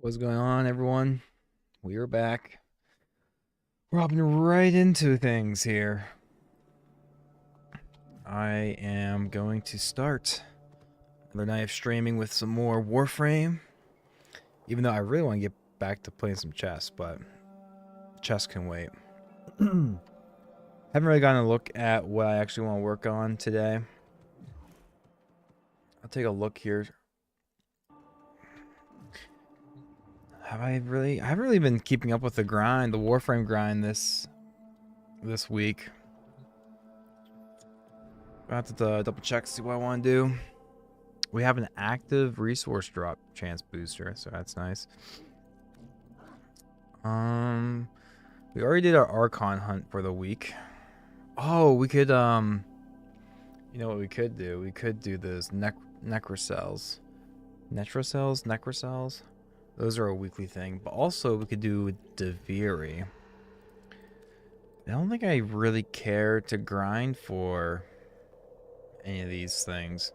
What's going on, everyone? We are back. We're hopping right into things here. I am going to start another night of streaming with some more Warframe. Even though I really want to get back to playing some chess, but chess can wait. Haven't really gotten a look at what I actually want to work on today. I'll take a look here. I haven't really been keeping up with the grind, the Warframe grind this week. I have to double check, see what I want to do. We have an active resource drop chance booster, so that's nice. We already did our Archon hunt for the week. Oh, we could you know what we could do? We could do those necrocells. Necrocells? Those are a weekly thing. But also we could do Deviri. I don't think I really care to grind for any of these things.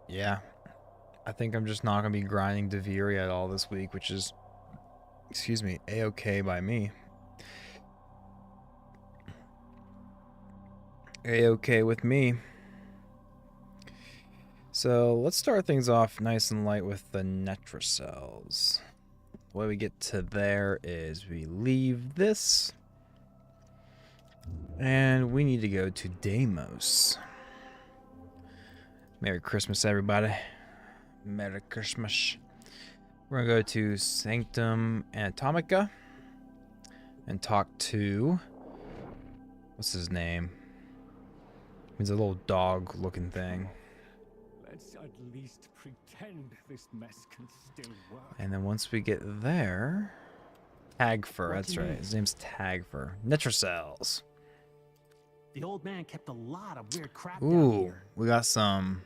Yeah. I think I'm just not going to be grinding Deviri at all this week, which is, excuse me, A-okay by me. A-okay with me. So let's start things off nice and light with the Netrocells. The way we get to there is we leave this. And we need to go to Deimos. Merry Christmas, everybody. Merry Christmas. We're going to go to Sanctum Anatomica and talk to... What's his name? He's a little dog-looking thing. Let's at least pretend this mess can still work. And then once we get there... Tagfer, that's right. His name's Tagfer. Netrocells. The old man kept a lot of weird crap down Ooh, here. we got some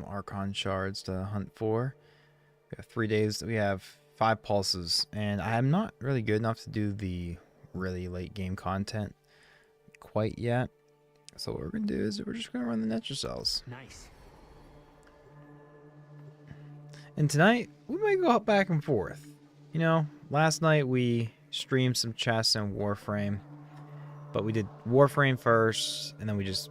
Archon shards to hunt for. We have 3 days. We have 5 pulses, and I am not really good enough to do the really late game content quite yet. So what we're gonna do is we're just gonna run the Netrocells. Nice. And tonight we might go back and forth. You know, last night we streamed some chess and Warframe, but we did Warframe first, and then we just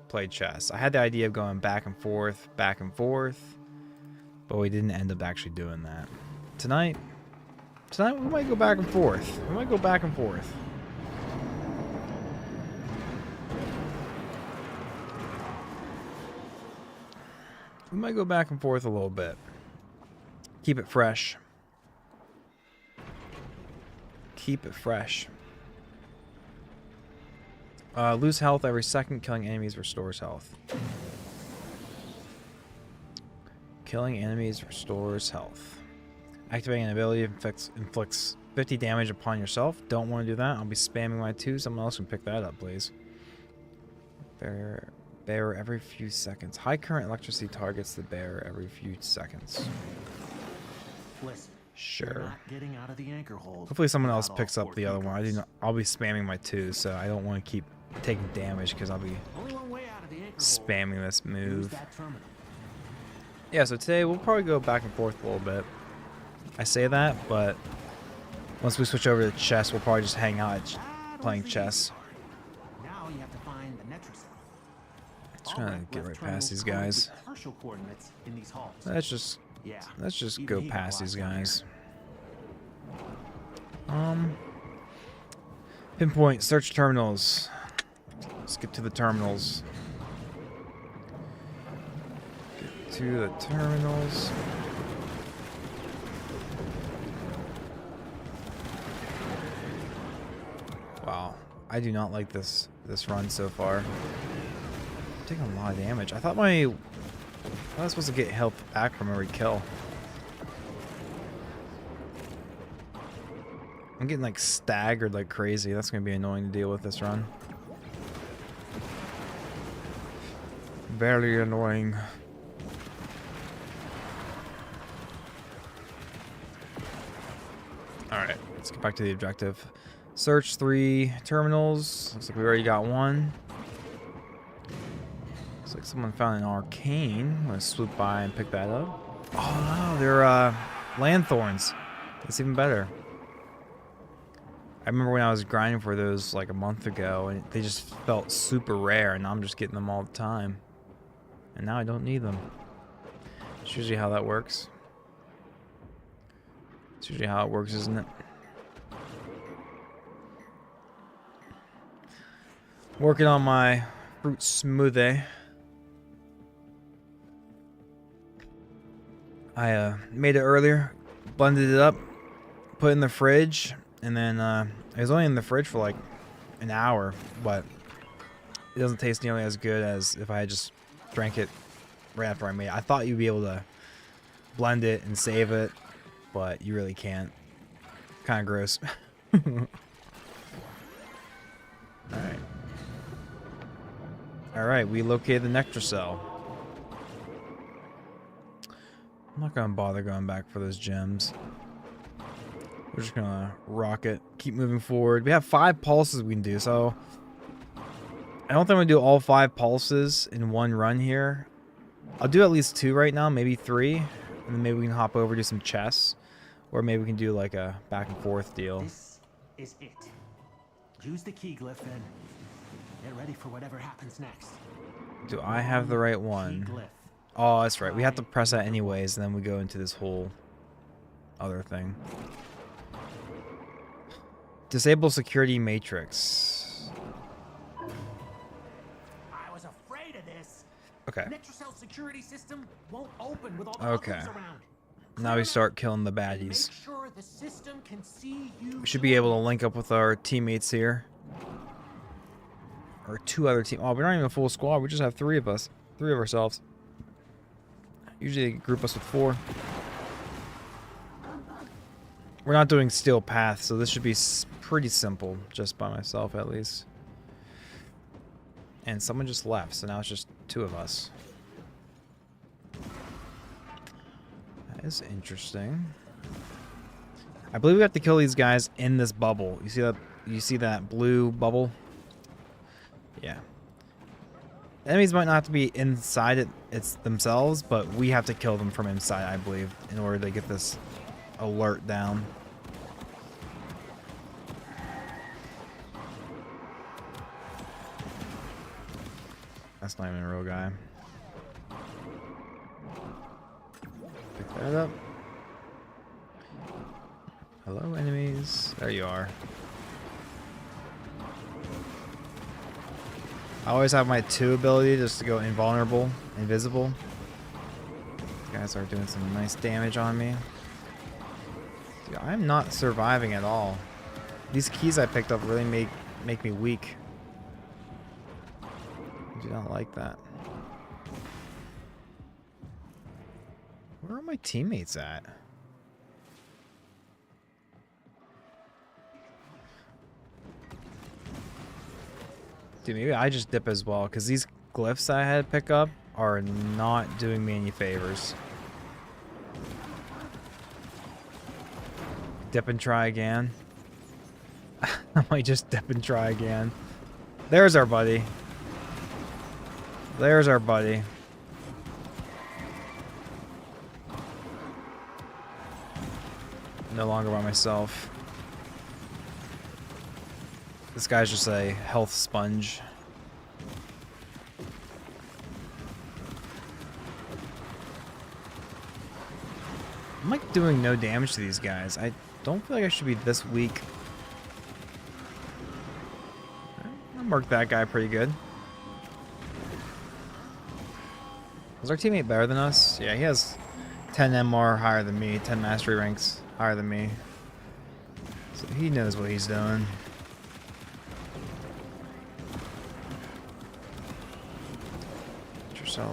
played chess. I had the idea of going back and forth, but we didn't end up actually doing that. Tonight we might go back and forth. We might go back and forth. We might go back and forth a little bit. Keep it fresh. Keep it fresh. Lose health every second. Killing enemies restores health. Killing enemies restores health. Activating an ability inflicts 50 damage upon yourself. Don't want to do that. I'll be spamming my 2. Someone else can pick that up, please. Bearer every few seconds. High current electricity targets the bearer every few seconds. Listen, Sure. not getting out of the anchor hold. Hopefully someone else picks up the other one. I'll be spamming my 2, so I don't want to keep taking damage because I'll be Only one way out of the anchor spamming this hold. Use move. that terminal. Yeah, so today we'll probably go back and forth a little bit. I say that, but once we switch over to chess, we'll probably just hang out playing chess. Now you have to find the Netrocell. Just gonna get right past these guys. Partial coordinates in these halls. Let's just go past these guys. Pinpoint search terminals. Skip to the terminals. Get to the terminals. Wow, I do not like this run so far. I'm taking a lot of damage. I thought I was supposed to get health back from every kill. I'm getting like staggered like crazy. That's gonna be annoying to deal with this run. Very annoying. Alright, let's get back to the objective. Search 3 terminals. Looks like we already got one. Looks like Someone found an arcane. I'm gonna swoop by and pick that up. Oh no, they're lanthorns. That's even better. I remember when I was grinding for those like a month ago, and they just felt super rare, and now I'm just getting them all the time. And now I don't need them. It's usually how that works. It's usually how it works, isn't it? Working on my fruit smoothie. I made it earlier, blended it up, put it in the fridge, and then it was only in the fridge for like an hour, but it doesn't taste nearly as good as if I had just drank it right after I made it. I thought you'd be able to blend it and save it, but you really can't. Kind of gross. Alright. Alright, we located the nectar cell. I'm not gonna bother going back for those gems. We're just gonna rock it, keep moving forward. We have 5 pulses we can do, so I don't think I'm gonna do all 5 pulses in one run here. I'll do at least 2 right now, maybe 3, and then maybe we can hop over, do some chess, or maybe we can do like a back and forth deal. This is it. Use the key glyph and get ready for whatever happens next. Do I have the right one? Key glyph. Oh, that's right. We have to press that anyways, and then we go into this whole other thing. Disable security matrix. I was afraid of this. Okay. Nectrocell security system won't open with all the Okay. others around. Now we start killing the baddies. Make sure the system can see you. We should be able to link up with our teammates here. Or 2 other team. Oh, we're not even a full squad. We just have 3 of us. 3 of ourselves. Usually they group us with 4. We're not doing steel path, so this should be pretty simple, just by myself at least. And someone just left, so now it's just 2 of us. That is interesting. I believe we have to kill these guys in this bubble. You see that? You see that blue bubble? Yeah. Enemies might not have to be inside it's themselves, but we have to kill them from inside, I believe, in order to get this alert down. That's not even a real guy. Pick that up. Hello, enemies. There you are. I always have my 2 ability just to go invulnerable, invisible. These guys are doing some nice damage on me. Dude, I'm not surviving at all. These keys I picked up really make me weak. I do not like that. Where are my teammates at? Dude, maybe I just dip as well, because these glyphs I had to pick up are not doing me any favors. Dip and try again. I might just dip and try again. There's our buddy. There's our buddy. No longer by myself. This guy's just a health sponge. I'm like doing no damage to these guys. I don't feel like I should be this weak. I marked that guy pretty good. Was our teammate better than us? Yeah, he has 10 MR higher than me, 10 mastery ranks higher than me. So he knows what he's doing.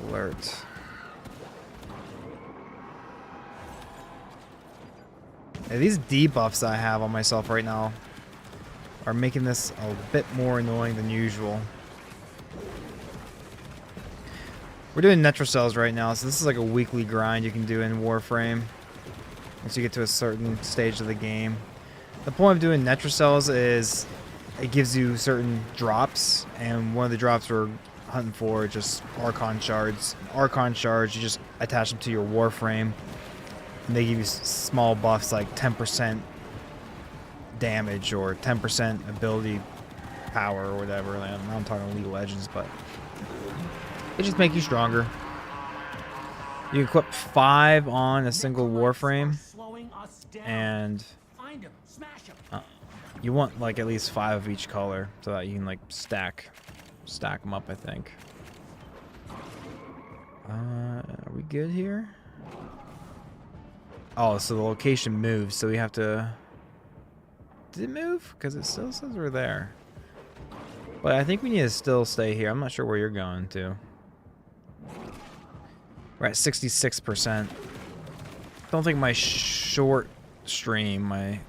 Alert. Yeah, these debuffs I have on myself right now are making this a bit more annoying than usual. We're doing Netrocells right now, so this is like a weekly grind you can do in Warframe once you get to a certain stage of the game. The point of doing Netrocells is it gives you certain drops, and one of the drops were hunting for just Archon shards. Archon shards, you just attach them to your Warframe, and they give you small buffs like 10% damage or 10% ability power or whatever. Like, I'm talking League of Legends, but it just makes you stronger. You equip 5 on a single Warframe, and you want like at least 5 of each color so that you can like stack them up, I think. Are we good here? Oh, so the location moves, so we have to... Did it move? Because it still says we're there. But I think we need to still stay here. I'm not sure where you're going to. We're at 66%. Don't think my short stream, I'm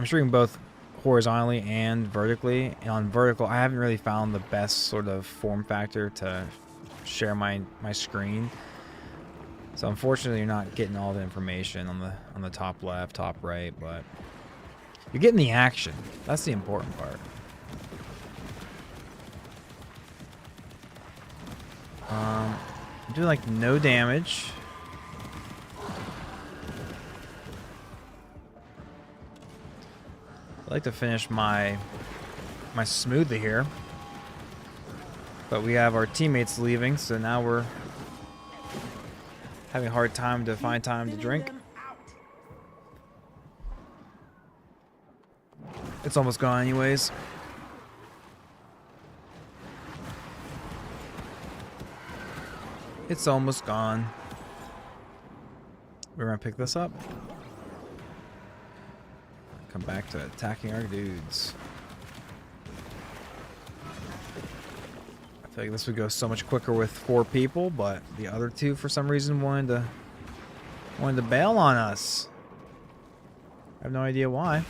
streaming both horizontally and vertically. And on vertical, I haven't really found the best sort of form factor to share my screen. So unfortunately, you're not getting all the information on the top left, top right, but you're getting the action. That's the important part. I'm doing like no damage. I'd like to finish my smoothie here, but we have our teammates leaving, so now we're having a hard time to find time to drink. It's almost gone anyways. It's almost gone. We're gonna pick this up. Come back to attacking our dudes. I feel like this would go so much quicker with 4 people, but the other 2 for some reason wanted to bail on us. I have no idea why.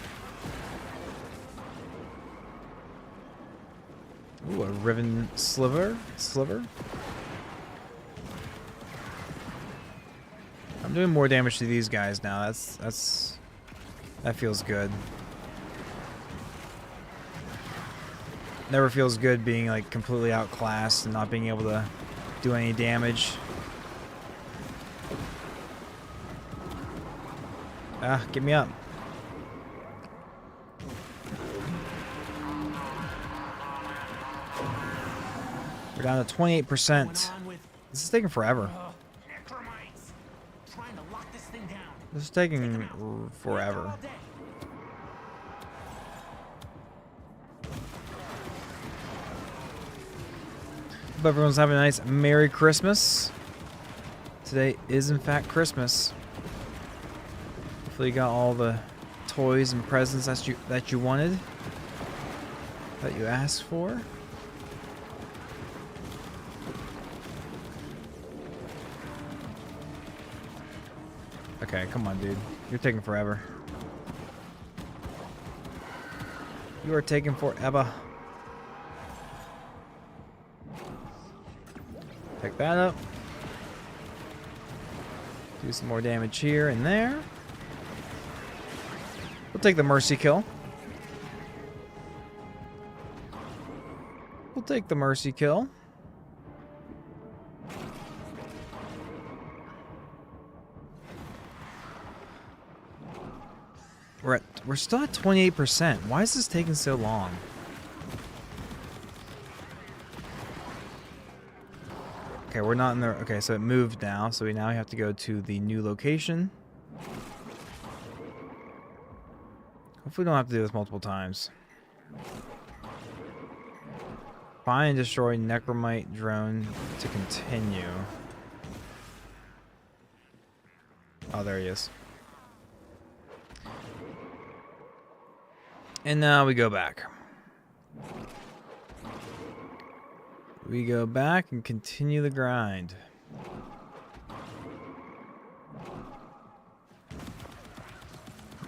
Ooh, a Riven sliver. I'm doing more damage to these guys now. That feels good. Never feels good being like completely outclassed and not being able to do any damage. Ah, get me up. We're down to 28%. This is taking forever. This is taking forever. Hope everyone's having a nice Merry Christmas. Today is in fact Christmas. Hopefully you got all the toys and presents that you wanted, that you asked for. Okay, come on, dude. You're taking forever. You are taking forever. Pick that up. Do some more damage here and there. We'll take the mercy kill. We'll take the mercy kill. We're still at 28%. Why is this taking so long? Okay, we're not in there. Okay, so it moved now. So we now have to go to the new location. Hopefully we don't have to do this multiple times. Find and destroy Necromite drone to continue. Oh, there he is. And now we go back. We go back and continue the grind.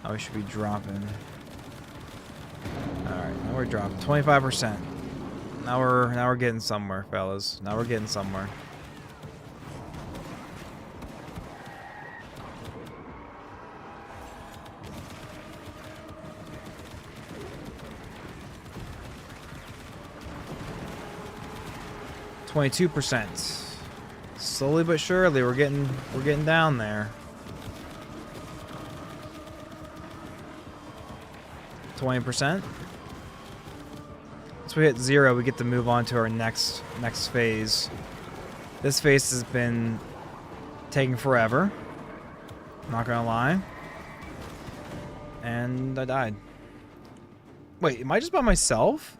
Now we should be dropping. Alright, now we're dropping 25%. Now we're getting somewhere, fellas. Now we're getting somewhere. 22%. Slowly but surely, we're getting down there. 20%. Once we hit 0, we get to move on to our next phase. This phase has been taking forever. Not gonna lie. And I died. Wait, am I just by myself?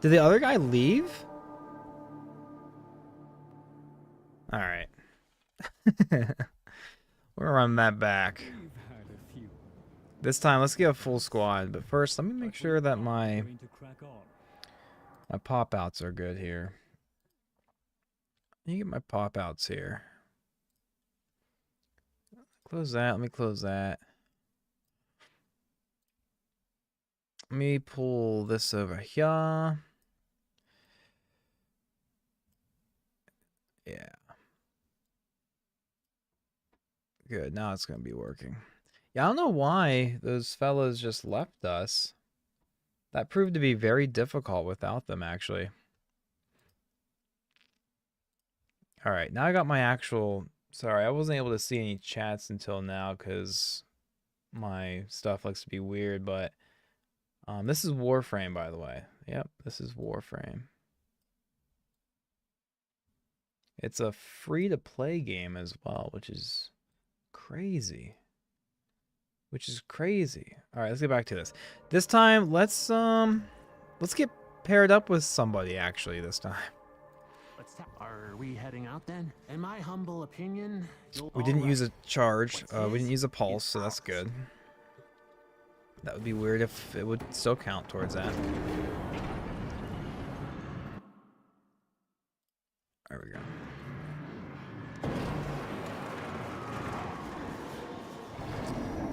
Did the other guy leave? Alright. We're gonna run that back. We've had a few, This time, let's get a full squad. But first, let me make sure that my going to crack on. pop-outs are good here. Let me get my pop-outs here. Close that. Let me close that. Let me pull this over here. Yeah. Good. Now it's going to be working. Yeah, I don't know why those fellas just left us. That proved to be very difficult without them, actually. All right. Now I got my actual... Sorry, I wasn't able to see any chats until now because my stuff likes to be weird, but... this is Warframe, by the way. Yep, this is Warframe. It's a free-to-play game as well, which is crazy. All right, let's get back to this. This time, let's get paired up with somebody. Actually, this time Are we heading out then? In my humble opinion, we didn't use a charge. We didn't use a pulse, so that's good. That would be weird if it would still count towards that. There we go.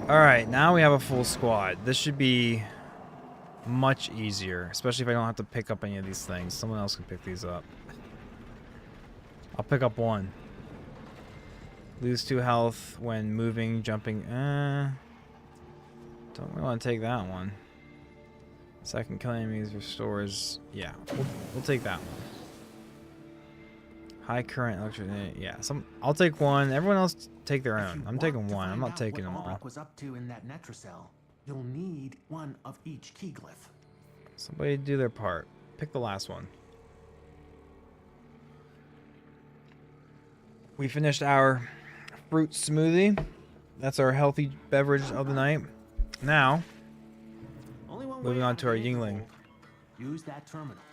Alright, now we have a full squad. This should be much easier, especially if I don't have to pick up any of these things. Someone else can pick these up. I'll pick up one. Lose 2 health when moving, jumping. Don't really want to take that one. Second kill enemies restores. Yeah, we'll take that one. High current electricity. Yeah, I'll take one. Everyone else take their own. I'm taking one. I'm not taking them all. Was up to in that Netracell. You'll need one of each key glyph. Somebody do their part. Pick the last one. We finished our fruit smoothie. That's our healthy beverage of the night. Now, moving on to our Yingling. Use that terminal.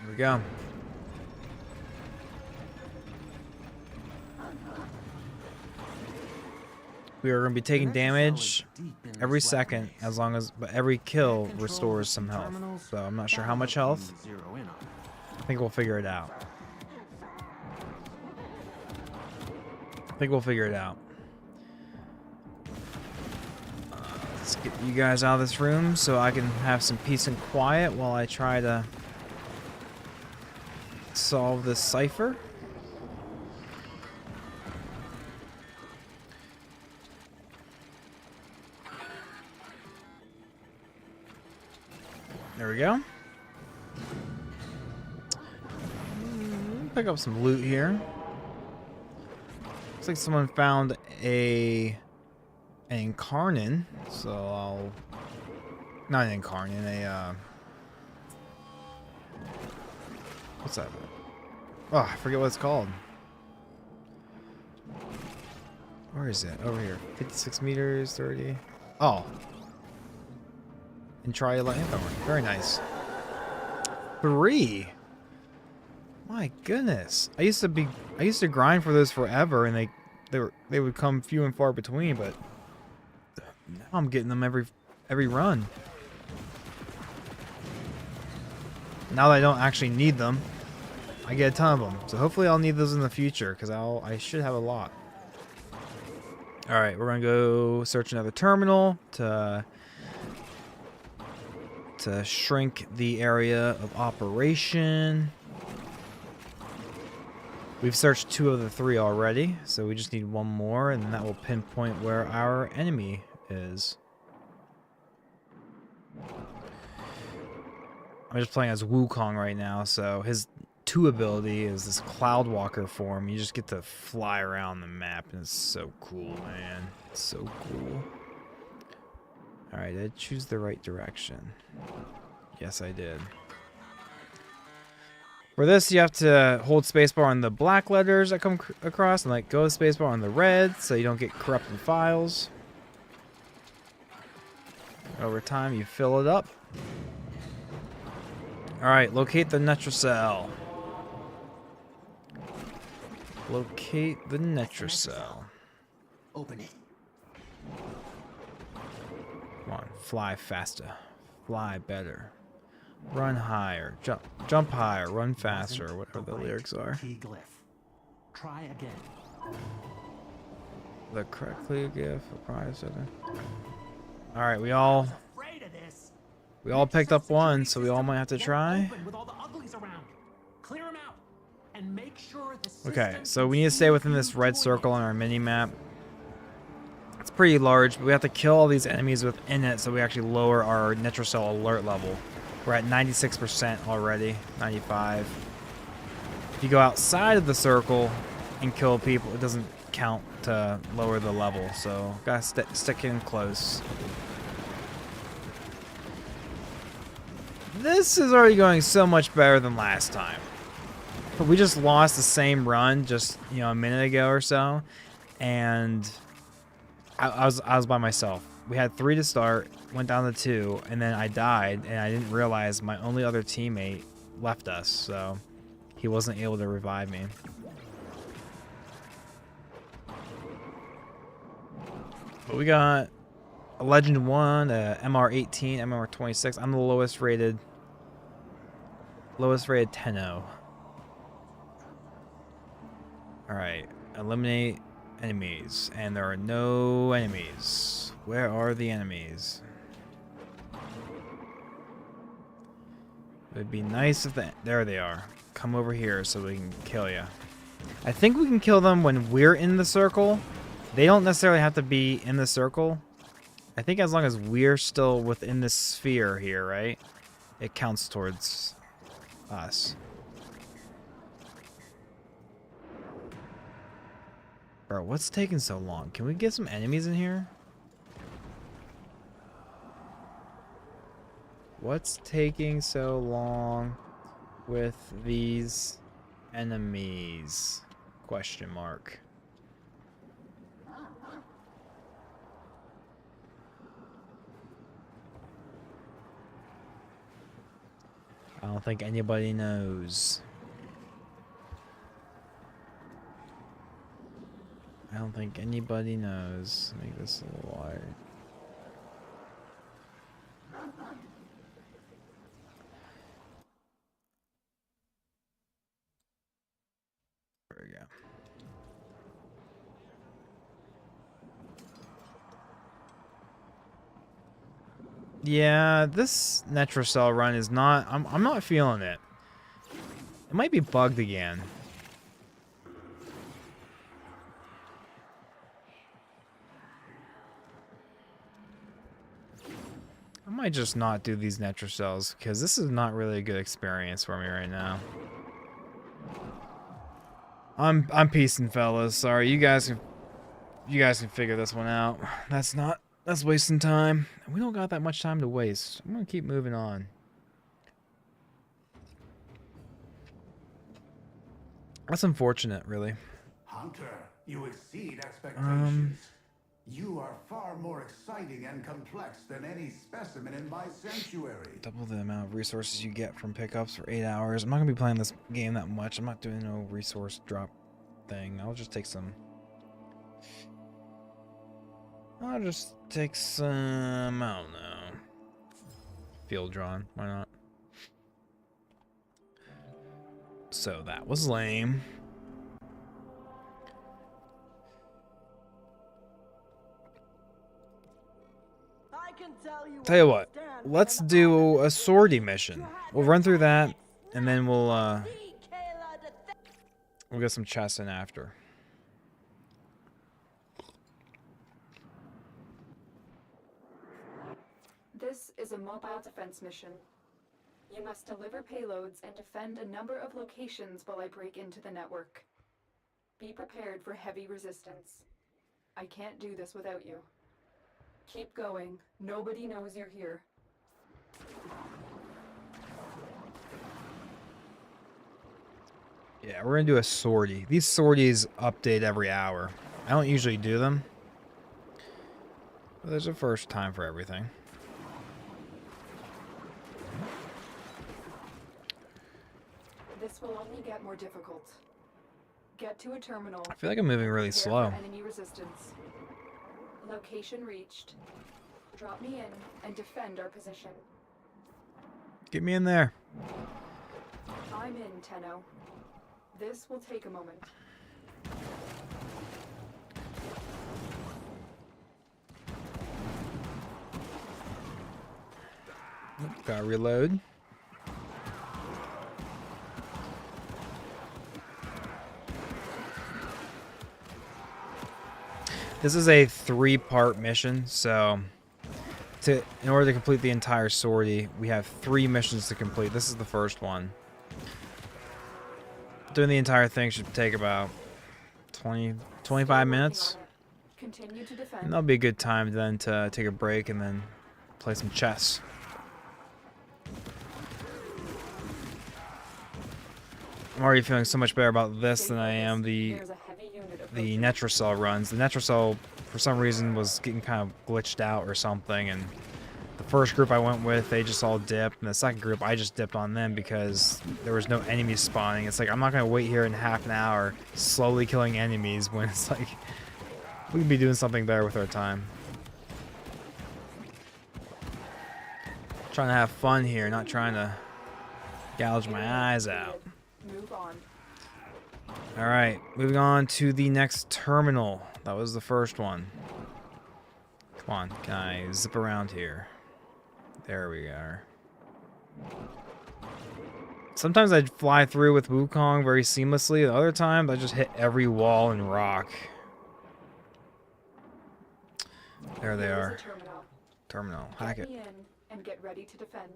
Here we go. We are going to be taking damage every second, but every kill restores some health. So I'm not sure how much health. I think we'll figure it out. Let's get you guys out of this room so I can have some peace and quiet while I try to solve this cipher. There we go. Pick up some loot here. Looks like someone found an Incarnon, so I'll... Not an Incarnon, what's that? Oh, I forget what it's called. Where is it? Over here. 56 meters, 30. Oh. And try a light info. Very nice. 3. My goodness. I used to grind for those forever, and they would come few and far between, but now I'm getting them every run. Now that I don't actually need them, I get a ton of them. So hopefully I'll need those in the future, because I should have a lot. Alright, we're going to go search another terminal to shrink the area of operation. We've searched 2 of the 3 already, so we just need 1 more, and that will pinpoint where our enemy is. I'm just playing as Wukong right now, so his 2 ability is this Cloud Walker form. You just get to fly around the map, and it's so cool, man. It's so cool. Alright, did I choose the right direction? Yes, I did. For this, you have to hold spacebar on the black letters that come across and let go of spacebar on the red so you don't get corrupted files. Over time, you fill it up. Alright, locate the Netrocell. Locate the Netrocell. Open it. Come on, fly faster. Fly better. Run higher. Jump higher. Run faster. Whatever the lyrics are. Key glyph. Try again. The correct clear gift. Alright, we all picked up one, so we all might have to try. Okay, so we need to stay within this red circle on our mini-map. It's pretty large, but we have to kill all these enemies within it so we actually lower our Netrocell alert level. We're at 96% already, 95. If you go outside of the circle and kill people, it doesn't count to lower the level, so gotta stick in close. This is already going so much better than last time. But we just lost the same run just, a minute ago or so, and I was by myself. We had 3 to start, went down to 2, and then I died, and I didn't realize my only other teammate left us, so he wasn't able to revive me. But we got a Legend 1, a MR18, MR26. I'm the lowest rated 10-0. Alright, eliminate enemies, and there are no enemies. Where are the enemies? It would be nice if there they are. Come over here so we can kill you. I think we can kill them when we're in the circle. They don't necessarily have to be in the circle. I think as long as we're still within this sphere here, right? It counts towards us. Bro, what's taking so long? Can we get some enemies in here? What's taking so long with these enemies? Question mark. I don't think anybody knows. I don't think anybody knows. Make this a little wider. There we go. Yeah, this Netrocell run is not... I'm not feeling it. It might be bugged again. I might just not do these Netrocells because this is not really a good experience for me right now. I'm peacing, fellas. Sorry, you guys can figure this one out. That's wasting time. We don't got that much time to waste. I'm gonna keep moving on. That's unfortunate, really. Hunter, you exceed expectations. You are far more exciting and complex than any specimen in my sanctuary. Double the amount of resources you get from pickups for 8 hours. I'm not gonna be playing this game that much. I'm not doing no resource drop thing. I'll just take some, I don't know. Field drawn. Why not? So that was lame. Tell you what, let's do a sortie mission. We'll run through that, and then we'll We'll get some chests in after. This is a mobile defense mission. You must deliver payloads and defend a number of locations while I break into the network. Be prepared for heavy resistance. I can't do this without you. Keep going. Nobody knows you're here. Yeah, we're gonna do a sortie. These sorties update every hour. I don't usually do them, but there's a first time for everything. This will only get more difficult. Get to a terminal. I feel like I'm moving really Prepare slow. for enemy resistance. Location reached. Drop me in and defend our position. Get me in there. I'm in, Tenno. This will take a moment. Gotta reload. This is a 3-part mission, so in order to complete the entire sortie, we have 3 missions to complete. This is the first one. Doing the entire thing should take about 25 minutes. Continue to defend. And that'll be a good time then to take a break and then play some chess. I'm already feeling so much better about this than I am the Netracell runs. The Netracell, for some reason, was getting kind of glitched out or something, and the first group I went with, they just all dipped, and the second group, I just dipped on them because there was no enemies spawning. It's like, I'm not going to wait here in half an hour slowly killing enemies when it's like, we can be doing something better with our time. Trying to have fun here, not trying to gouge my eyes out. Move on. Alright, moving on to the next terminal. That was the first one. Come on, can I zip around here? There we are. Sometimes I fly through with Wukong very seamlessly. The other times I just hit every wall and rock. There they are. Terminal. Hack it. And get ready to defend.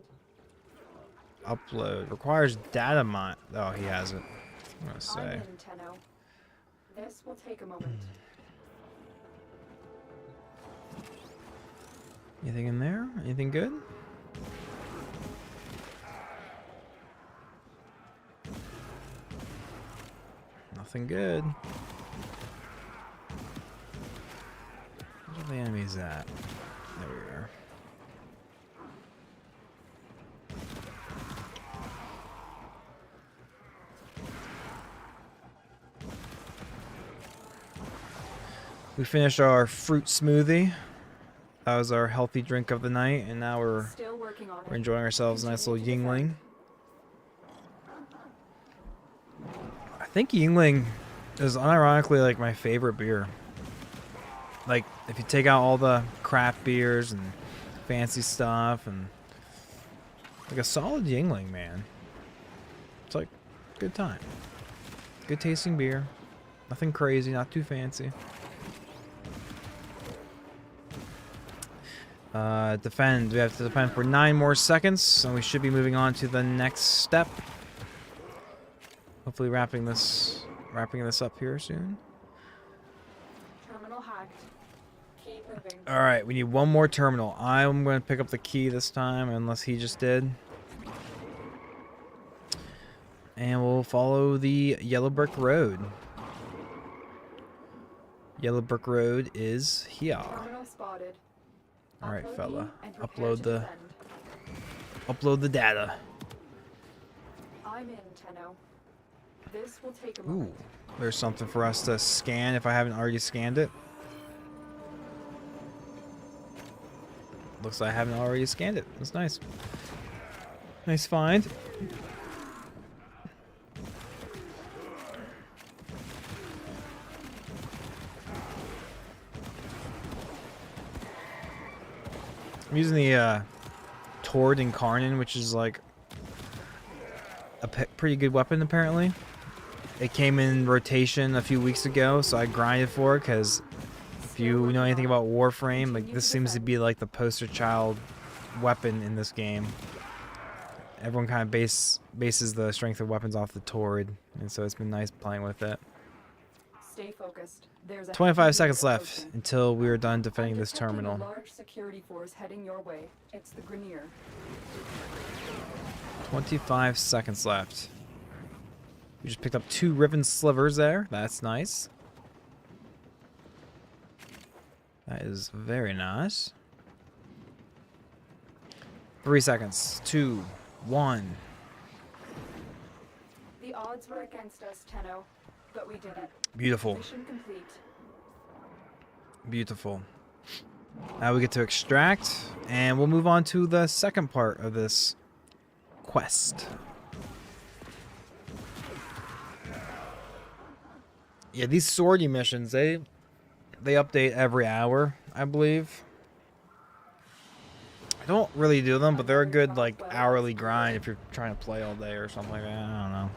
Upload. Requires data mine. Oh, he has it. I'm gonna say. I'm in, Tenno. This will take a moment. Anything in there? Anything good? Nothing good. Where are the enemies at? There we are. We finished our fruit smoothie. That was our healthy drink of the night, and now we're enjoying ourselves a nice little Yingling. I think Yingling is unironically like my favorite beer. Like, if you take out all the craft beers and fancy stuff, and like a solid Yingling, man. It's like good time. Good tasting beer. Nothing crazy, not too fancy. Defend. We have to defend for 9 more seconds, and we should be moving on to the next step. Hopefully wrapping this up here soon. Terminal hacked. Keep moving. Alright, we need one more terminal. I'm going to pick up the key this time, unless he just did. And we'll follow the Yellow Brick Road. Yellow Brick Road is here. Terminal spotted. Alright, fella. Upload Upload the data. I'm in, Tenno. This will take a Ooh, moment. there's something for us to scan if I haven't already scanned it. Looks like I haven't already scanned it. That's nice. Nice find. I'm using the Tord Incarnon, which is like a pretty good weapon apparently. It came in rotation a few weeks ago, so I grinded for it because if you know anything about Warframe, like this seems to be like the poster child weapon in this game. Everyone kind of bases the strength of weapons off the Torrid, and so it's been nice playing with it. Stay focused. There's a 25 seconds heavy left approaching. until we are done defending I'm this detecting terminal. A large security force heading your way. It's the Grenier. 25 seconds left. We just picked up 2 riven slivers there. That's nice. That is very nice. 3 seconds. 2, 1. The odds were against us, Tenno, but we did it. Beautiful. Mission complete. Beautiful. Now we get to extract, and we'll move on to the second part of this quest. Yeah, these sortie missions, they update every hour, I believe. I don't really do them, but they're a good like hourly grind if you're trying to play all day or something like that. I don't know.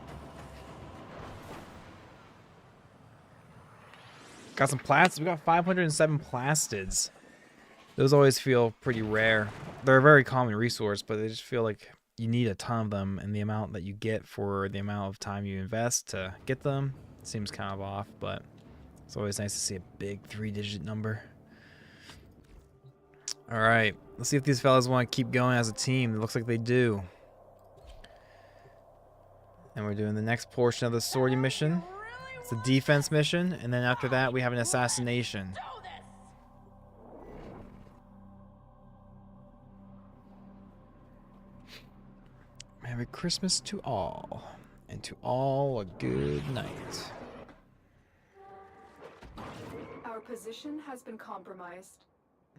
Got some plastids. We got 507 plastids. Those always feel pretty rare. They're a very common resource, but they just feel like you need a ton of them, and the amount that you get for the amount of time you invest to get them seems kind of off, but it's always nice to see a big 3-digit number. All right, let's see if these fellas want to keep going as a team. It looks like they do. And we're doing the next portion of the sortie mission. It's a defense mission, and then after that we have an assassination. Merry Christmas to all, and to all a good night. Our position has been compromised.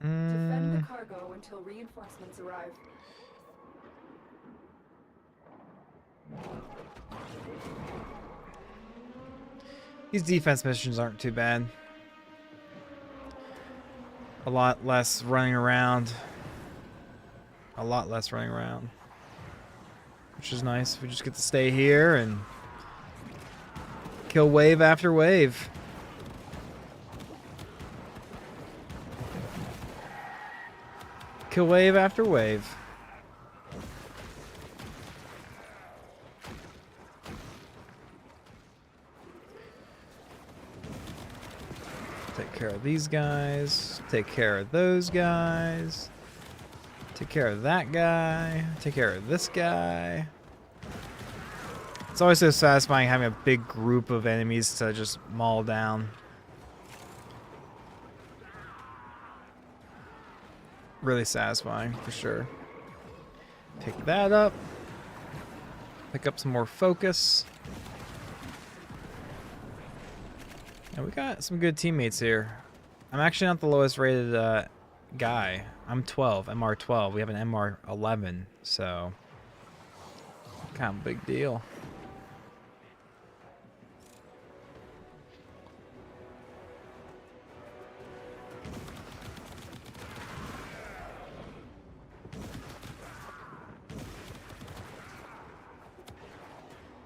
Defend the cargo until reinforcements arrive. These defense missions aren't too bad. A lot less running around. A lot less running around. Which is nice. We just get to stay here and kill wave after wave. Kill wave after wave. Take care of these guys. Take care of those guys. Take care of that guy. Take care of this guy. It's always so satisfying having a big group of enemies to just maul down. Really satisfying, for sure. Pick that up. Pick up some more focus. And we got some good teammates here. I'm actually not the lowest rated guy. I'm 12, MR12. We have an MR11, so kind of a big deal.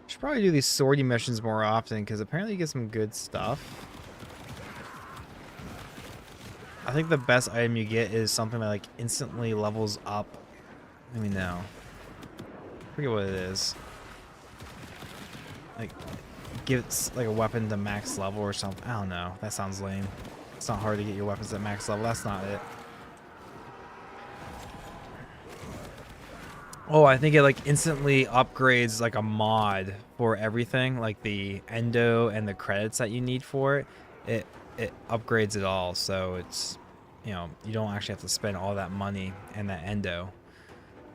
Should probably do these sortie missions more often because apparently you get some good stuff. I think the best item you get is something that like instantly levels up. Let me know. I forget what it is. Like gives like a weapon to max level or something. I don't know. That sounds lame. It's not hard to get your weapons at max level. That's not it. Oh, I think it like instantly upgrades like a mod for everything, like the endo and the credits that you need for it. It upgrades it all, so it's, you know, you don't actually have to spend all that money and that endo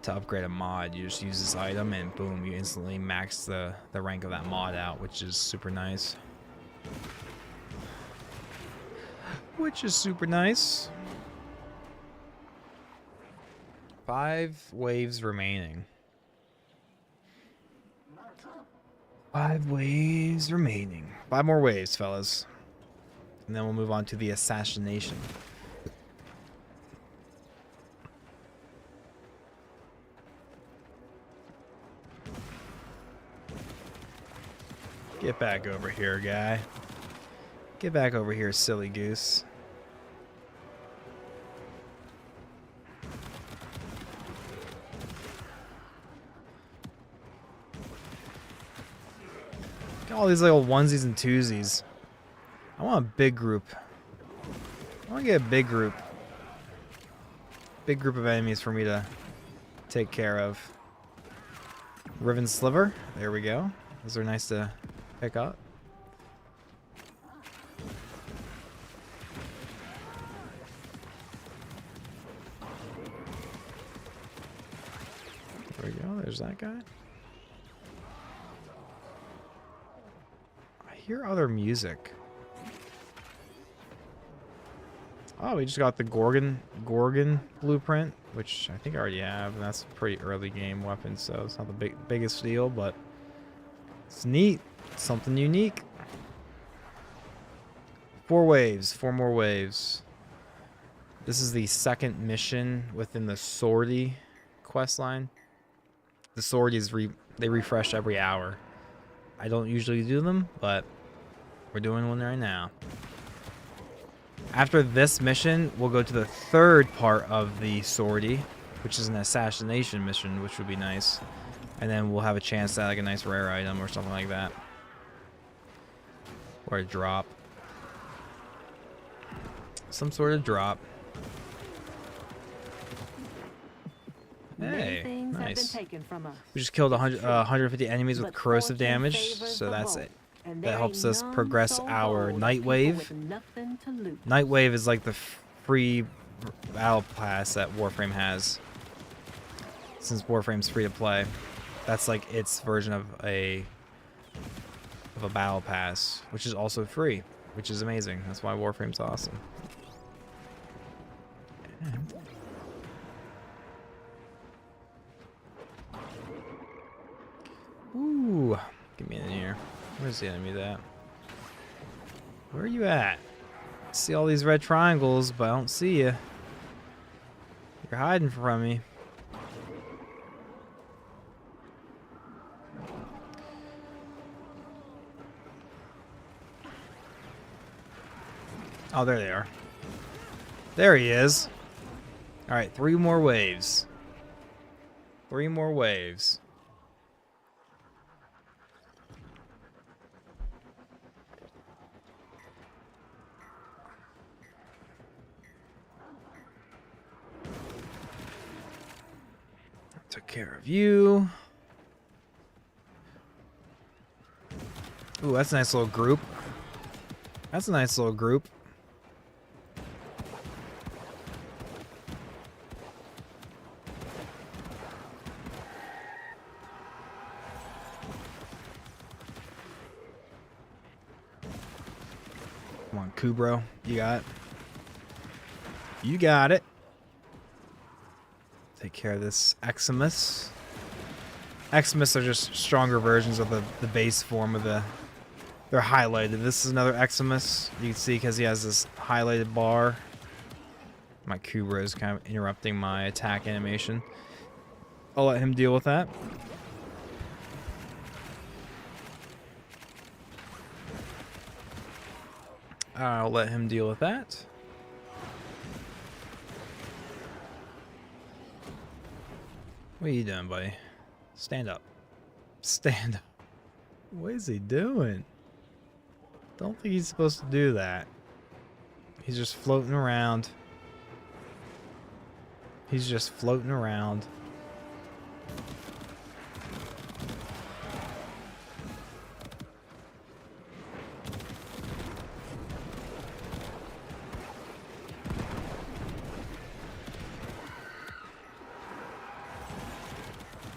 to upgrade a mod. You just use this item and boom, you instantly max the rank of that mod out, which is super nice. Which is super nice. 5 waves remaining. 5 waves remaining. 5 more waves, fellas. And then we'll move on to the assassination. Get back over here, guy. Get back over here, silly goose. Got all these little onesies and twosies. I want a big group. I want to get a big group. Big group of enemies for me to take care of. Riven Sliver. There we go. Those are nice to pick up. There we go. There's that guy. I hear other music. Oh, we just got the Gorgon blueprint, which I think I already have, and that's a pretty early game weapon, so it's not the biggest deal, but it's neat. Something unique. 4 waves, 4 more waves. This is the second mission within the Swordy quest line. The Swordies they refresh every hour. I don't usually do them, but we're doing one right now. After this mission, we'll go to the third part of the Swordy, which is an assassination mission, which would be nice. And then we'll have a chance at like a nice rare item or something like that. Or a drop. Some sort of drop. Hey, nice. We just killed 150 enemies with corrosive damage, so that's it. That helps us progress our Night Wave. Night Wave is like the free battle pass that Warframe has. Since Warframe's free to play, that's like its version of a battle pass, which is also free, which is amazing. That's why Warframe's awesome. And ooh, get me in here. Where's the enemy at? Where are you at? I see all these red triangles, but I don't see you. You're hiding from me. Oh, there they are. There he is. All right, 3 more waves. 3 more waves. Took care of you. Ooh, that's a nice little group. That's a nice little group. Come on, Kubro. You got it. You got it. Take care of this Eximus. Eximus are just stronger versions of the base form of the... They're highlighted. This is another Eximus. You can see because he has this highlighted bar. My Kubro is kind of interrupting my attack animation. I'll let him deal with that. I'll let him deal with that. What are you doing, buddy? Stand up. Stand up. What is he doing? Don't think he's supposed to do that. He's just floating around. He's just floating around.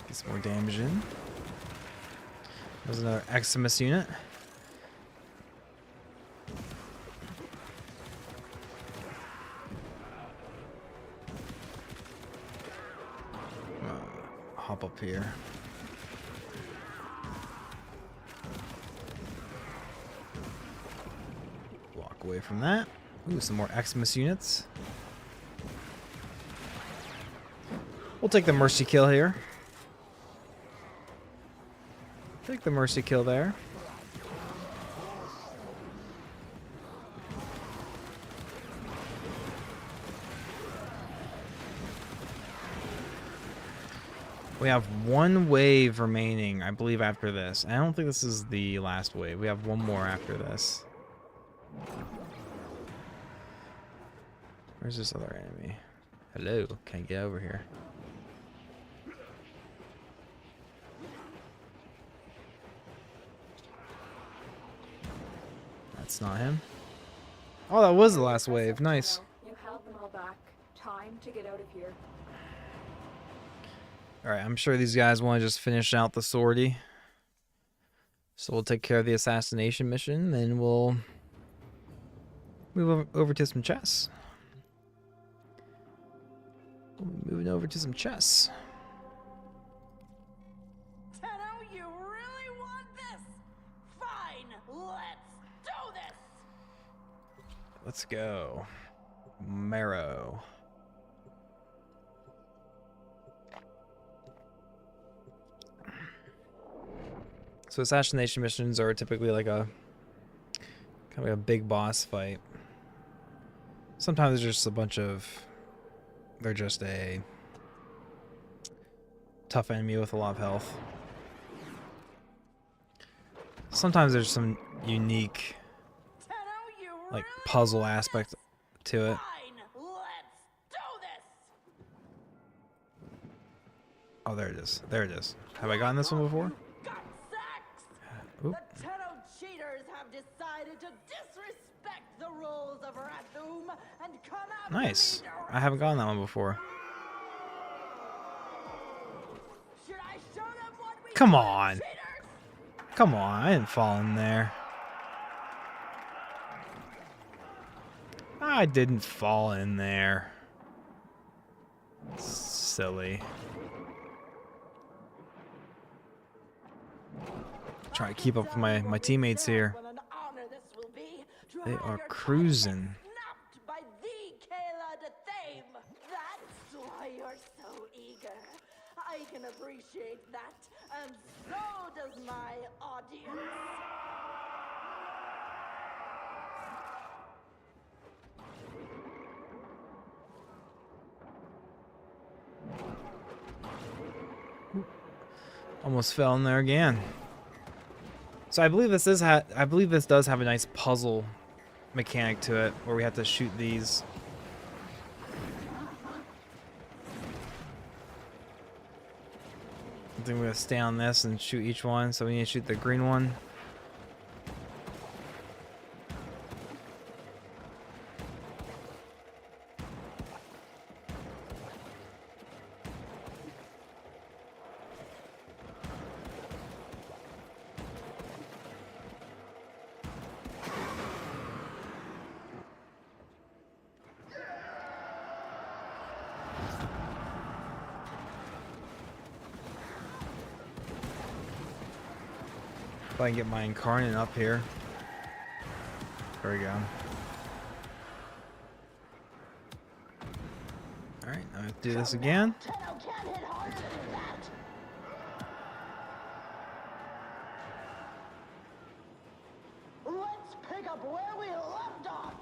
Get some more damage in. There's another Eximus unit. Hop up here. Walk away from that. Ooh, some more Eximus units. We'll take the mercy kill here. Take the mercy kill there. We have one wave remaining, I believe, after this. I don't think this is the last wave. We have one more after this. Where's this other enemy? Hello, can I get over here? That's not him. Oh, that was the last wave. Nice. You held them all back. Time to get out of here. Alright, I'm sure these guys want to just finish out the sortie. So we'll take care of the assassination mission, then we'll move over to some chess. Moving over to some chess. Tenno, you really want this? Fine, let's do this! Let's go. Marrow. So assassination missions are typically like a kind of like a big boss fight. Sometimes there's just a bunch of they're just a tough enemy with a lot of health. Sometimes there's some unique Tenno, you like really puzzle want aspect this? to it. Fine, let's do this! Oh, there it is. There it is. Have I gotten this one before? Got sacks! Oop. The Tenno cheaters have decided to disrespect the rules of Rathum and come out Nice. I haven't gotten that one before. Should I show them what we Come do, on. cheaters? Come on, I didn't fall in there. I didn't fall in there. Silly. Trying to keep up with my teammates here. What an honor this will be to They have are your cruising. snapped by the Kayla de Thame. That's why you're so eager. I can appreciate that, and so does my audience. Almost fell in there again. So I believe this is I believe this does have a nice puzzle mechanic to it, where we have to shoot these. I think we're gonna stay on this and shoot each one. So we need to shoot the green one. If I can get my incarnate up here. There we go. Alright, now let's do this again. Tenno can't hit harder than that. Let's pick up where we left off.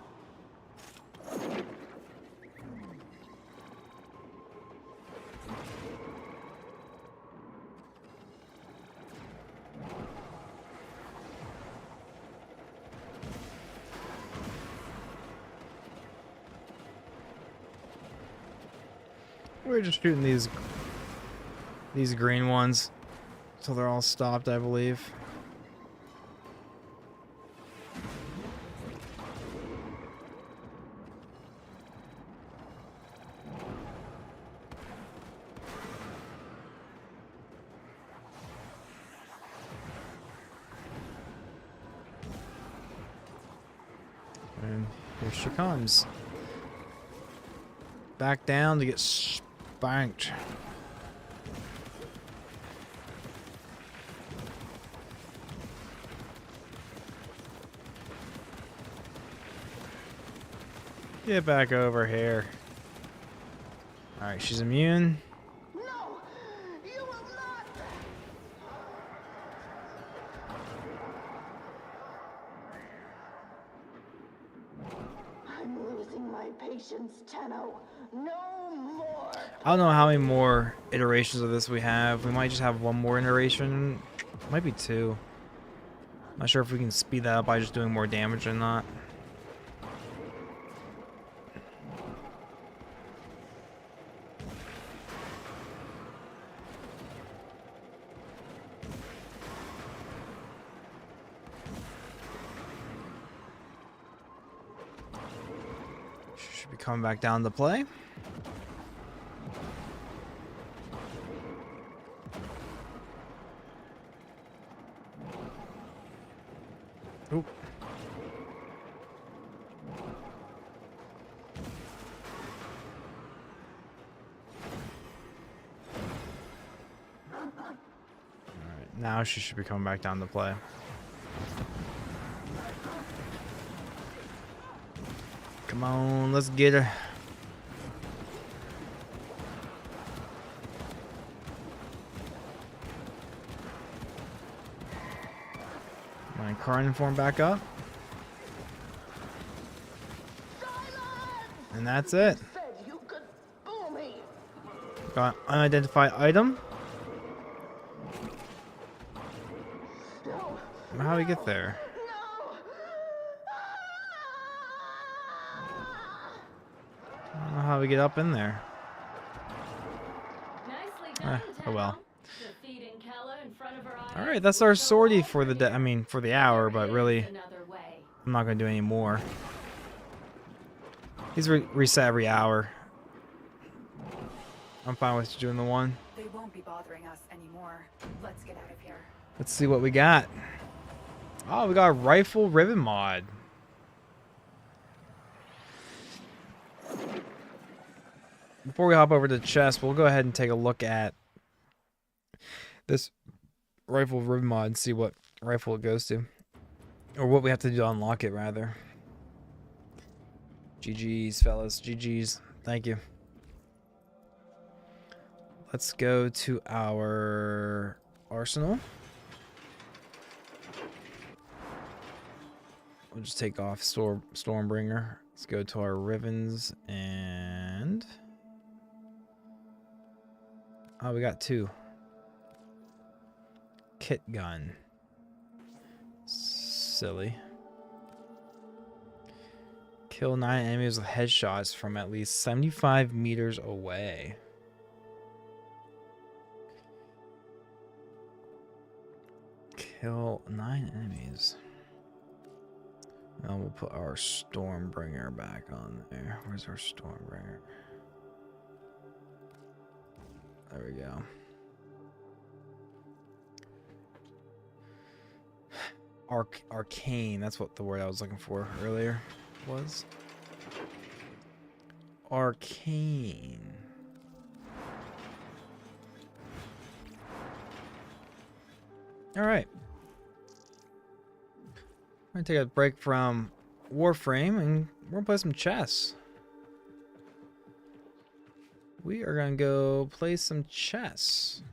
We're just shooting these green ones until they're all stopped, I believe. And here she comes. Back down to get spanked. Get back over here. Alright, she's immune. No, you will not. I'm losing my patience, Tenno. No more. I don't know how many more iterations of this we have. We might just have one more iteration. Might be two. Not sure if we can speed that up by just doing more damage or not. Should be coming back down to play. Oop. Alright, now she should be coming back down to play. Come on, let's get her. My Karn form back up. And that's it. Said you could fool me. Got unidentified item. No. How do we get there? No. I don't know how we get up in there. Nicely done, Oh well. Tal. Defeating Kella in front of her eyes. All right, that's our sortie for the day. I mean, for the hour, but really, Another way. I'm not gonna do any more. These reset every hour. I'm fine with doing the one. They won't be bothering us anymore. Let's get out of here. Let's see what we got. Oh, we got a rifle ribbon mod. Before we hop over to chess, we'll go ahead and take a look at this rifle ribbon mod and see what rifle it goes to. Or what we have to do to unlock it, rather. GG's, fellas. GG's. Thank you. Let's go to our arsenal. We'll just take off Stormbringer. Let's go to our ribbons and... Oh, we got two. Kit gun. Silly. Kill 9 enemies with headshots from at least 75 meters away. Kill 9 enemies. Now we'll put our Stormbringer back on there. Where's our Stormbringer? There we go. Arcane, that's what the word I was looking for earlier was. Arcane. Alright. We're gonna take a break from Warframe and we're gonna play some chess. We are gonna go play some chess.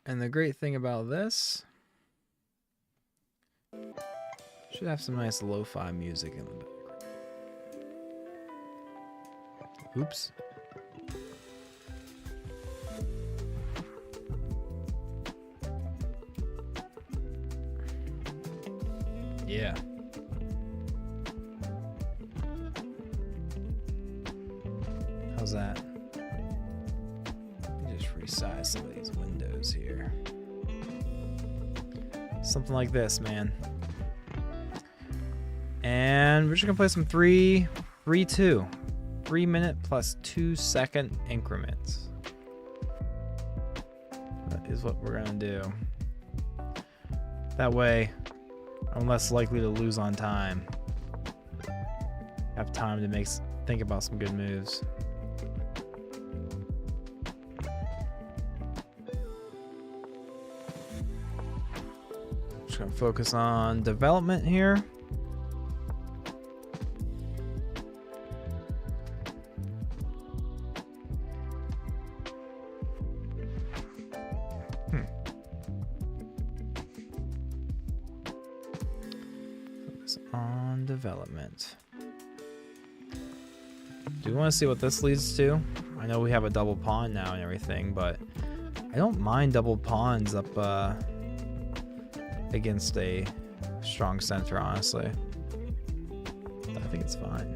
And the great thing about this, should have some nice lo-fi music in the background. Oops. Yeah. How's that? Just resize some of these windows here. Something like this, man. And we're just gonna play some 3-2. 3 minute plus 2 second increments. That is what we're gonna do. That way, I'm less likely to lose on time. Have time to think about some good moves. Just gonna focus on development here. development. Do we want to see what this leads to? I know we have a double pawn now and everything, but I don't mind double pawns up against a strong center, honestly. I think it's fine.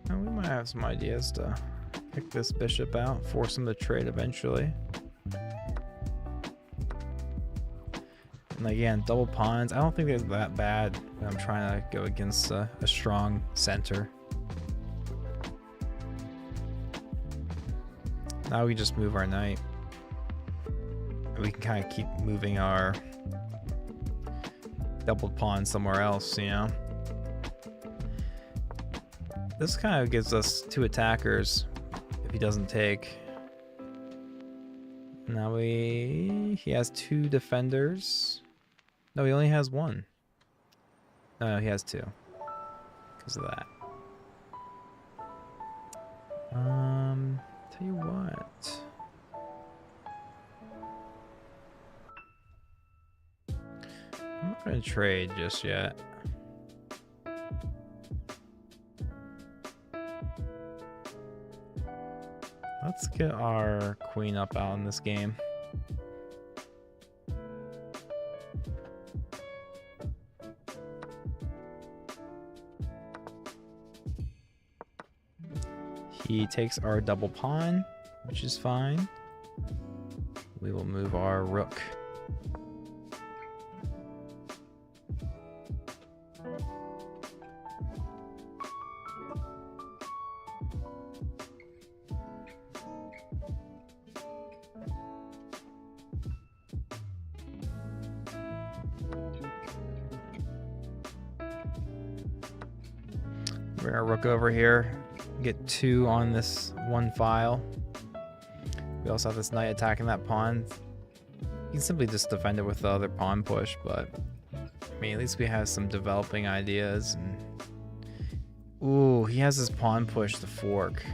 We might have some ideas to pick this bishop out, force him to trade eventually. And again, double pawns, I don't think they're that bad when I'm trying to go against a strong center. Now we just move our knight. And we can kind of keep moving our double pawn somewhere else, you know? This kind of gives us 2 attackers if he doesn't take. Now he has 2 defenders. No, he only has 1. No, he has 2 because of that. Tell you what. I'm not gonna trade just yet. Let's get our queen up out in this game. He takes our double pawn, which is fine. We will move our rook. Bring our rook over here. Get 2 on this 1 file. We also have this knight attacking that pawn. You can simply just defend it with the other pawn push, but I mean, at least we have some developing ideas. And ooh, he has his pawn push to fork.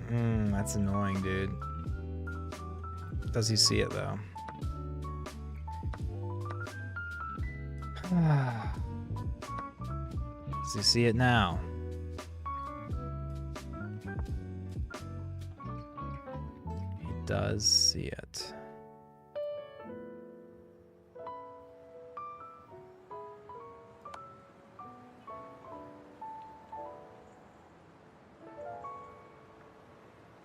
That's annoying, dude. Does he see it though? Does he see it now? He does see it.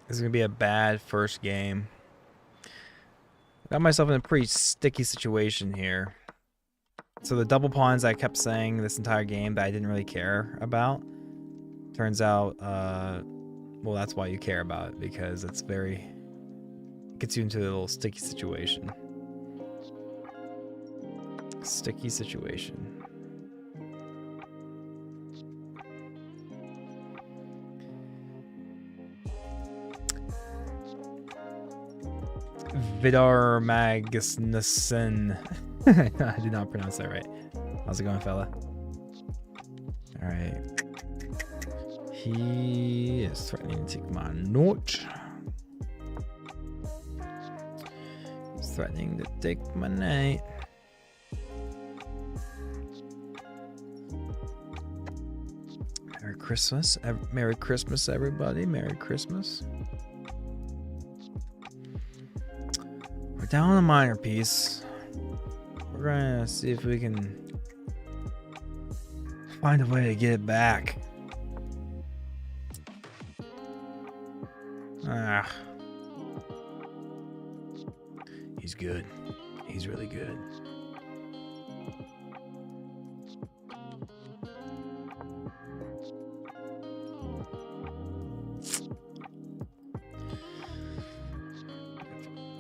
This is gonna be a bad first game. Got myself in a pretty sticky situation here. So the double pawns I kept saying this entire game that I didn't really care about, turns out, well, that's why you care about it, because it's gets you into a little sticky situation. Sticky situation. Vidar Magnussen. I did not pronounce that right. How's it going, fella? Alright. He is threatening to take my note. He's threatening to take my knight. Merry Christmas. Merry Christmas, everybody. Merry Christmas. We're down on a minor piece. We're gonna see if we can find a way to get it back. He's good. He's really good.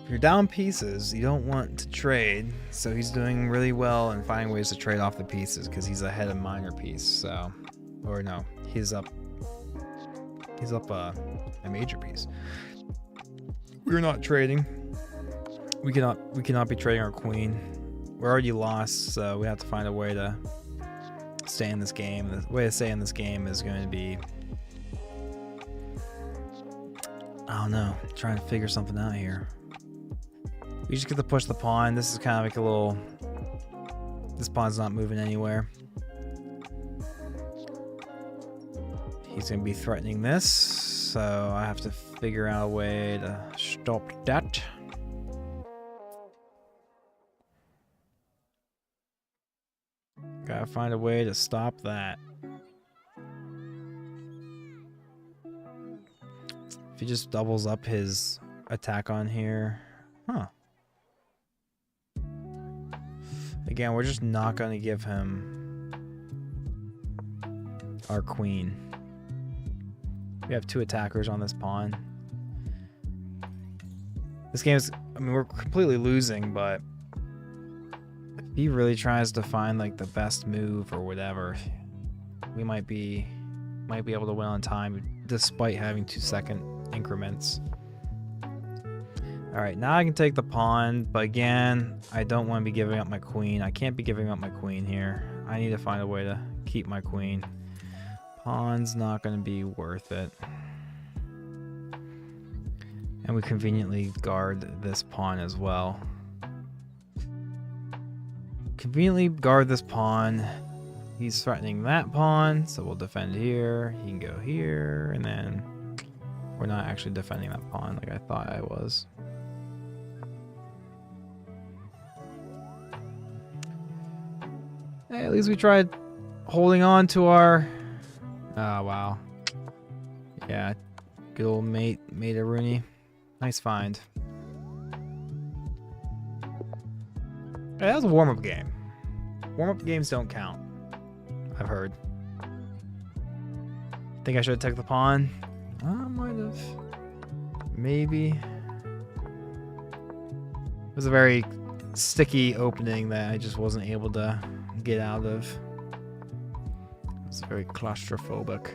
If you're down pieces, you don't want to trade, so he's doing really well and finding ways to trade off the pieces because he's ahead of minor piece. So, or no, he's up a major piece. We're not trading. We cannot be trading our queen. We're already lost, so we have to find a way to stay in this game. The way to stay in this game is going to be, I don't know, trying to figure something out here. We just get to push the pawn. This is kind of like a little, this pawn's not moving anywhere. He's going to be threatening this, so I have to figure out a way to stop that. Gotta find a way to stop that. If he just doubles up his attack on here. Huh. Again, we're just not gonna give him our queen. We have 2 attackers on this pawn. This game is, I mean, we're completely losing, but if he really tries to find like the best move or whatever, we might be able to win on time despite having 2-second increments. All right, now I can take the pawn, but again, I don't want to be giving up my queen. I can't be giving up my queen here. I need to find a way to keep my queen. Pawn's not going to be worth it. And we conveniently guard this pawn as well. Conveniently guard this pawn. He's threatening that pawn, so we'll defend here. He can go here, and then we're not actually defending that pawn like I thought I was. Hey, at least we tried holding on to our... Oh, wow. Yeah, good old mate Rooney. Nice find. Hey, that was a warm-up game. Warm-up games don't count, I've heard. Think I should have taken the pawn? I might have. Maybe. It was a very sticky opening that I just wasn't able to get out of. It was very claustrophobic.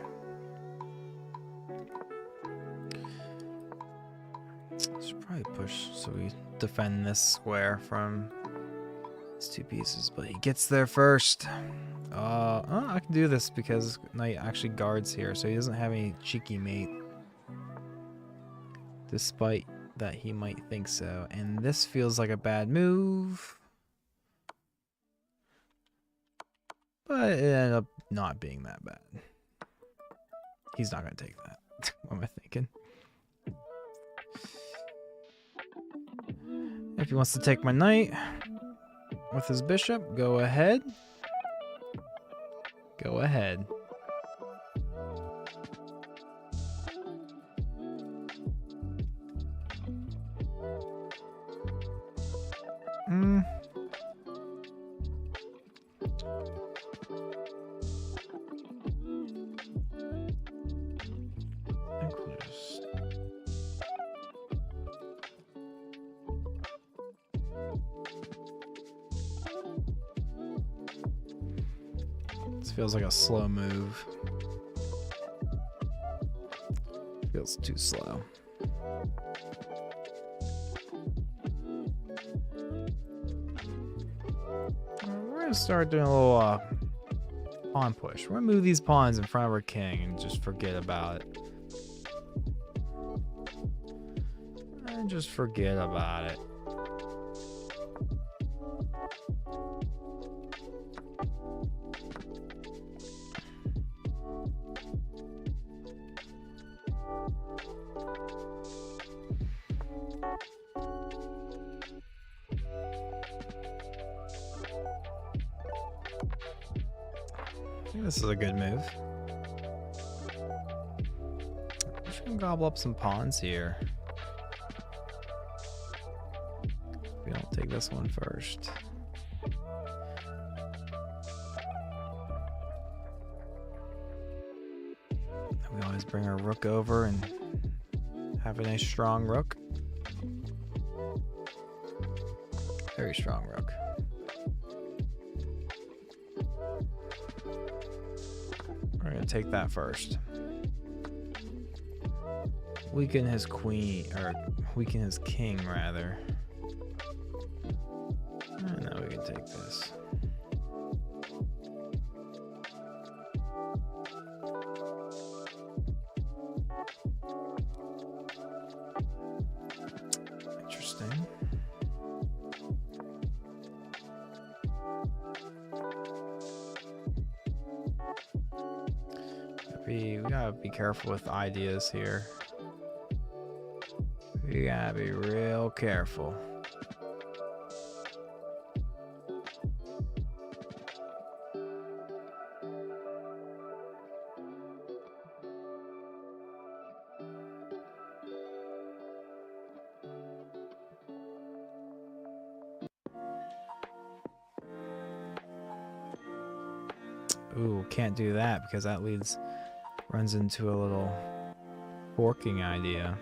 Should probably push so we defend this square from these 2 pieces, but he gets there first. I can do this because knight actually guards here, so he doesn't have any cheeky mate. Despite that he might think so. And this feels like a bad move. But it ended up not being that bad. He's not going to take that. What am I thinking? If he wants to take my knight with his bishop, go ahead. Go ahead. This feels like a slow move. Feels too slow. We're gonna start doing a little pawn push. We're gonna move these pawns in front of our king and just forget about it. And just forget about it. I think this is a good move. I'm just gonna gobble up some pawns here. We don't take this one first. We always bring our rook over and have a nice strong rook. Very strong rook. We're gonna take that first. weaken his queen, or weaken his king rather. And now we can take this. Interesting. We gotta be careful with ideas here. We gotta be real careful. Ooh, can't do that because that runs into a little forking idea.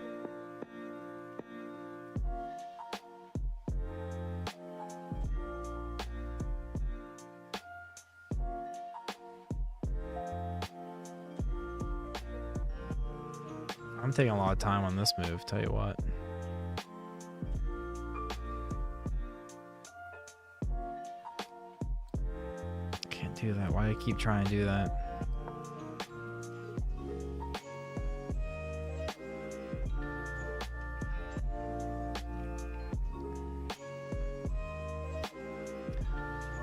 I'm taking a lot of time on this move, tell you what. Can't do that. Why do I keep trying to do that?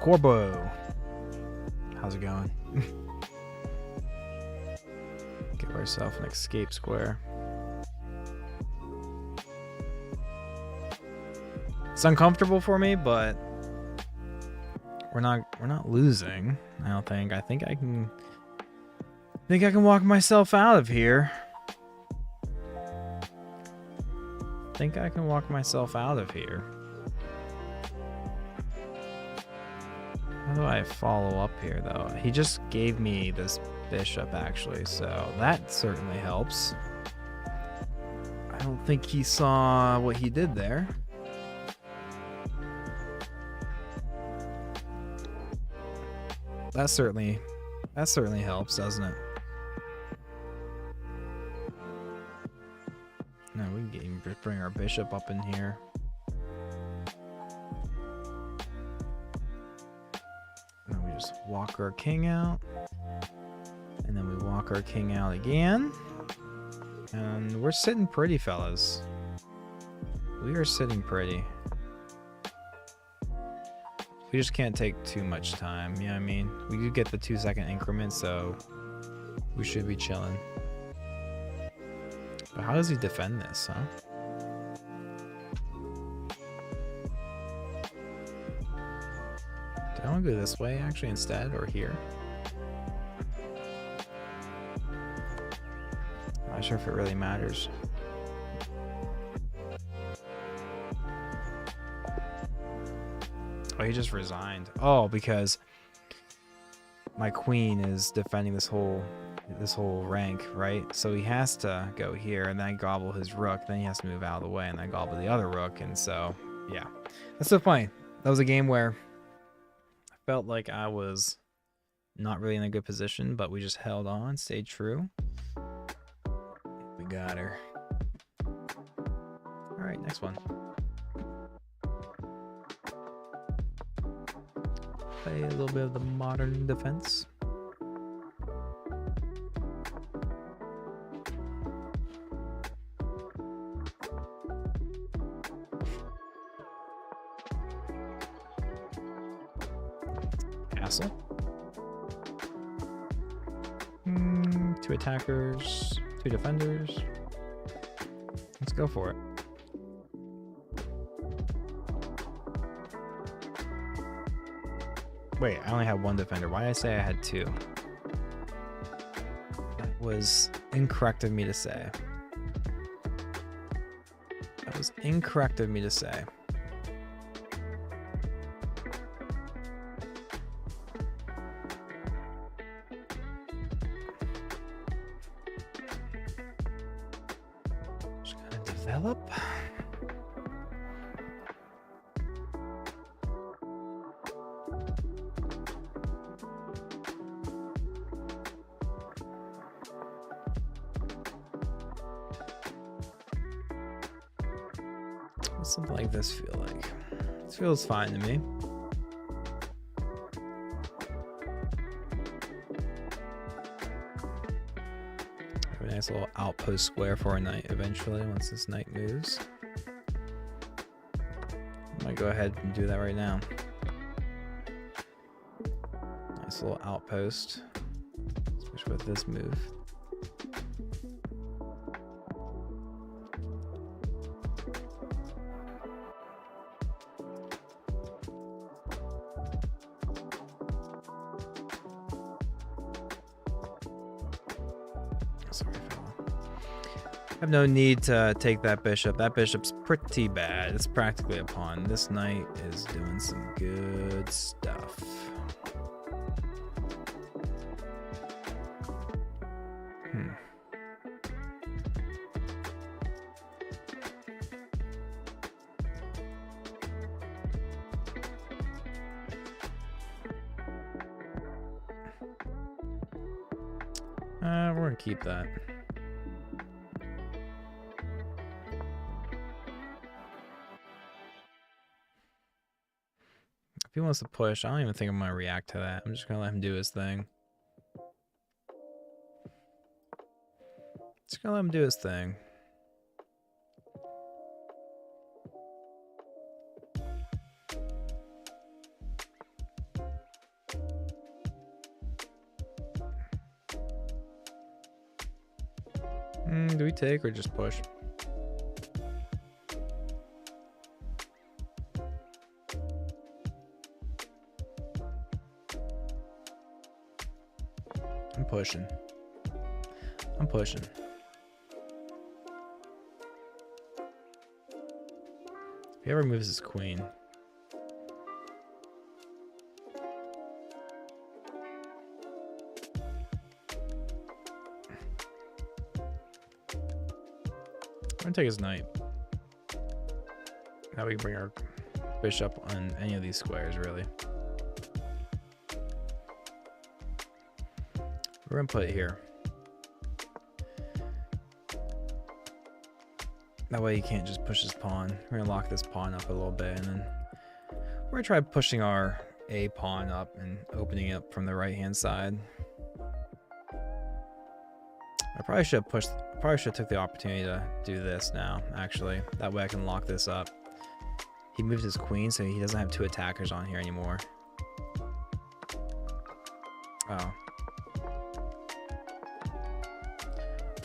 Corbo. How's it going? Give ourselves an escape square. It's uncomfortable for me, but we're not losing. I don't think. I think I can walk myself out of here. Think I can walk myself out of here. How do I follow up here, though? He just gave me this bishop, actually, so that certainly helps. I don't think he saw what he did there. That certainly helps, doesn't it? No, we can bring our bishop up in here. And we just walk our king out. And then we walk our king out again. And we're sitting pretty, fellas. We are sitting pretty. We just can't take too much time, you know what I mean? We do get the 2-second increment, so we should be chilling. But how does he defend this, huh? Do I want to go this way, actually, instead, or here? I'm not sure if it really matters. Oh, he just resigned. Oh, because my queen is defending this whole rank, right? So he has to go here and then gobble his rook. Then he has to move out of the way and then gobble the other rook. And so, yeah, that's so funny. That was a game where I felt like I was not really in a good position, but we just held on, stayed true. We got her. All right, next one. Play a little bit of the modern defense. Castle. 2 attackers, 2 defenders. Let's go for it. Wait, I only have 1 defender. Why did I say I had 2? That was incorrect of me to say. That was incorrect of me to say. Just gotta develop. What's something like this feel like? This feels fine to me. Have a nice little outpost square for a knight eventually once this knight moves. I might go ahead and do that right now. Nice little outpost, especially with this move. Sorry, fella. I have no need to take that bishop. That bishop's pretty bad. It's practically a pawn. This knight is doing some good stuff. We're gonna keep that. If he wants to push, I don't even think I'm gonna react to that. I'm just gonna let him do his thing. Just gonna let him do his thing. Do we take or just push? I'm pushing. I'm pushing. If he ever moves his queen. I'm gonna take his knight. Now we can bring our bishop on any of these squares, really. We're gonna put it here. That way he can't just push his pawn. We're gonna lock this pawn up a little bit, and then we're gonna try pushing our A pawn up and opening it up from the right hand side. I probably should have took the opportunity to do this now, actually. That way I can lock this up. He moved his queen, so he doesn't have two attackers on here anymore. Oh.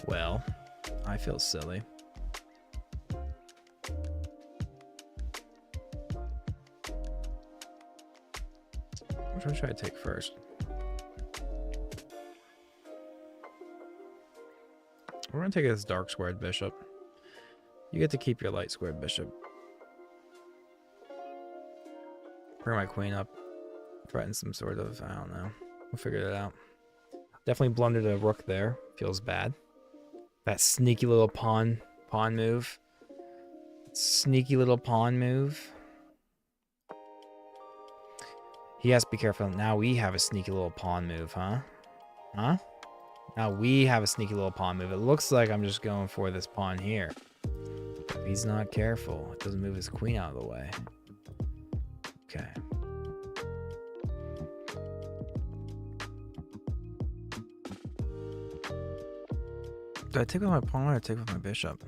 Well, I feel silly. Which one should I take first? We're gonna take this dark squared bishop. You get to keep your light squared bishop. Bring my queen up. Threaten some sort of, I don't know. We'll figure it out. Definitely blundered a rook there. Feels bad. That sneaky little pawn move. Sneaky little pawn move. He has to be careful. Now we have a sneaky little pawn move, huh? Huh? Now we have a sneaky little pawn move. It looks like I'm just going for this pawn here. If he's not careful, it doesn't move his queen out of the way. Okay. Do I take with my pawn or take with my bishop?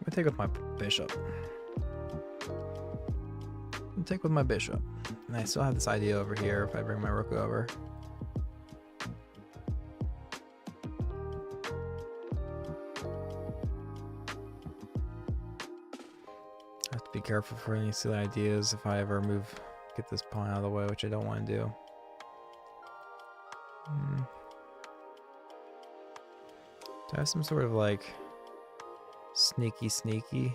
I take with my bishop. I'll take with my bishop. And I still have this idea over here if I bring my rook over. I have to be careful for any silly ideas if I ever get this pawn out of the way, which I don't want to do. Do I have some sort of like sneaky?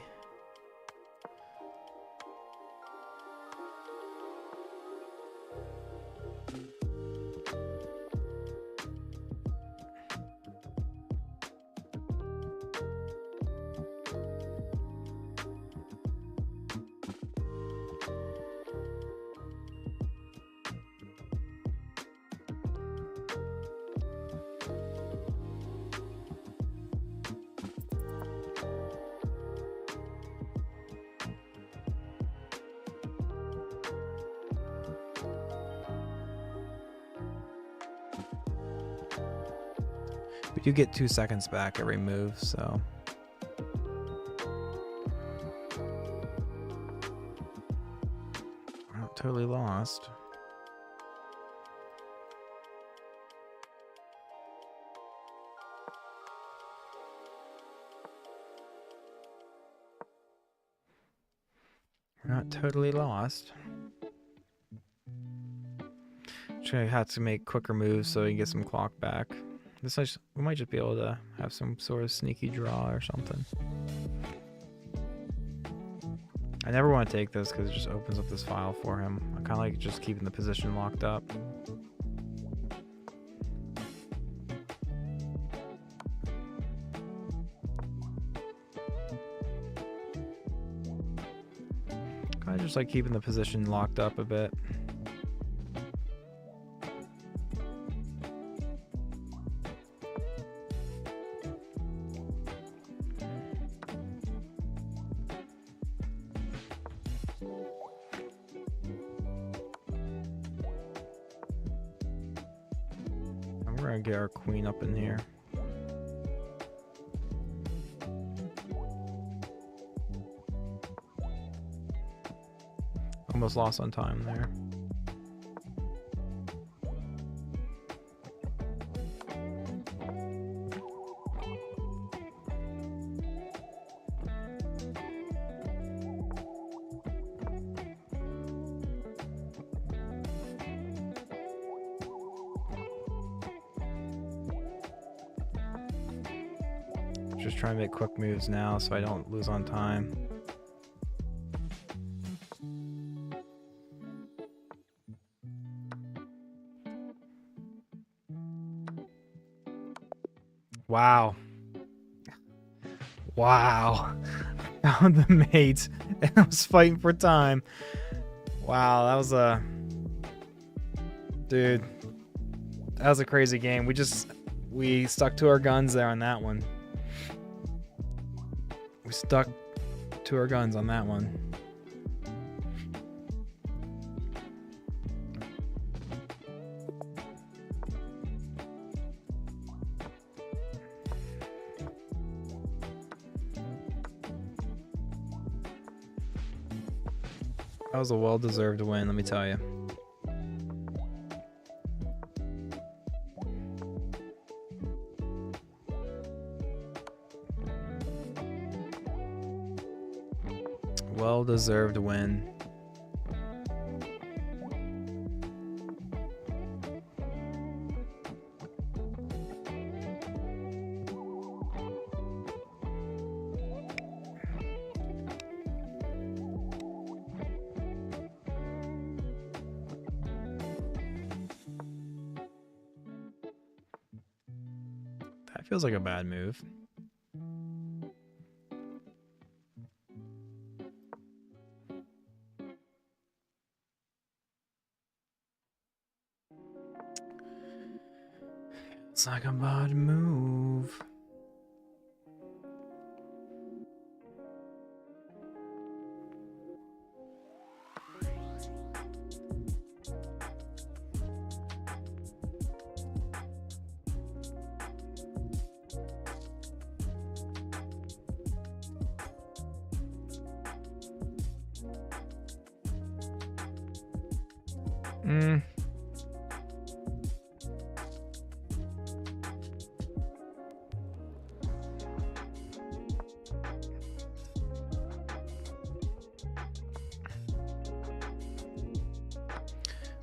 We do get 2 seconds back every move, so. We're not totally lost. We're not totally lost. Actually, I had to make quicker moves so we can get some clock back. We might just be able to have some sort of sneaky draw or something. I never want to take this because it just opens up this file for him. I kind of like just keeping the position locked up. I just like keeping the position locked up a bit. I'm gonna get our queen up in here. Almost lost on time there. Just trying to make quick moves now so I don't lose on time. Wow. Wow. Found the mate and I was fighting for time. Wow, that was a... Dude. That was a crazy game. We stuck to our guns there on that one. We stuck to our guns on that one. That was a well-deserved win, let me tell you. Well-deserved win. That feels like a bad move. It's like a bad move.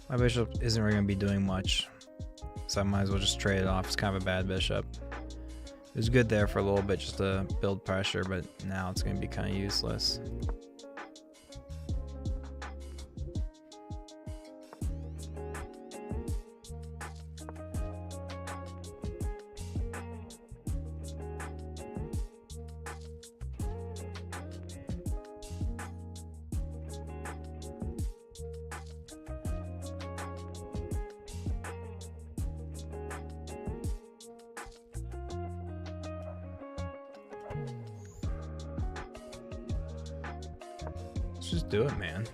My bishop isn't really going to be doing much, so I might as well just trade it off. It's kind of a bad bishop. It was good there for a little bit just to build pressure, but now it's going to be kind of useless. Just do it, man.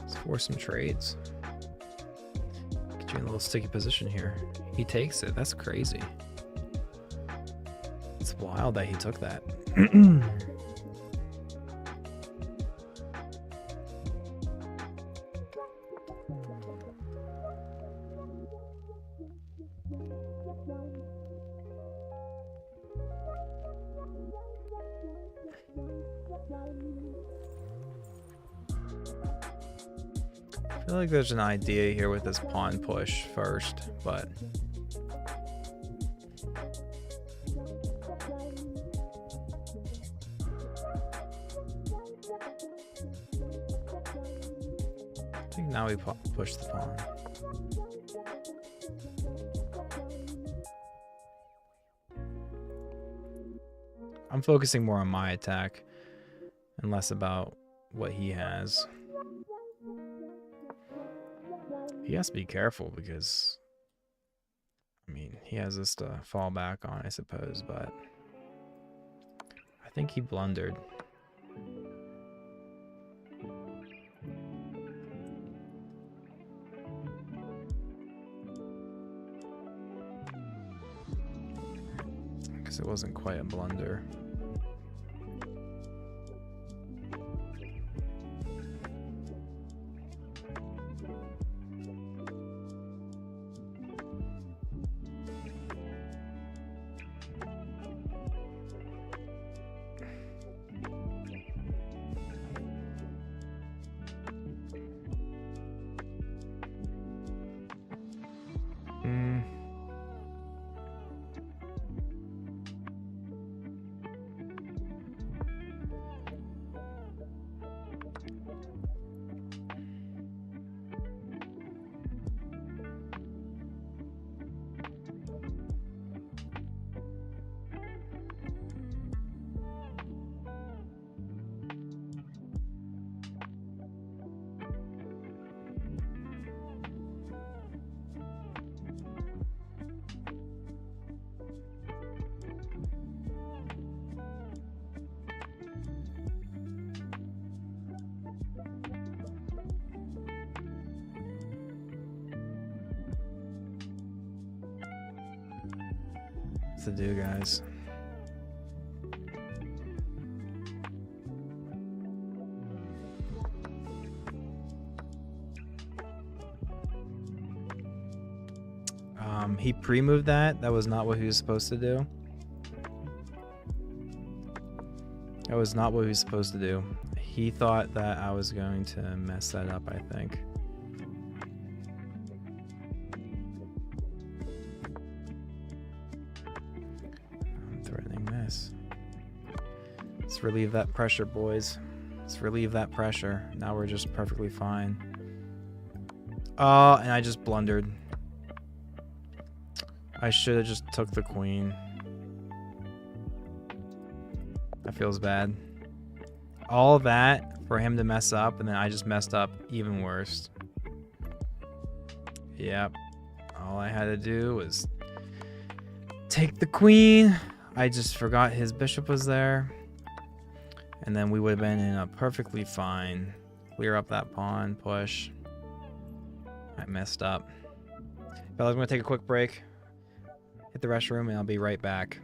Let's force some trades. Get in a little sticky position here. He takes it. That's crazy. It's wild that he took that. I feel like there's an idea here with this pawn push first, but I think now we push the pawn. I'm focusing more on my attack and less about what he has. He has to be careful because, I mean, he has this to fall back on, I suppose, but I think he blundered. Because it wasn't quite a blunder. To do, guys. He pre-moved that. That was not what he was supposed to do. That was not what he was supposed to do. He thought that I was going to mess that up, I think. Let's relieve that pressure, boys. Let's relieve that pressure. Now we're just perfectly fine. Oh, and I just blundered. I should have just took the queen. That feels bad. All that for him to mess up, and then I just messed up even worse. Yep. All I had to do was take the queen. I just forgot his bishop was there. And then we would have been in a perfectly fine. Clear up that pawn, push. I messed up. Fellas, I'm going to take a quick break. Hit the restroom, and I'll be right back.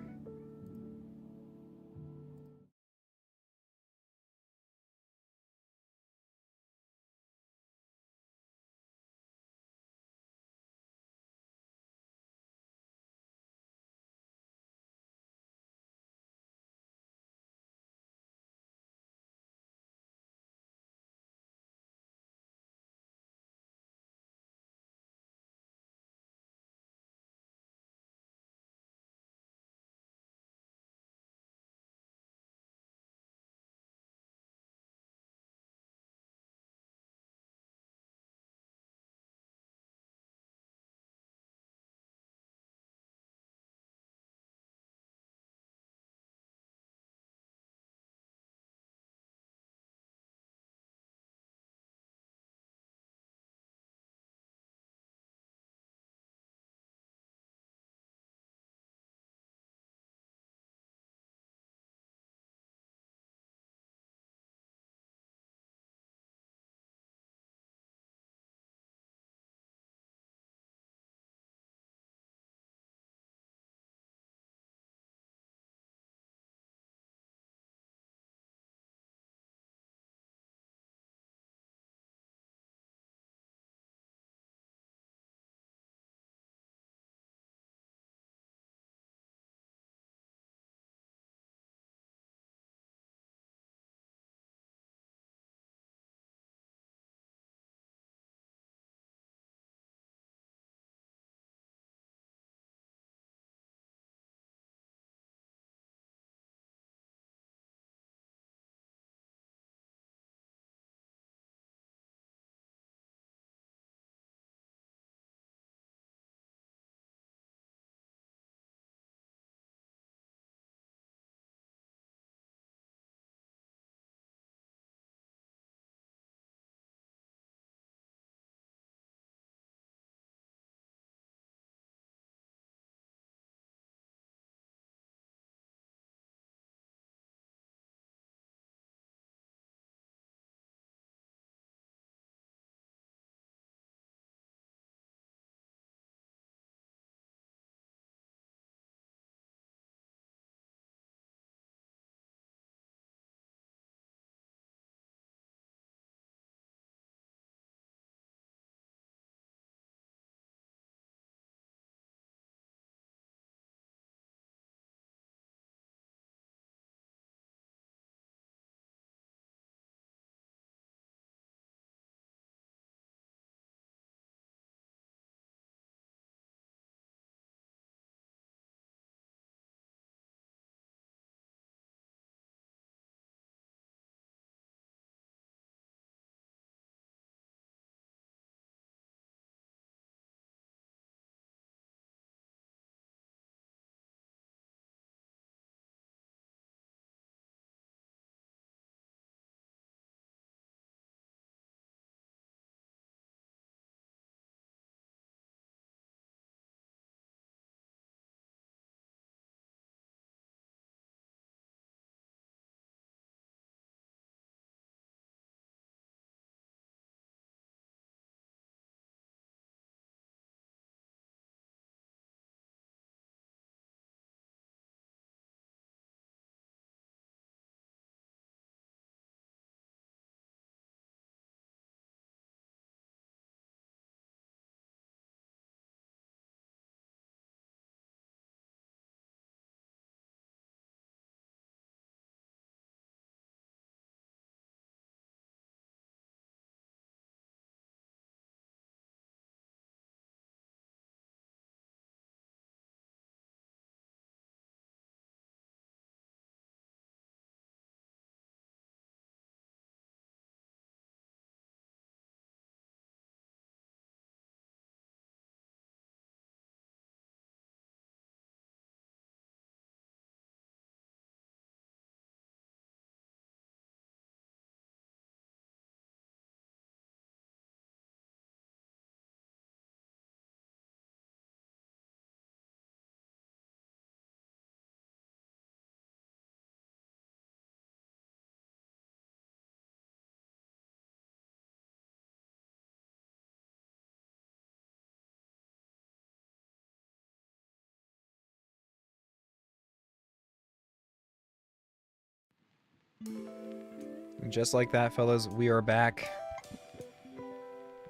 Just like that, fellas, we are back.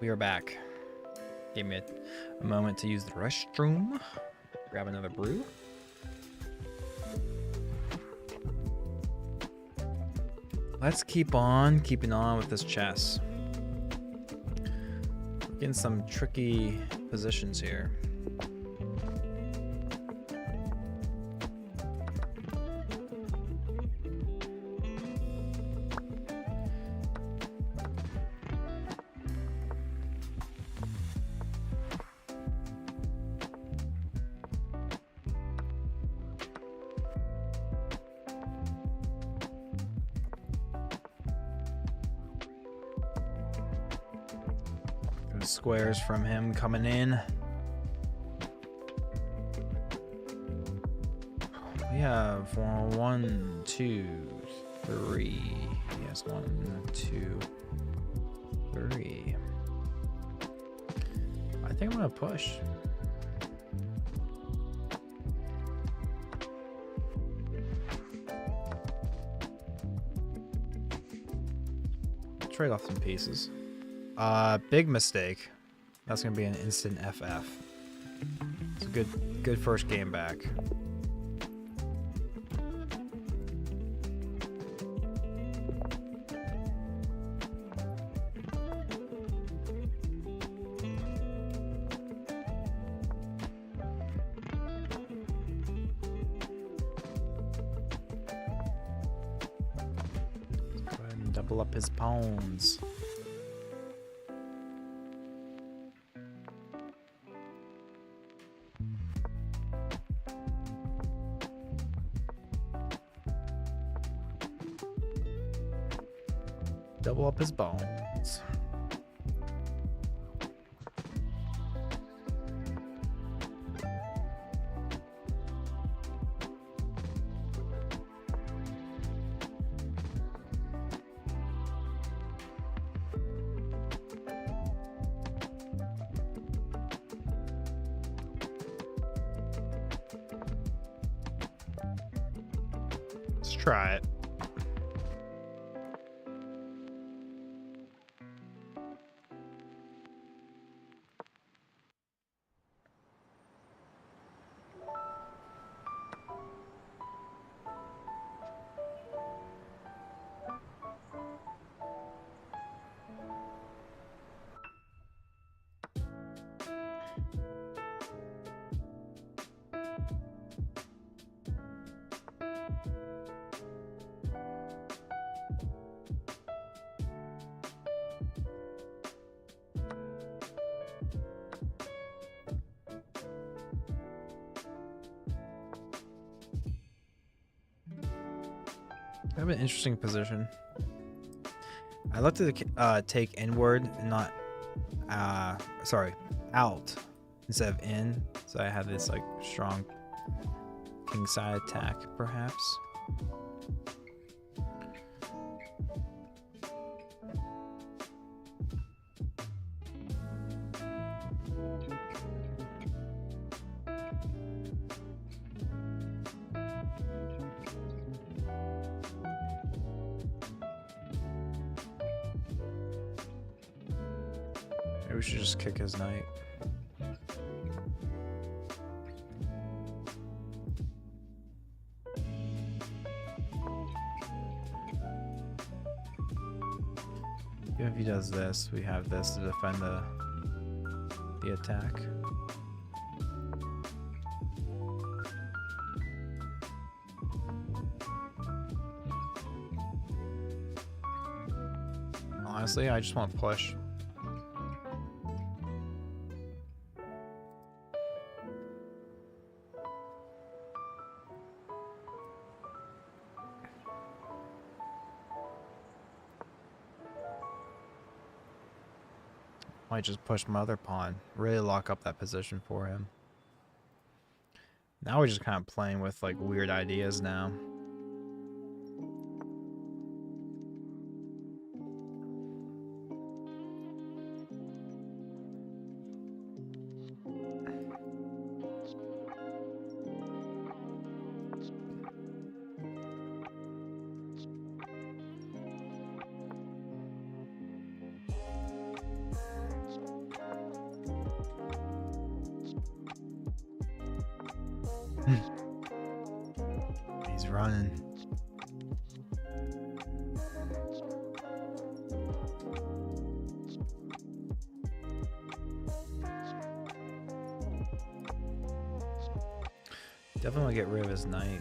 We are back. Gave me a moment to use the restroom. Grab another brew. Let's keep on keeping on with this chess. Getting some tricky positions here. Squares from him coming in. We have 1, 2, 3. Yes, 1, 2, 3. I think I'm gonna push. Trade off some pieces. Big mistake. That's gonna be an instant FF. It's a good first game back. Let's go ahead and double up his pawns. Double up his bones. Let's try it. I have an interesting position. I love to take inward and not, sorry, out instead of in. So I have this like strong king side attack, perhaps. Maybe we should just kick his knight. Even if he does this, we have this to defend the attack. Honestly, I just want to push. Might just push my other pawn. Really lock up that position for him. Now we're just kind of playing with like weird ideas now. He's running. Definitely want to get rid of his knight.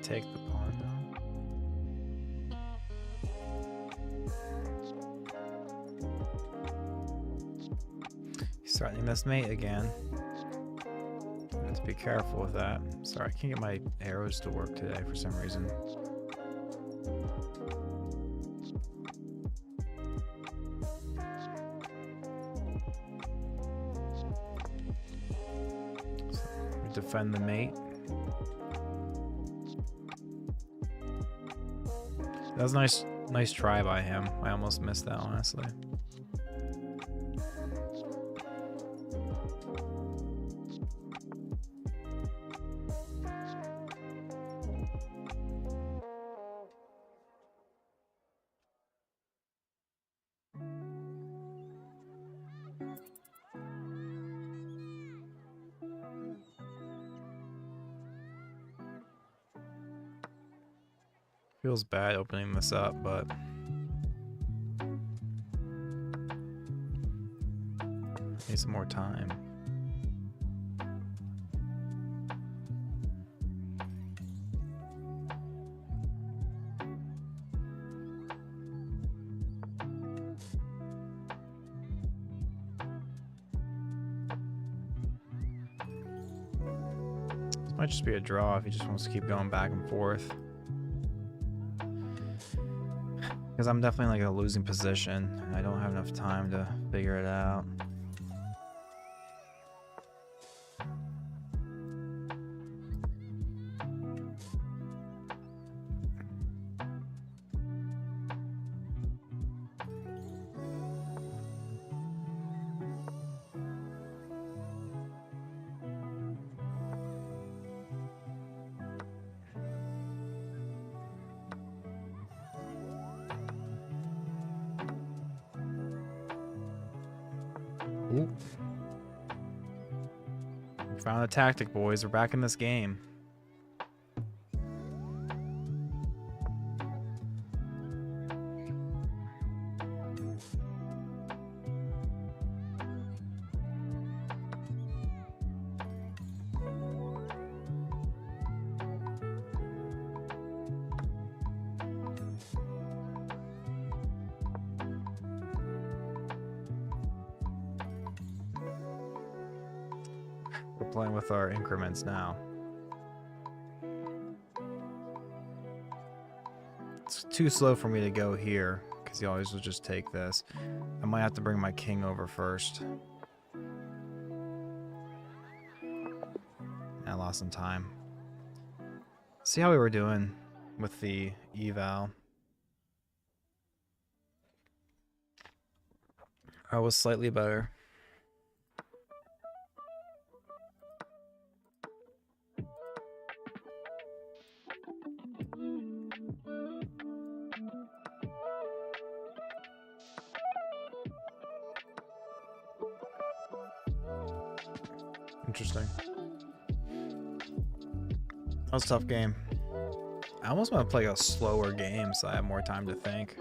Take the pawn now. He's threatening this mate again. I have to be careful with that. Sorry, I can't get my arrows to work today for some reason. So we defend the mate. That was a nice try by him. I almost missed that, honestly. Feels bad opening this up, but need some more time. This might just be a draw if he just wants to keep going back and forth. Because I'm definitely like in a losing position. I don't have enough time to figure it out. Ooh. We found a tactic, boys. We're back in this game. We're playing with our increments now. It's too slow for me to go here, because he always will just take this. I might have to bring my king over first. I lost some time. See how we were doing with the eval. I was slightly better. Interesting. That was a tough game. I almost want to play a slower game so I have more time to think.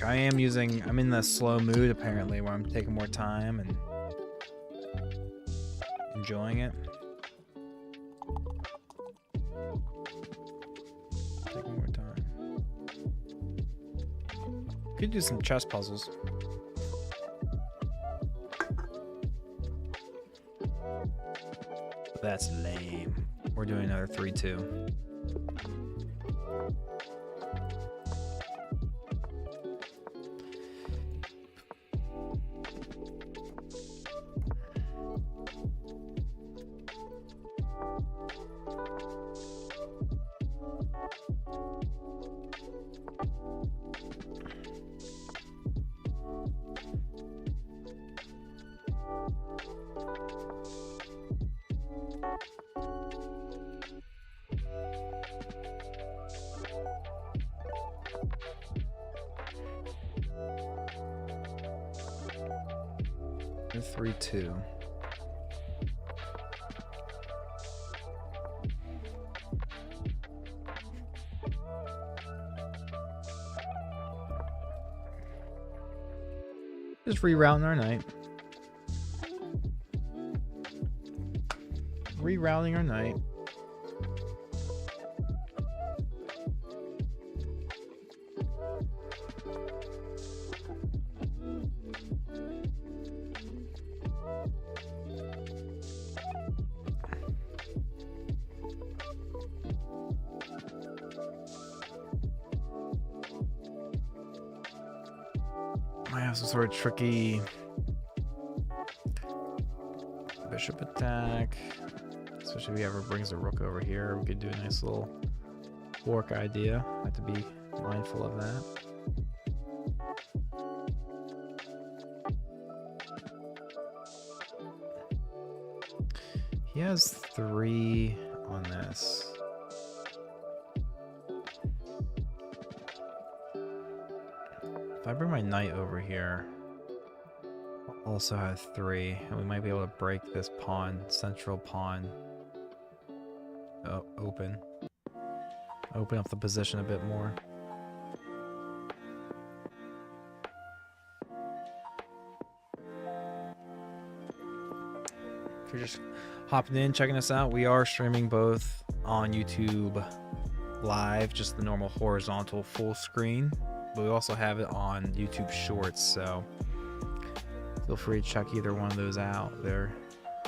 I'm in the slow mood apparently where I'm taking more time and enjoying it. Taking more time. Could do some chess puzzles. That's lame. We're doing another 3-2. 3-2. Just rerouting our knight. Rerouting our knight. I have some sort of tricky bishop attack. Especially if he ever brings a rook over here, we could do a nice little fork idea. I have to be mindful of that. He has 3 on this. If I bring my knight over here, I'll also have 3, and we might be able to break this pawn, central pawn, open up the position a bit more. If you're just hopping in, checking us out, we are streaming both on YouTube Live, just the normal horizontal full screen, but we also have it on YouTube Shorts, so feel free to check either one of those out.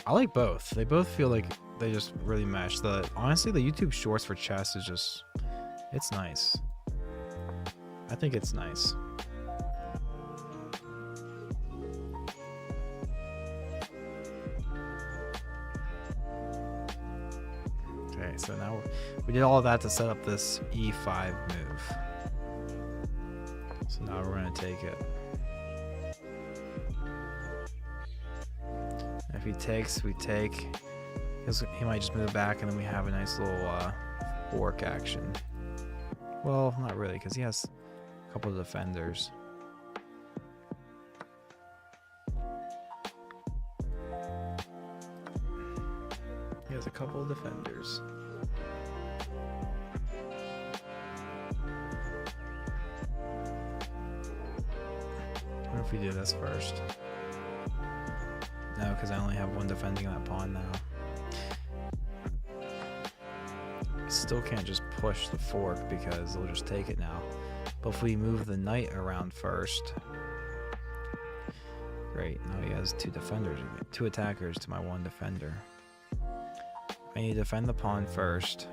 I like both. They both feel like they just really mesh. Honestly, the YouTube Shorts for chess is just, it's nice. I think it's nice. Okay, so now we did all of that to set up this E5 move. So now we're going to take it. If he takes, we take. He might just move back, and then we have a nice little fork action. Well, not really, because he has a couple of defenders. He has a couple of defenders. What if we do this first? No, because I only have one defending that pawn now. Still can't just push the fork because they'll just take it now. But if we move the knight around first, great. Now he has 2 defenders, 2 attackers to my 1 defender. I need to defend the pawn first.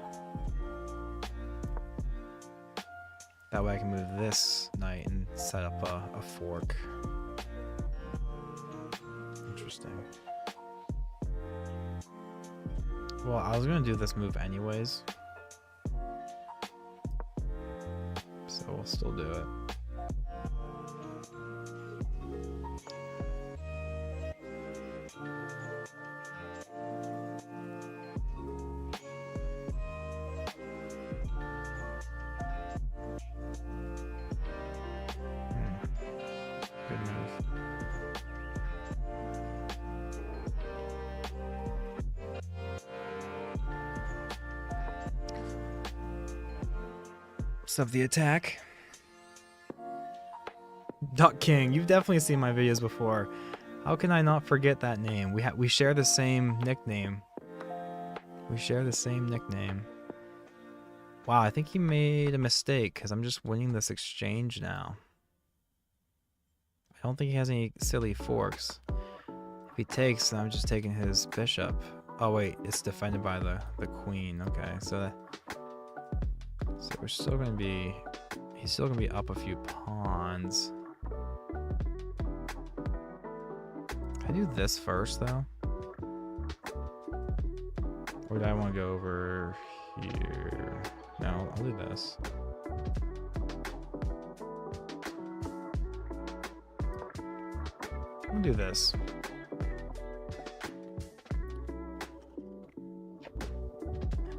That way I can move this knight and set up a fork. Interesting. Well, I was gonna do this move anyways, so we'll still do it. Good move. Of the attack. Duck King, you've definitely seen my videos before. How can I not forget that name? We share the same nickname. We share the same nickname. Wow, I think he made a mistake because I'm just winning this exchange now. I don't think he has any silly forks. If he takes, then I'm just taking his bishop. Oh wait, it's defended by the queen. Okay, so we're still gonna be, he's still gonna be up a few pawns. Can I do this first though? Or do I want to go over here? No, I'll do this. I'll do this.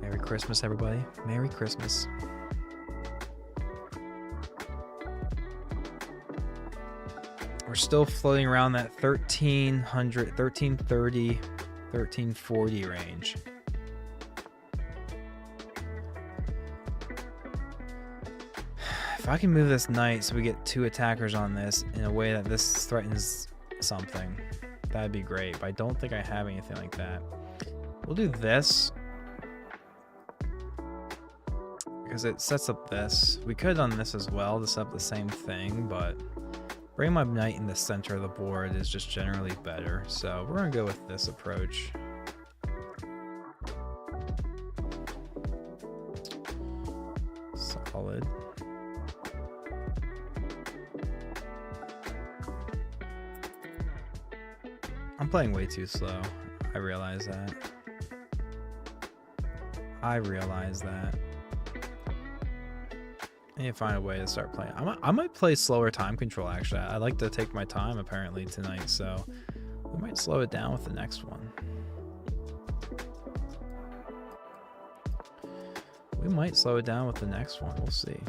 Merry Christmas, everybody. Merry Christmas. We're still floating around that 1300, 1330, 1340 range. If I can move this knight so we get 2 attackers on this in a way that this threatens something, that'd be great. But I don't think I have anything like that. We'll do this because it sets up this. We could have done this as well to set up the same thing, but bringing my knight in the center of the board is just generally better. So we're gonna go with this approach. Solid. I'm playing way too slow. I realize that. I need to find a way to start playing. I might play slower time control, actually. I like to take my time, apparently, tonight, so we might slow it down with the next one. We might slow it down with the next one. We'll see.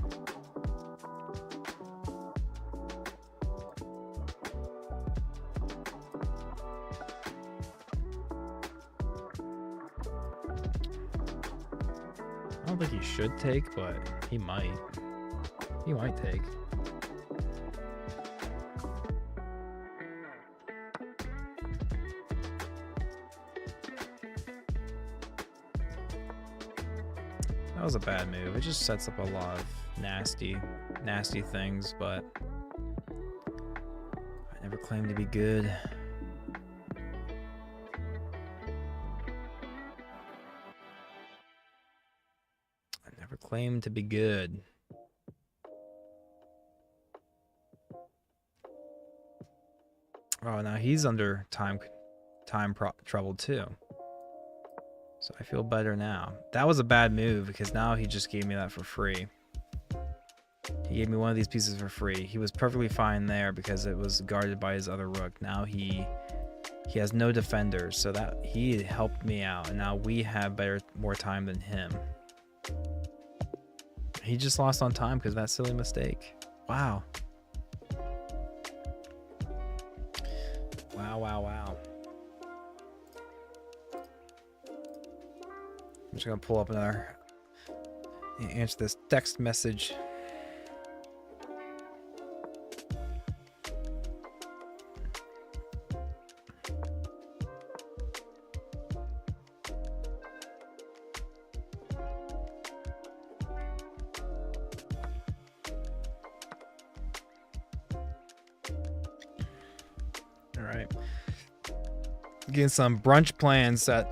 I don't think he should take, but he might. He might take. That was a bad move. It just sets up a lot of nasty things, but I never claimed to be good. Claim to be good. Oh, now he's under time trouble too. So I feel better now. That was a bad move because now he just gave me that for free. He gave me one of these pieces for free. He was perfectly fine there because it was guarded by his other rook. Now he has no defenders, so that he helped me out, and now we have more time than him. He just lost on time because of that silly mistake. Wow. Wow. I'm just gonna pull up another, answer this text message. Getting some brunch plans set.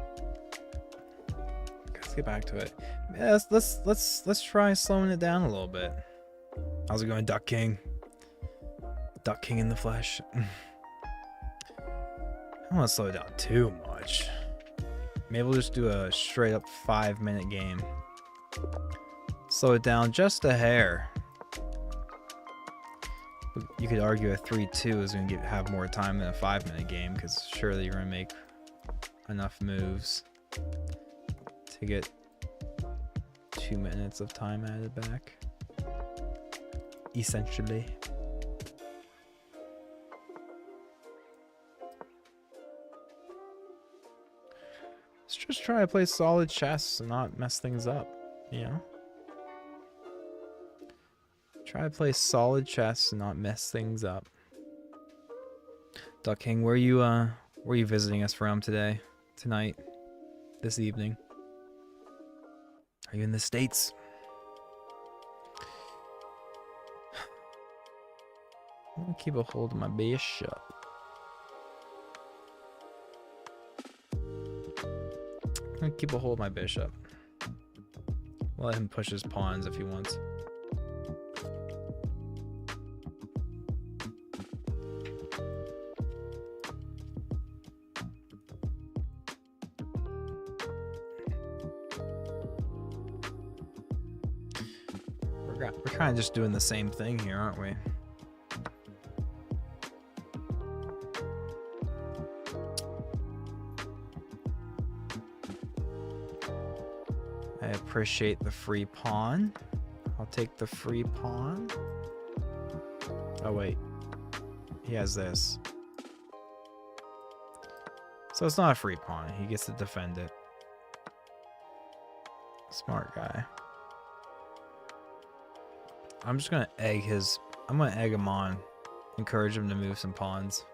Let's get back to it. Yeah, let's try slowing it down a little bit. How's it going, Duck King? Duck King in the flesh. I don't want to slow it down too much. Maybe we'll just do a straight up 5-minute game. Slow it down just a hair. You could argue a 3-2 is going to have more time than a 5-minute game, because surely you're going to make enough moves to get 2 minutes of time added back. Essentially. Let's just try to play solid chess and not mess things up, you know? Try to play solid chess and not mess things up. Duck King, where are you visiting us from today? Tonight? This evening? Are you in the States? I'm gonna keep a hold of my bishop. I'm gonna keep a hold of my bishop. Let him push his pawns if he wants. We're kind of just doing the same thing here, aren't we? I appreciate the free pawn. I'll take the free pawn. Oh, wait. he has this. So it's not a free pawn. He gets to defend it. Smart guy. I'm just gonna egg his. I'm gonna egg him on. Encourage him to move some pawns.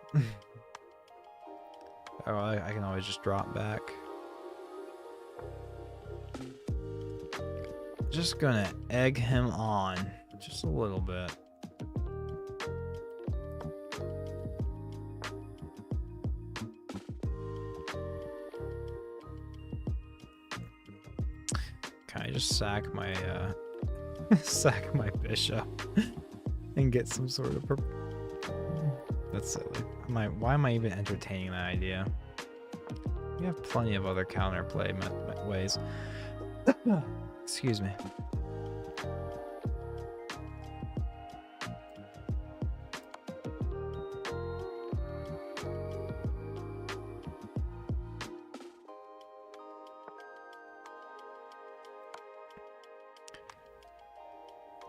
Oh, I can always just drop back. Just gonna egg him on. Just a little bit. Can I just sack my sack my bishop and get some sort of that's silly. Why am I even entertaining that idea? We have plenty of other counterplay ways. Excuse me.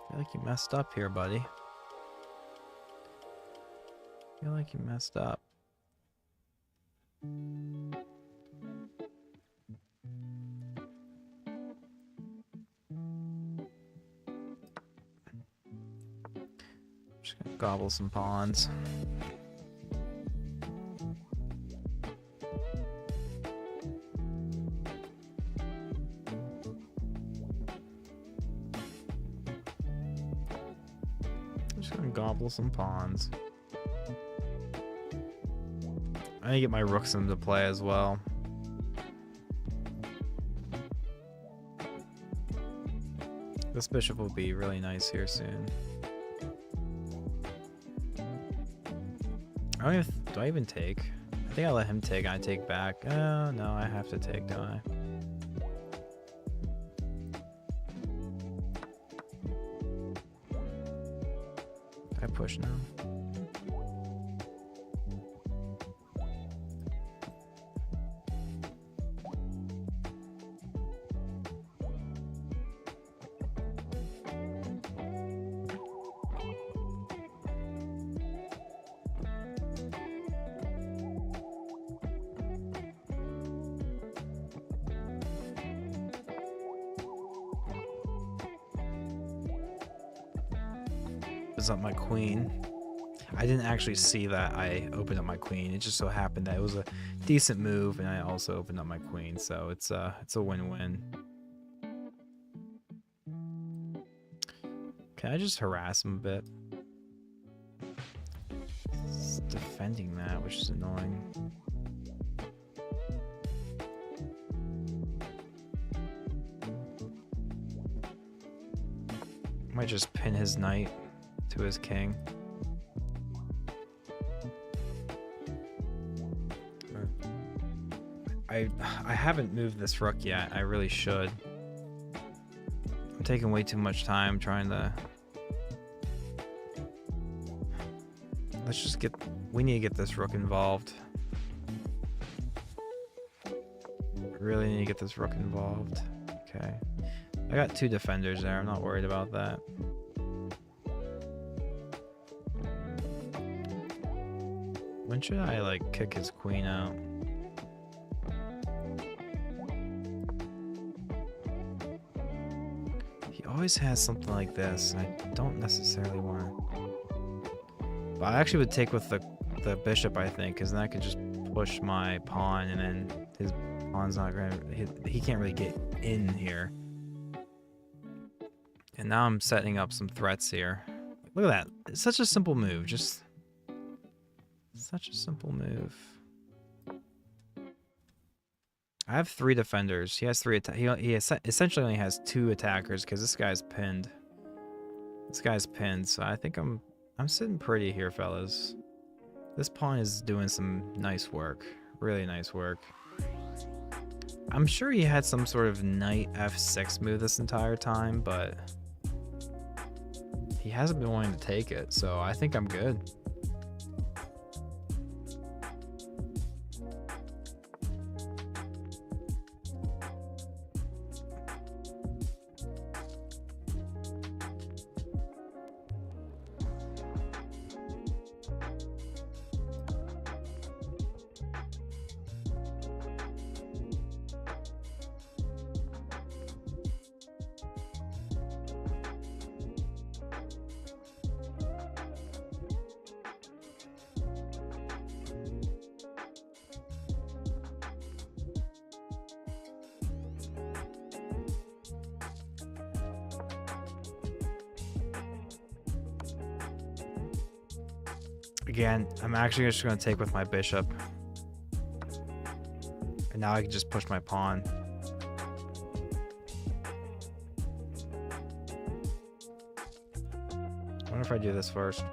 I feel like you messed up here, buddy. I feel like you messed up. Just gonna gobble some pawns. Just gonna gobble some pawns. I need to get my rooks into play as well. This bishop will be really nice here soon. Do I even take? I think I let him take and I take back. Oh, no, I have to take, don't I? I push now. Up my queen. I didn't actually see that I opened up my queen. It just so happened that it was a decent move, and I also opened up my queen, so it's a win-win. Can I just harass him a bit? He's defending that, which is annoying. Might just pin his knight to his king. I haven't moved this rook yet. I really should. I'm taking way too much time trying to. Let's just get. We need to get this rook involved. Really need to get this rook involved. Okay. I got two defenders there. I'm not worried about that. When should I, like, kick his queen out? He always has something like this. I don't necessarily want to. But I actually would take with the bishop, I think, because then I could just push my pawn, and then his pawn's not going to... He can't really get in here. And now I'm setting up some threats here. Look at that. It's such a simple move. Just... Such a simple move. I have 3 defenders. He has 3 he essentially only has 2 attackers because this guy's pinned. This guy's pinned, so I think I'm sitting pretty here, fellas. This pawn is doing some nice work. Really nice work. I'm sure he had some sort of knight f6 move this entire time, but he hasn't been wanting to take it, so I think I'm good. Again, I'm actually just going to take with my bishop. And now I can just push my pawn. I wonder if I do this first.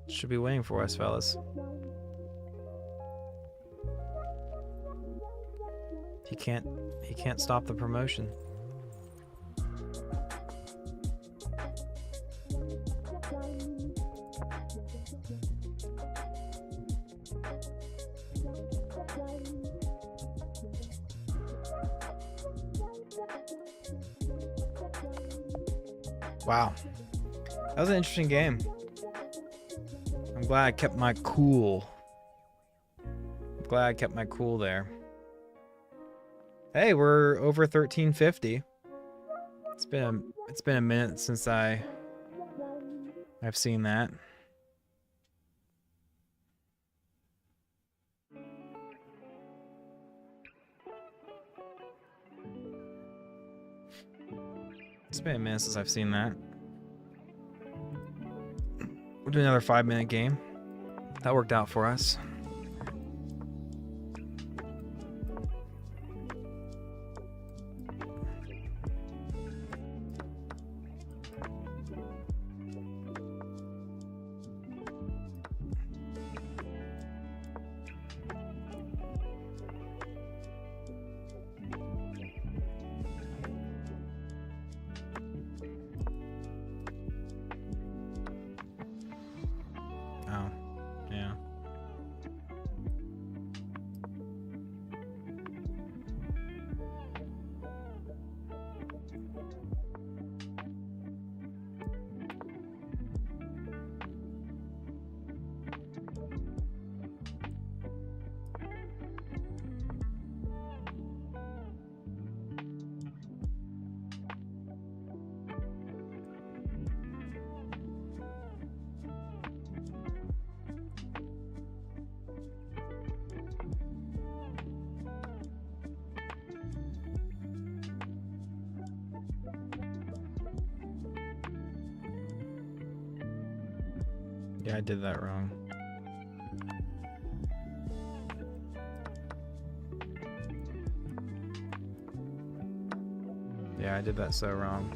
Should be waiting for us, fellas. He can't stop the promotion. Wow. That was an interesting game. I'm glad I kept my cool. I'm glad I kept my cool there. Hey, we're over 1350. It's been a minute since I've seen that. It's been a minute since I've seen that. We'll do another 5-minute game. That worked out for us. Oh, yeah. Yeah, I did that wrong. Yeah, I did that so wrong.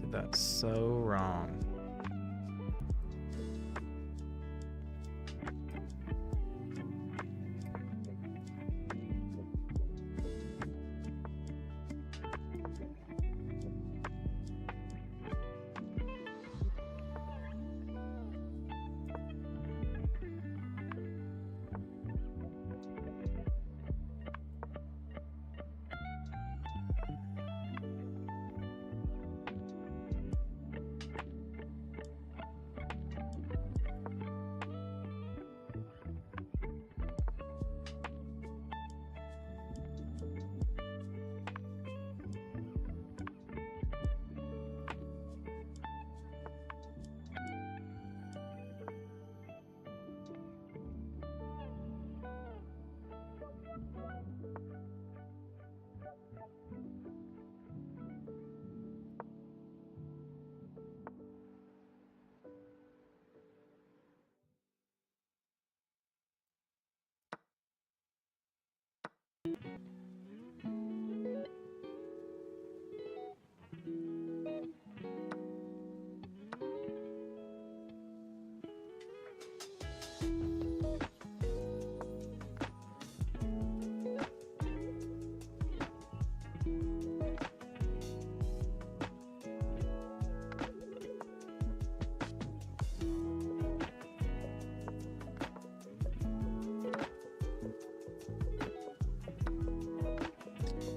Did that so wrong.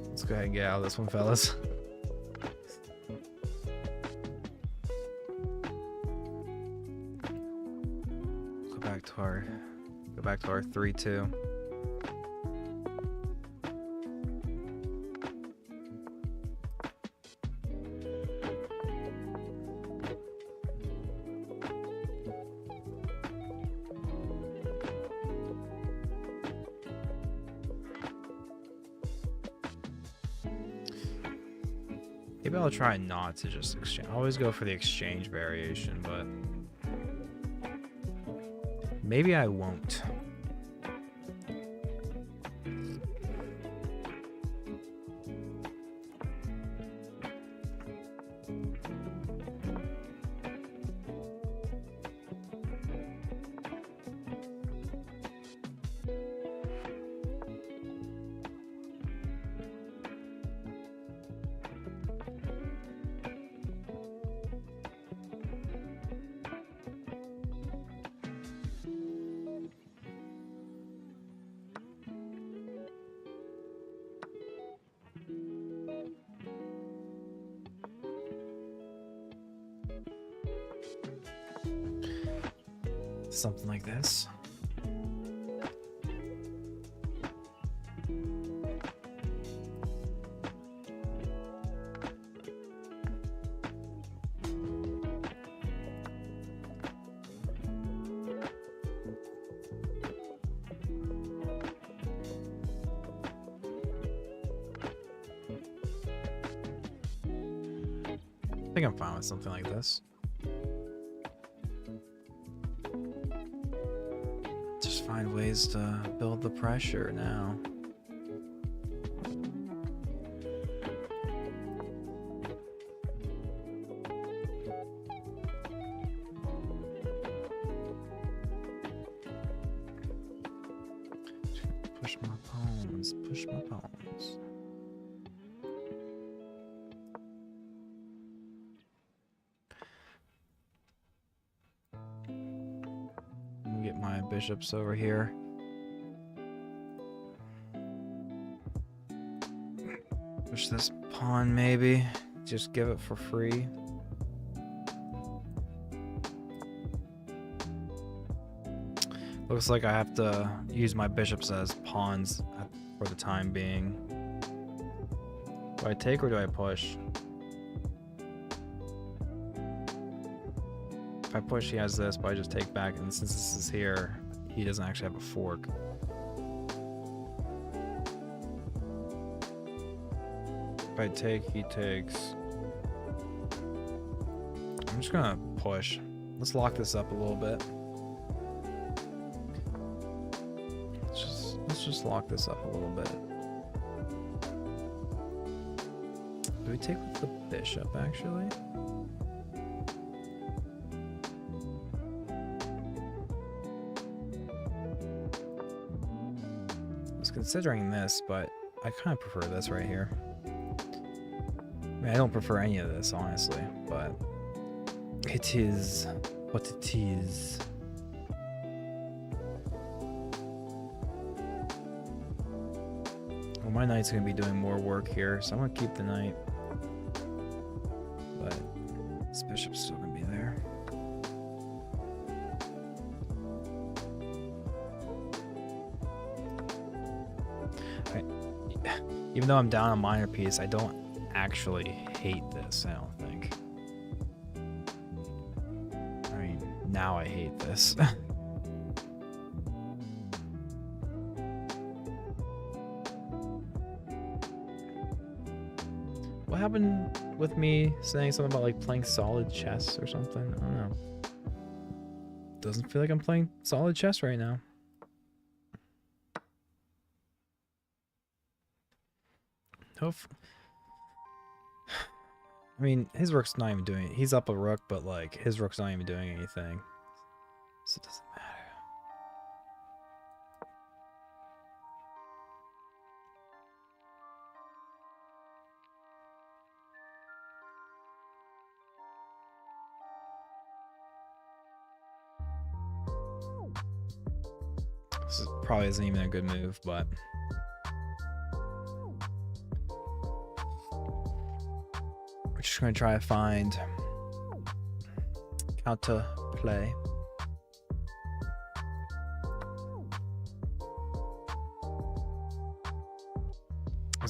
Let's go ahead and get out of this one, fellas. to our 3-2. Maybe I'll try not to just exchange. I always go for the exchange variation, but maybe I won't. Something like this. I think I'm fine with something like this. Just find ways to build the pressure now. Push my pawns, push my pawns. Get my bishops over here. Push this pawn maybe. Just give it for free. Looks like I have to use my bishops as pawns for the time being. Do I take or do I push? If I push, he has this, but I just take back, and since this is here, he doesn't actually have a fork. If I take, he takes. I'm just gonna push. Let's lock this up a little bit. Let's just lock this up a little bit. Do we take with the bishop, actually? Considering this, but I kind of prefer this right here. I mean, I don't prefer any of this, honestly, but it is what it is. Well, my knight's going to be doing more work here, so I'm going to keep the knight. But this bishop's still going to be there. Even though I'm down a minor piece, I don't actually hate this, I don't think. I mean, now I hate this. What happened with me saying something about like playing solid chess or something? I don't know. Doesn't feel like I'm playing solid chess right now. I mean, his rook's not even doing it. He's up a rook, but like his rook's not even doing anything. So it doesn't matter. This probably isn't even a good move, but we're just going to try to find how to play.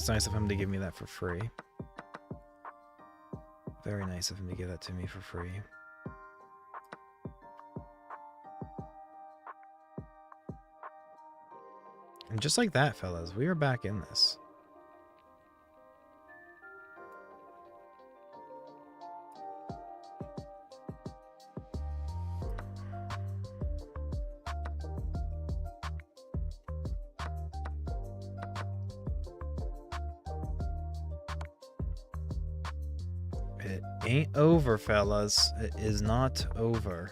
It's nice of him to give me that for free. Very nice of him to give that to me for free. And just like that, fellas, we are back in this. It ain't over, fellas. It is not over.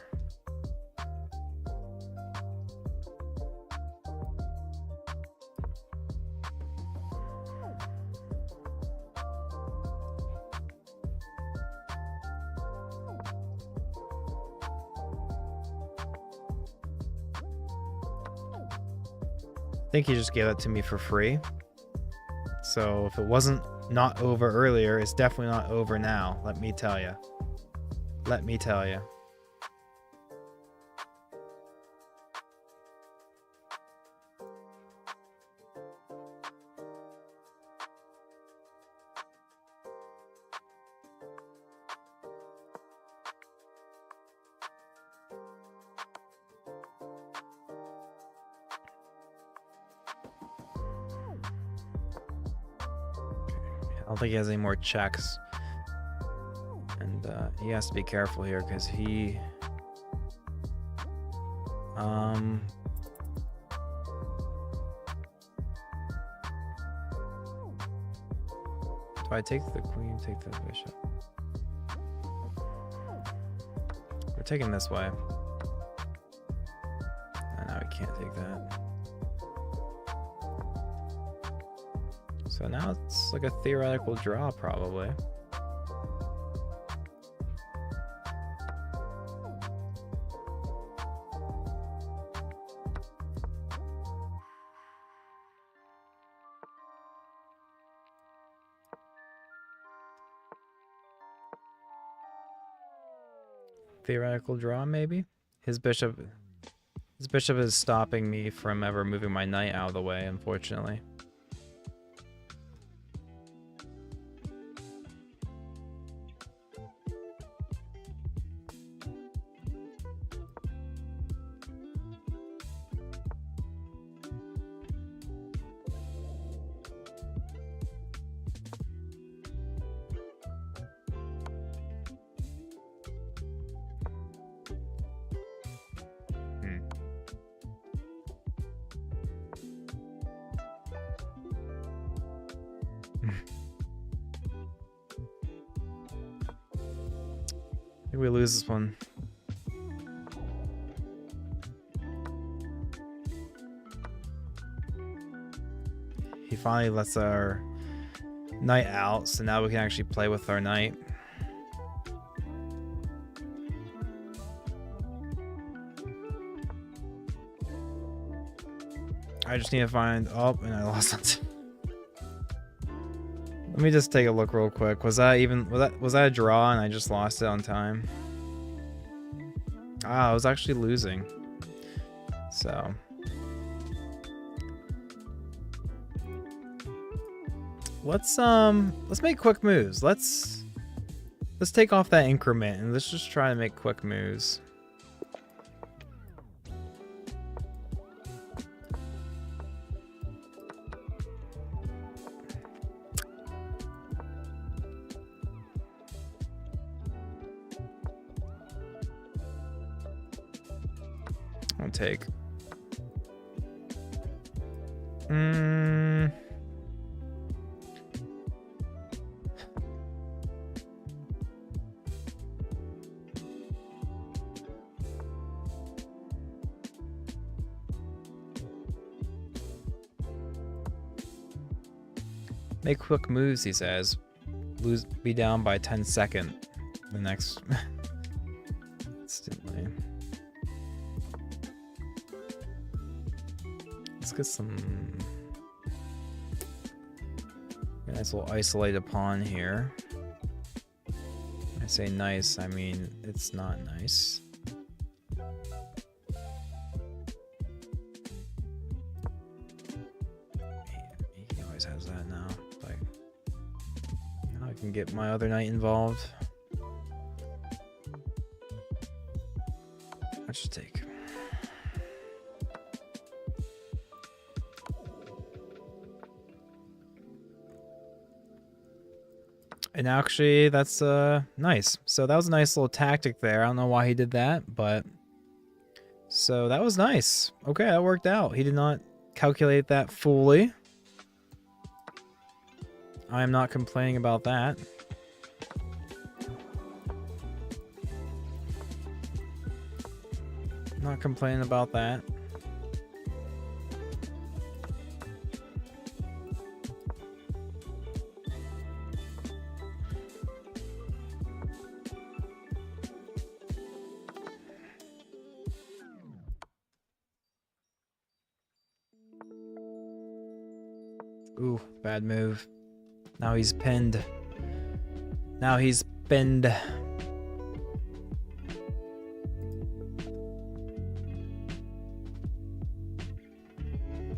I think he just gave that to me for free. So if it wasn't not over earlier, it's definitely not over now. Let me tell you. Let me tell you. I don't think he has any more checks. And he has to be careful here because he... Do I take the queen, take the bishop? We're taking this way. And now we can't take that. So now it's like a theoretical draw, probably. Theoretical draw, maybe? His bishop is stopping me from ever moving my knight out of the way, unfortunately. I think we lose this one. He finally lets our knight out, so now we can actually play with our knight. I just need to find... Oh, and I lost it. Let me just take a look real quick. Was that a draw and I just lost it on time? Ah, I was actually losing. So let's make quick moves. Let's take off that increment and let's just try to make quick moves. I'll take. Make quick moves, he says. Be down by 10 seconds. The next instantly. Let's get some nice little isolated pawn here. I say nice, I mean it's not nice. He always has that now. But can get my other knight involved. I should take. And actually, that's nice. So that was a nice little tactic there. I don't know why he did that, but so that was nice. Okay, that worked out. He did not calculate that fully. I am not complaining about that. Not complaining about that. Ooh, bad move. Now he's pinned. Now he's pinned.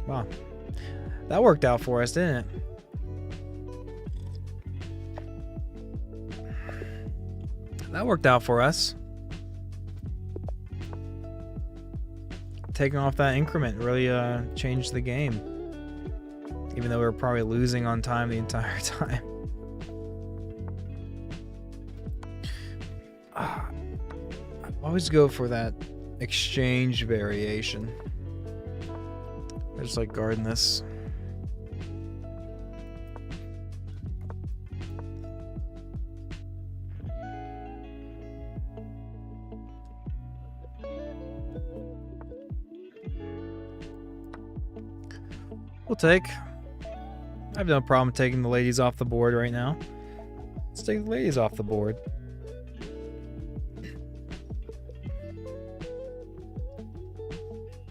Wow. That worked out for us, didn't it? That worked out for us. Taking off that increment really changed the game. Even though we were probably losing on time the entire time. I always go for that exchange variation. I just like guarding this. We'll take. I have no problem taking the ladies off the board right now. Let's take the ladies off the board.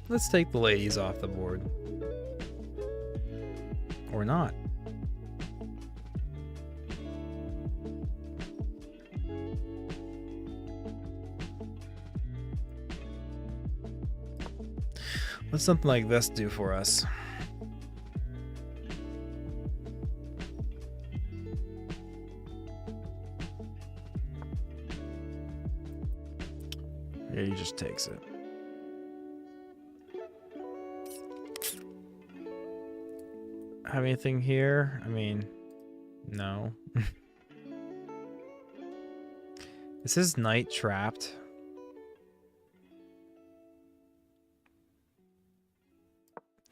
Let's take the ladies off the board. Or not. What's something like this do for us? Yeah, he just takes it. Have anything here? I mean, no. Is his knight trapped?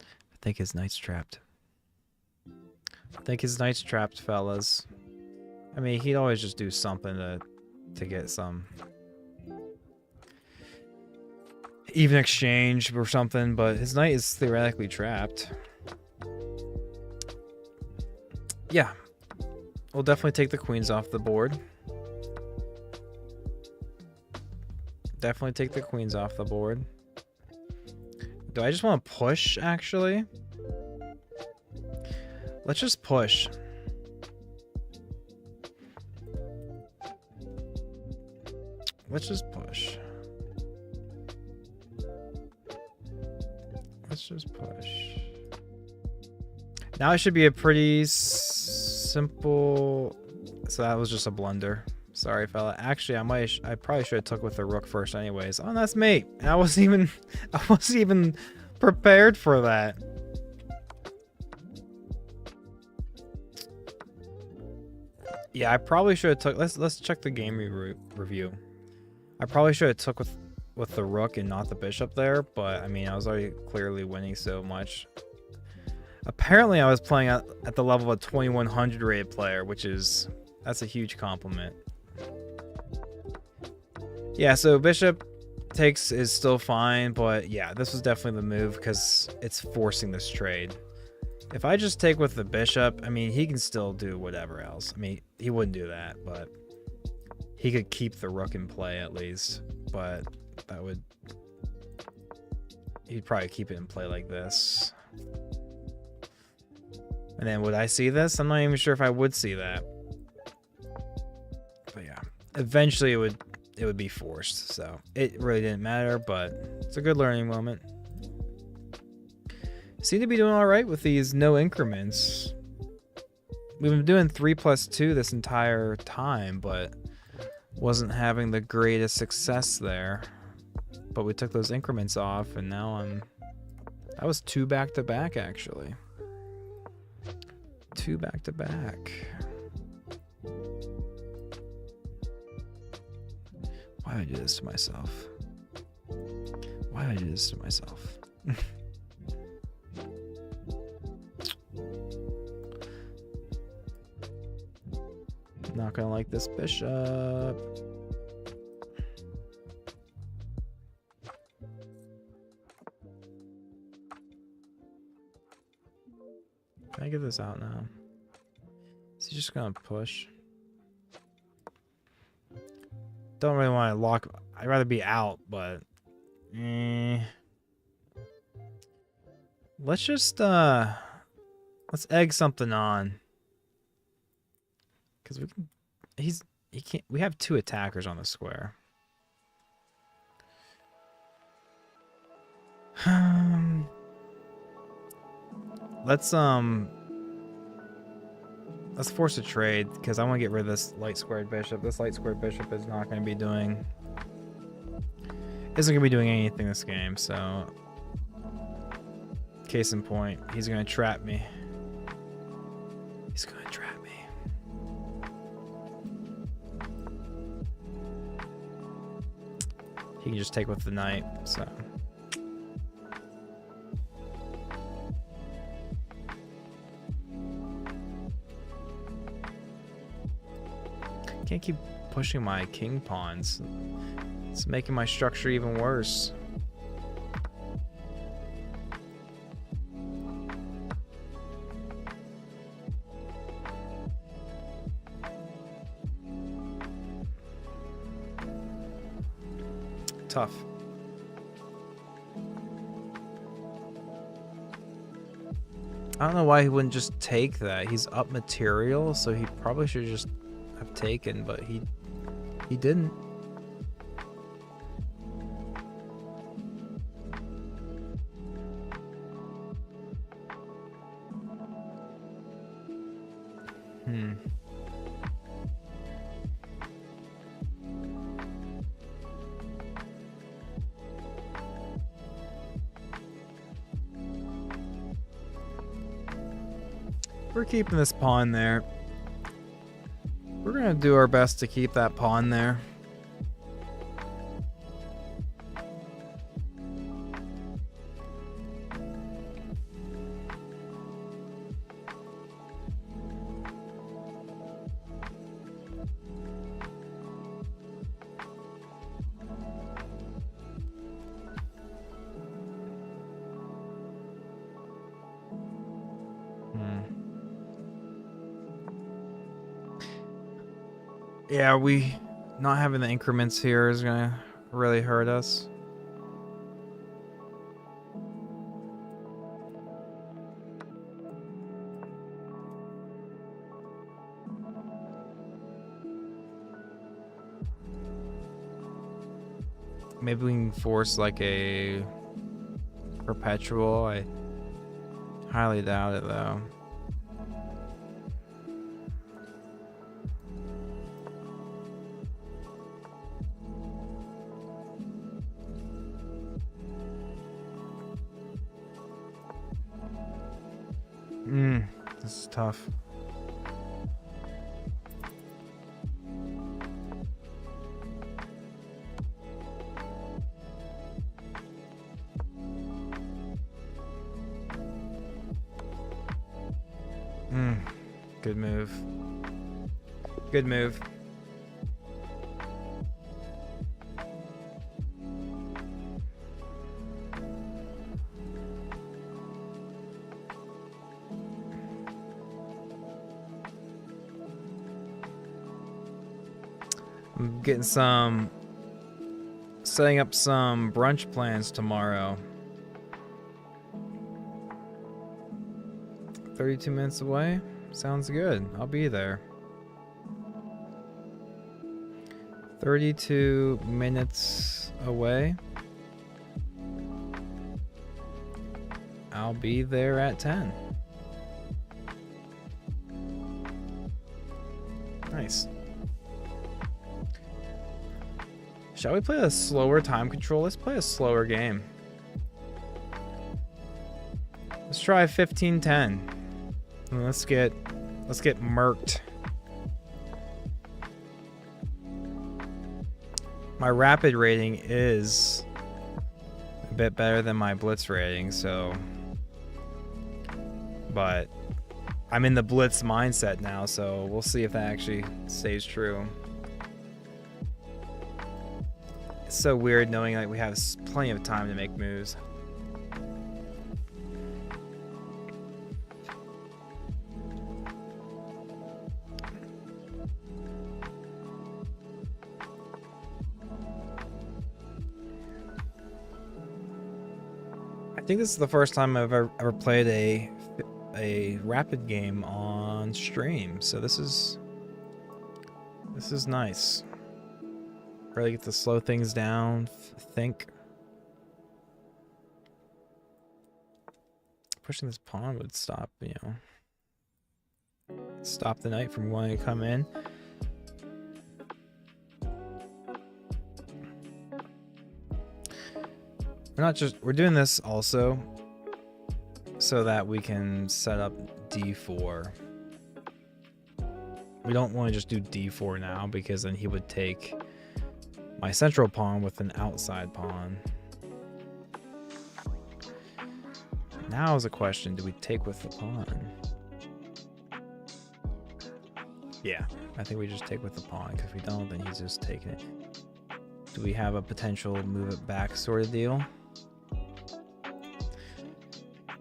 I think his knight's trapped. I think his knight's trapped, fellas. I mean, he'd always just do something to get some even exchange or something, but his knight is theoretically trapped. Yeah, we'll definitely take the queens off the board. Definitely take the queens off the board. Do I just want to push, actually? Let's just push. Let's just push. Let's just push. Now it should be a pretty simple. So that was just a blunder. Sorry, fella. Actually, I probably should have took with the rook first, anyways. Oh, that's mate. And I wasn't even prepared for that. Yeah, I probably should have took. Let's check the game review. I probably should have took with the rook and not the bishop there, but I mean, I was already clearly winning so much. Apparently, I was playing at the level of a 2100 rated player, that's a huge compliment. Yeah, so bishop takes is still fine, but yeah, this was definitely the move because it's forcing this trade. If I just take with the bishop, I mean, he can still do whatever else. I mean, he wouldn't do that, but he could keep the rook in play at least, but he'd probably keep it in play like this. And then would I see this? I'm not even sure if I would see that. But yeah, eventually it would be forced. So it really didn't matter, but it's a good learning moment. Seem to be doing all right with these no increments. we've been doing 3+2 this entire time, but wasn't having the greatest success there. But we took those increments off, and now that was 2 back-to-back, actually. 2 back-to-back. Why did I do this to myself? Why did I do this to myself? Not gonna like this bishop. Can I get this out now? Is he just gonna push? Don't really want to lock. I'd rather be out, but let's just let's egg something on. Cause we can. He can't. We have 2 attackers on the square. Let's force a trade because I want to get rid of this light squared bishop. This light squared bishop is not going to be doing. Isn't going to be doing anything this game. So, case in point, he's going to trap me. He's going to trap me. He can just take with the knight. So. Can't keep pushing my king pawns. It's making my structure even worse. Tough. I don't know why he wouldn't just take that. He's up material, so he probably should just have taken, but he didn't. We're keeping this pawn there. We're gonna do our best to keep that pawn there. Yeah, we not having the increments here is gonna really hurt us. Maybe we can force like a perpetual. I highly doubt it though. This is tough. Good move. Good move. I'm getting setting up some brunch plans tomorrow. 32 minutes away? Sounds good. I'll be there. 32 minutes away. I'll be there at 10. Shall we play a slower time control? Let's play a slower game. Let's try 1510. And let's get murked. My rapid rating is a bit better than my blitz rating, so, but I'm in the blitz mindset now, so we'll see if that actually stays true. It's so weird knowing that we have plenty of time to make moves. I think this is the first time I've ever played a rapid game on stream, so this is nice. Really get to slow things down, think. Pushing this pawn would stop, you know, stop the knight from wanting to come in. We're doing this also so that we can set up d4. We don't want to just do d4 now because then he would take my central pawn with an outside pawn. Now is the question, do we take with the pawn? Yeah, I think we just take with the pawn, because if we don't, then he's just taking it. Do we have a potential move it back sort of deal?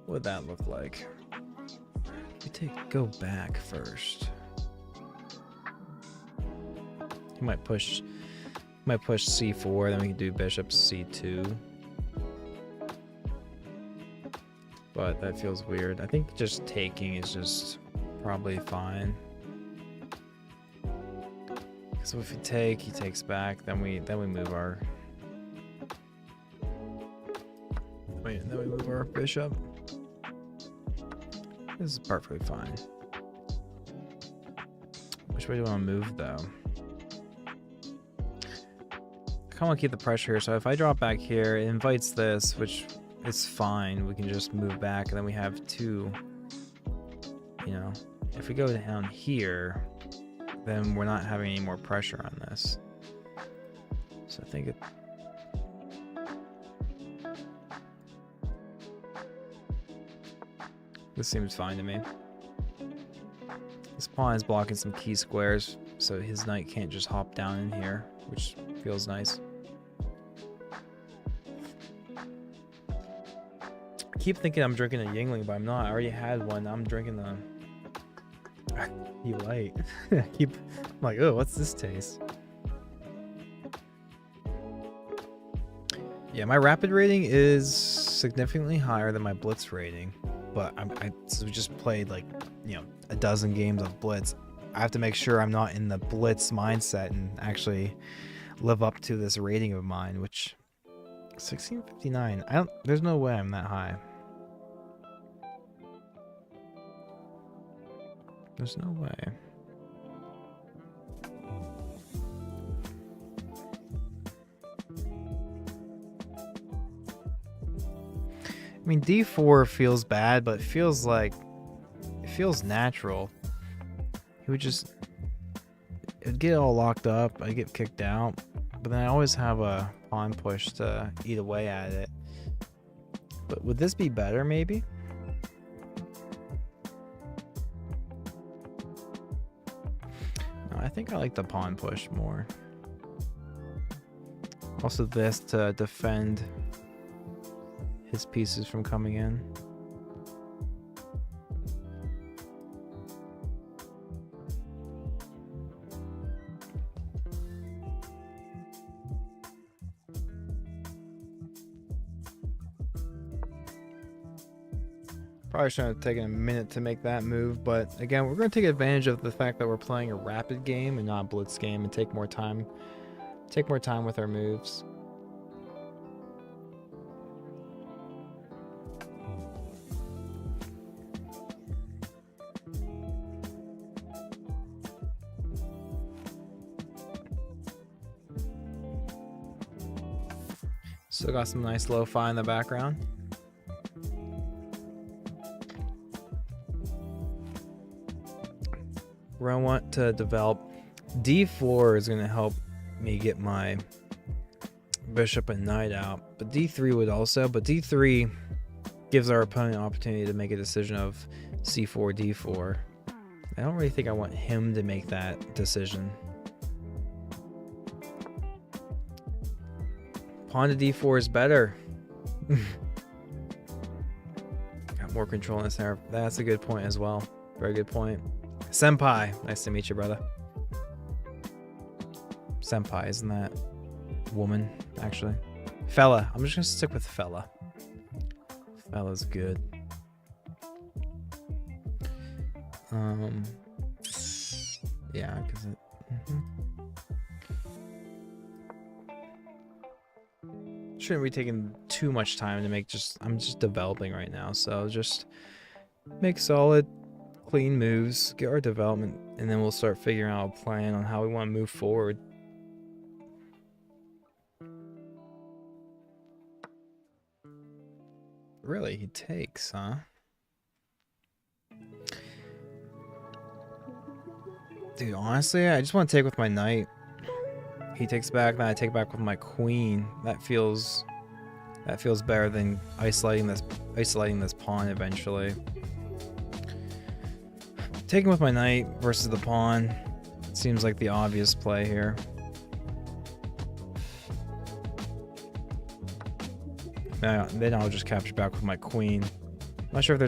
What would that look like? We go back first. He might push c4, then we can do bishop c2. But that feels weird. I think just taking is just probably fine. So if we take, he takes back, then we move our bishop. This is perfectly fine. Which way do you want to move though? I kind of want to keep the pressure here, so if I drop back here, it invites this, which is fine. We can just move back, and then we have two, you know, if we go down here, then we're not having any more pressure on this. So I think this seems fine to me. This pawn is blocking some key squares, so his knight can't just hop down in here, which feels nice. I keep thinking I'm drinking a Yingling, but I'm not. I already had one. I'm drinking the light. I'm like, oh, what's this taste? Yeah, my rapid rating is significantly higher than my blitz rating, but so we just played like, you know, a dozen games of blitz. I have to make sure I'm not in the blitz mindset and actually live up to this rating of mine, which 1659. There's no way I'm that high. There's no way. I mean, d4 feels bad, but it feels natural. He would just, it'd get all locked up. I get kicked out, but then I always have a pawn push to eat away at it. But would this be better, maybe? No, I think I like the pawn push more. Also, this to defend his pieces from coming in. Probably shouldn't have taken a minute to make that move, but again, we're going to take advantage of the fact that we're playing a rapid game and not a blitz game, and take more time with our moves. Still got some nice lo-fi in the background. Where I want to develop D4 is going to help me get my bishop and knight out, but D3 would also. But D3 gives our opponent an opportunity to make a decision of C4, D4. I don't really think I want him to make that decision. Pawn to D4 is better. Got more control in this area. That's a good point as well. Very good point. Senpai, nice to meet you, brother. Senpai, isn't that woman, actually? Fella, I'm just gonna stick with fella. Fella's good. Yeah, because it... Shouldn't be taking too much time to make I'm just developing right now, so just make solid, clean moves, get our development, and then we'll start figuring out a plan on how we want to move forward. Really, he takes, huh? Dude, honestly, I just want to take with my knight. He takes back, then I take back with my queen. That feels better than isolating this pawn eventually. Taking with my knight versus the pawn seems like the obvious play here. Then I'll just capture back with my queen. I'm not sure if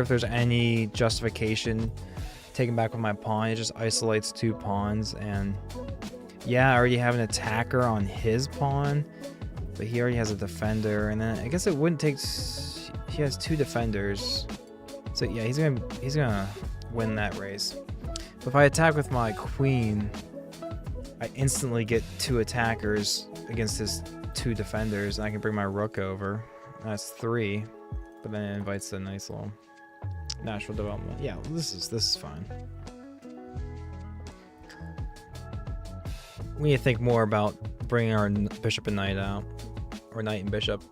there's any justification taking back with my pawn. It just isolates two pawns, and yeah, I already have an attacker on his pawn, but he already has a defender, and then I guess it wouldn't take. He has two defenders, so yeah, he's gonna win that race. But if I attack with my queen, I instantly get two attackers against his two defenders, and I can bring my rook over. That's 3, but then it invites a nice little natural development. Yeah, this is fine. We need to think more about bringing our bishop and knight out, or knight and bishop.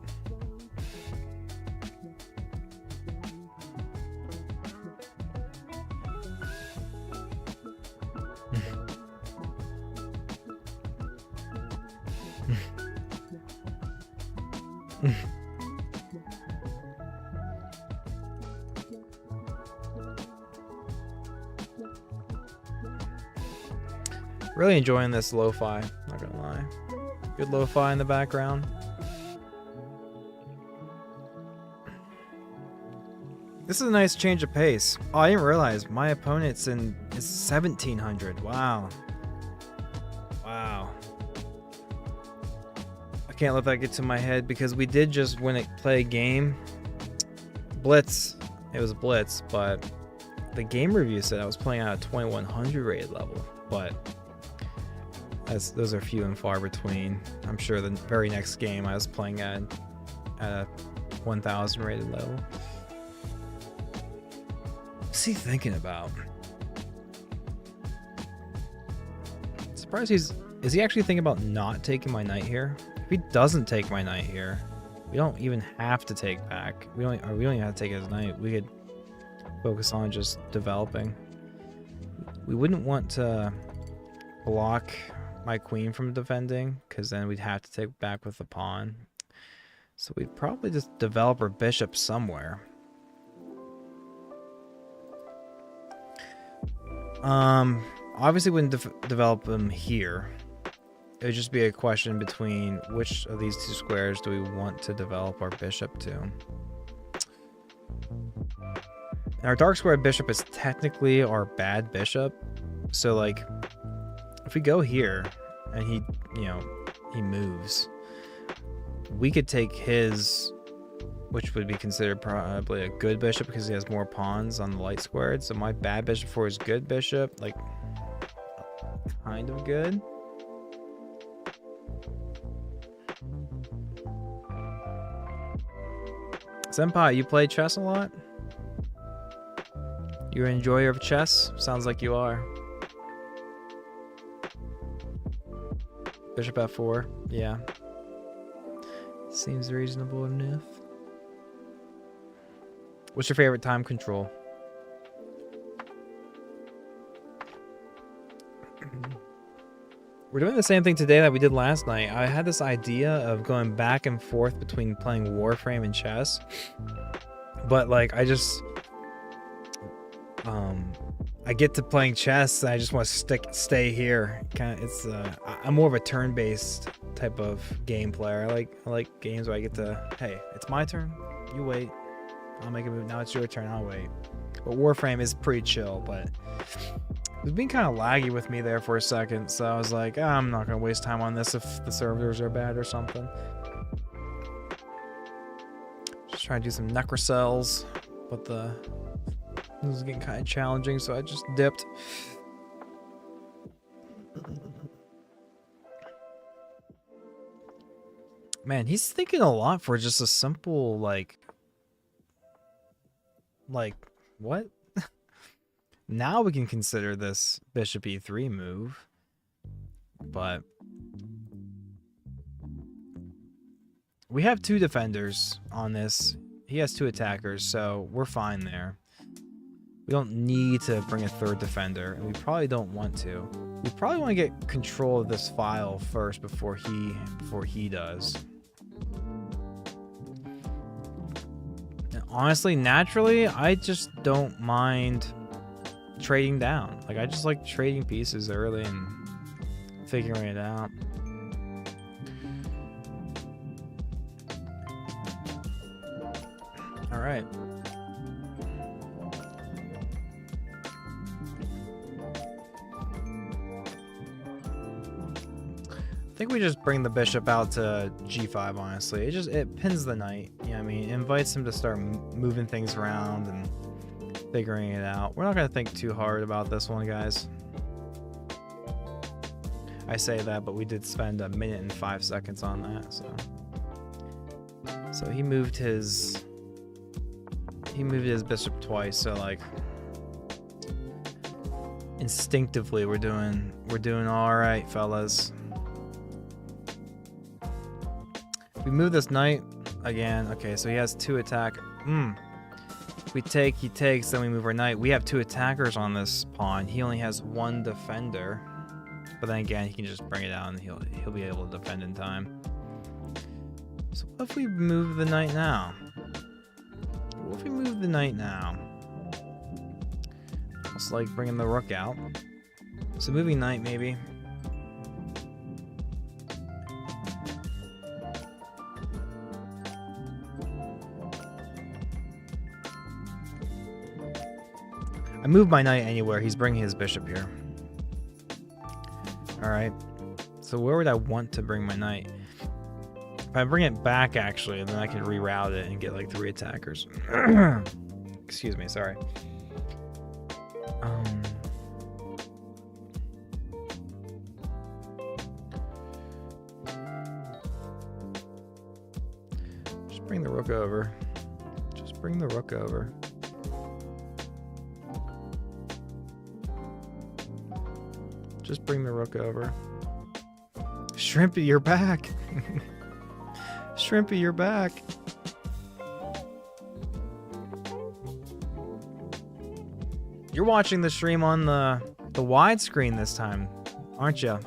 Really enjoying this lo-fi, not gonna lie. Good lo-fi in the background. This is a nice change of pace. Oh, I didn't realize my opponent's is 1700. Wow. Wow. I can't let that get to my head because we did just play a game. Blitz. It was a blitz, but the game review said I was playing at a 2100 rated level, but those are few and far between. I'm sure the very next game I was playing at a 1000 rated level. What's he thinking about? Surprised is he actually thinking about not taking my knight here? If he doesn't take my knight here, we don't even have to take back. We don't even have to take his knight. We could focus on just developing. We wouldn't want to block my queen from defending, because then we'd have to take back with the pawn. So we'd probably just develop our bishop somewhere. Obviously wouldn't develop them here. It would just be a question between which of these two squares do we want to develop our bishop to. And our dark square bishop is technically our bad bishop. So like, if we go here and he moves, we could take his, which would be considered probably a good bishop because he has more pawns on the light squared. So my bad bishop for his good bishop, like kind of good. Senpai, you play chess a lot? You're an enjoyer of chess? Sounds like you are. Bishop f4. Yeah. Seems reasonable enough. What's your favorite time control? We're doing the same thing today that we did last night. I had this idea of going back and forth between playing Warframe and chess. But like I just I get to playing chess and I just want to stay here. It's I'm more of a turn-based type of game player. I like games where I get to, hey, it's my turn. You wait. I'll make a move. Now it's your turn. I'll wait. But Warframe is pretty chill, but it was being kind of laggy with me there for a second, so I was like, I'm not going to waste time on this if the servers are bad or something. Just trying to do some necrocells, but this is getting kind of challenging, so I just dipped. Man, he's thinking a lot for just a simple, like, what? Now we can consider this bishop e3 move, but we have 2 defenders on this. He has 2 attackers, so we're fine there. We don't need to bring a 3rd defender, and we probably don't want to. We probably want to get control of this file first before he does. And honestly, naturally, I just don't mind trading down. Like, I just like trading pieces early and figuring it out. All right. I think we just bring the bishop out to g5, honestly. It pins the knight. You know what I mean? It invites him to start moving things around and figuring it out. We're not going to think too hard about this one, guys. I say that, but we did spend 1 minute and 5 seconds on that, so he moved his bishop twice, so like instinctively we're doing all right, fellas. We move this knight again. Okay, so he has 2 attack. We take, he takes, then we move our knight. We have 2 attackers on this pawn. He only has 1 defender. But then again, he can just bring it out and he'll be able to defend in time. So what if we move the knight now? What if we move the knight now? It's like bringing the rook out. So moving knight maybe. I move my knight anywhere. He's bringing his bishop here. Alright. So where would I want to bring my knight? If I bring it back, actually, then I can reroute it and get like 3 attackers. Excuse me, sorry. Just bring the rook over. Just bring the rook over. Just bring the rook over. Shrimpy, you're back. Shrimpy, you're back. You're watching the stream on the widescreen this time, aren't you?